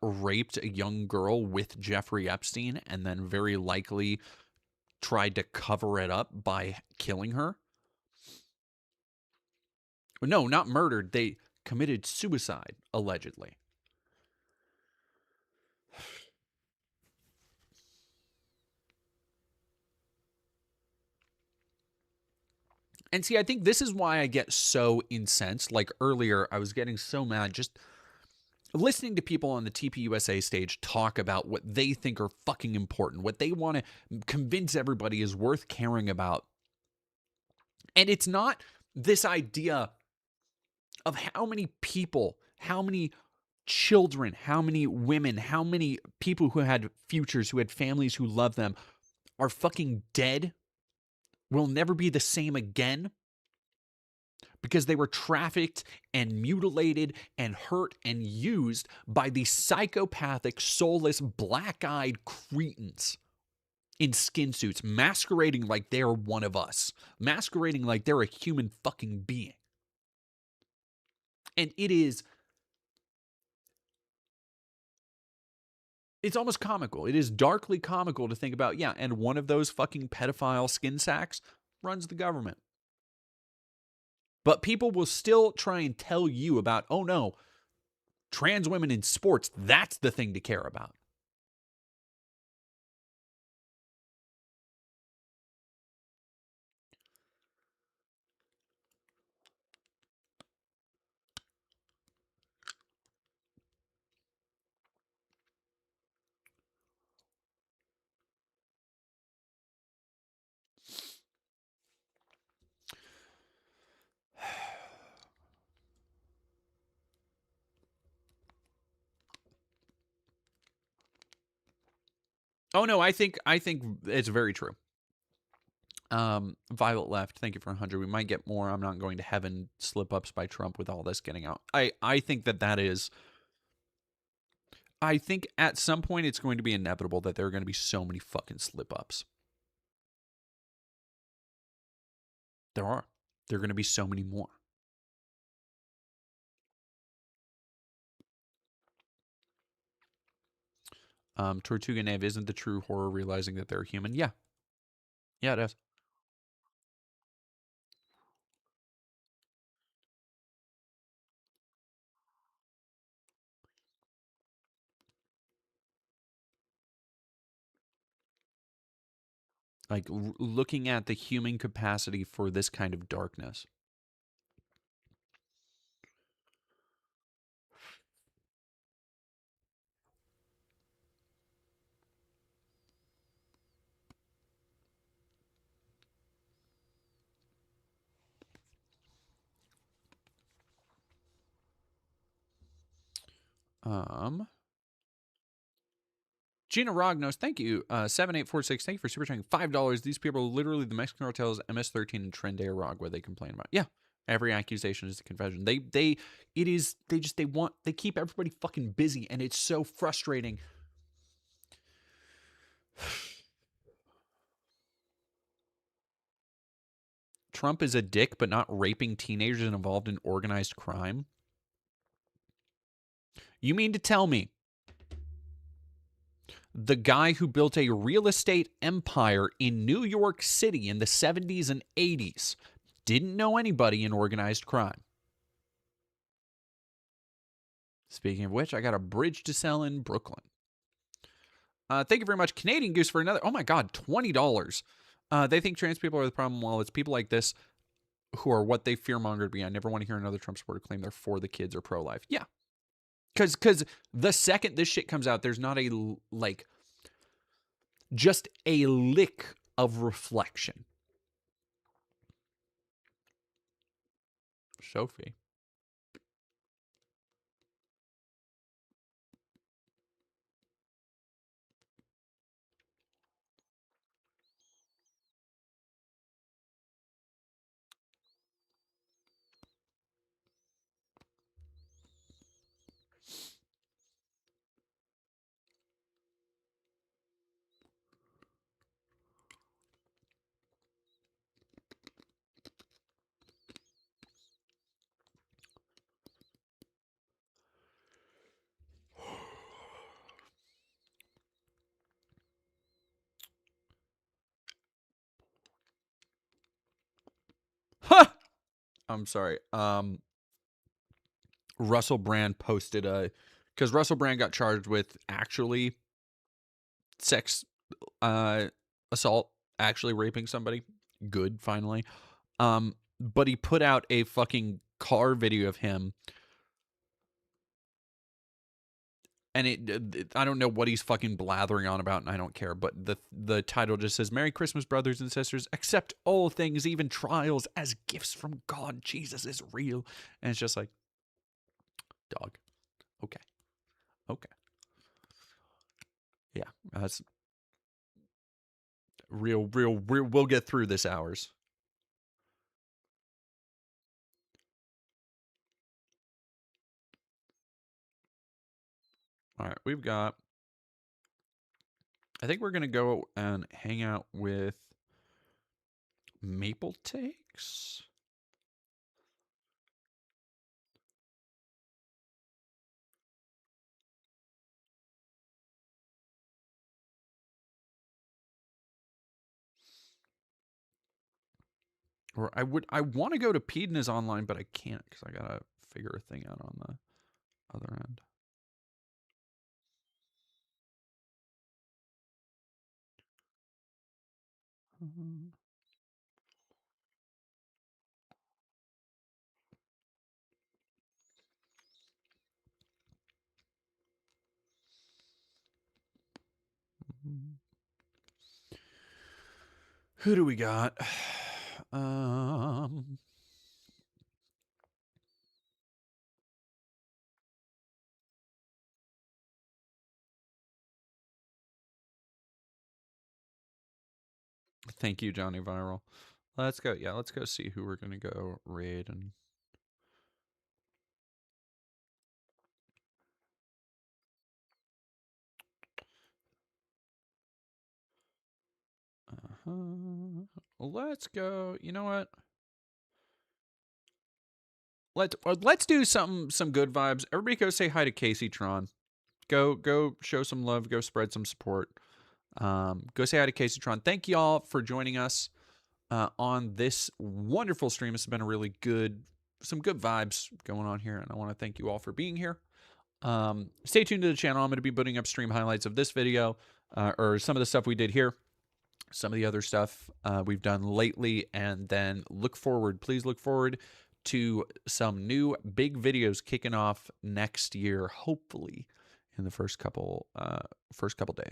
raped a young girl with Jeffrey Epstein and then very likely tried to cover it up by killing her? No, not murdered. They committed suicide, allegedly. And see, I think this is why I get so incensed. Like earlier, I was getting so mad just listening to people on the TPUSA stage talk about what they think are fucking important, what they want to convince everybody is worth caring about. And it's not this idea of how many people, how many children, how many women, how many people who had futures, who had families who love them, are fucking dead, will never be the same again because they were trafficked and mutilated and hurt and used by these psychopathic, soulless, black-eyed cretins in skin suits, masquerading like they're one of us, masquerading like they're a human fucking being. And it's almost comical. It is darkly comical to think about, yeah, and one of those fucking pedophile skin sacks runs the government. But people will still try and tell you about, oh no, trans women in sports, that's the thing to care about. Oh no, I think it's very true. Violet left. Thank you for 100. We might get more. I'm not going to heaven slip-ups by Trump with all this getting out. I think that is... I think at some point it's going to be inevitable that there are going to be so many fucking slip-ups. There are. There are going to be so many more. Tortuga Nave, isn't the true horror realizing that they're human? Yeah. Yeah, it is. Like, looking at the human capacity for this kind of darkness. Gina Rognos, thank you. 7846, thank you for super chatting $5. These people are literally the Mexican cartels, MS-13, and Trenday Rog, where they complain about. Yeah. Every accusation is a confession. They keep everybody fucking busy, and it's so frustrating. Trump is a dick, but not raping teenagers involved in organized crime. You mean to tell me the guy who built a real estate empire in New York City in the 70s and 80s didn't know anybody in organized crime? Speaking of which, I got a bridge to sell in Brooklyn. Thank you very much, Canadian Goose, for another... Oh my God, $20. They think trans people are the problem. Well, it's people like this who are what they fear-mongered be. I never want to hear another Trump supporter claim they're for the kids or pro-life. Yeah. Because the second this shit comes out, there's not a, like, just a lick of reflection. Sophie. I'm sorry. Russell Brand posted because Russell Brand got charged with actually sex assault, actually raping somebody. Good, finally. But he put out a fucking car video of him, and I don't know what he's fucking blathering on about, and I don't care, but the title just says, "Merry Christmas, brothers and sisters. Accept all things, even trials, as gifts from God. Jesus is real." And it's just like, dog. Okay. Yeah, that's real. We'll get through this hours. All right, we've got... I think we're going to go and hang out with Maple Takes. Or I want to go to Pedna's online, but I can't because I got to figure a thing out on the other end. Who do we got? Thank you, Johnny Viral. Let's go. Yeah, let's go see who we're gonna go raid and. Let's go. You know what? Let's do some good vibes. Everybody go say hi to Casey Tron. Go show some love. Go spread some support. Go say hi to Casey Tron. Thank y'all for joining us on this wonderful stream. It's been a really some good vibes going on here, and I want to thank you all for being here. Stay tuned to the channel. I'm going to be putting up stream highlights of this video or some of the stuff we did here, some of the other stuff we've done lately, and then please look forward to some new big videos kicking off next year, hopefully in the first couple days.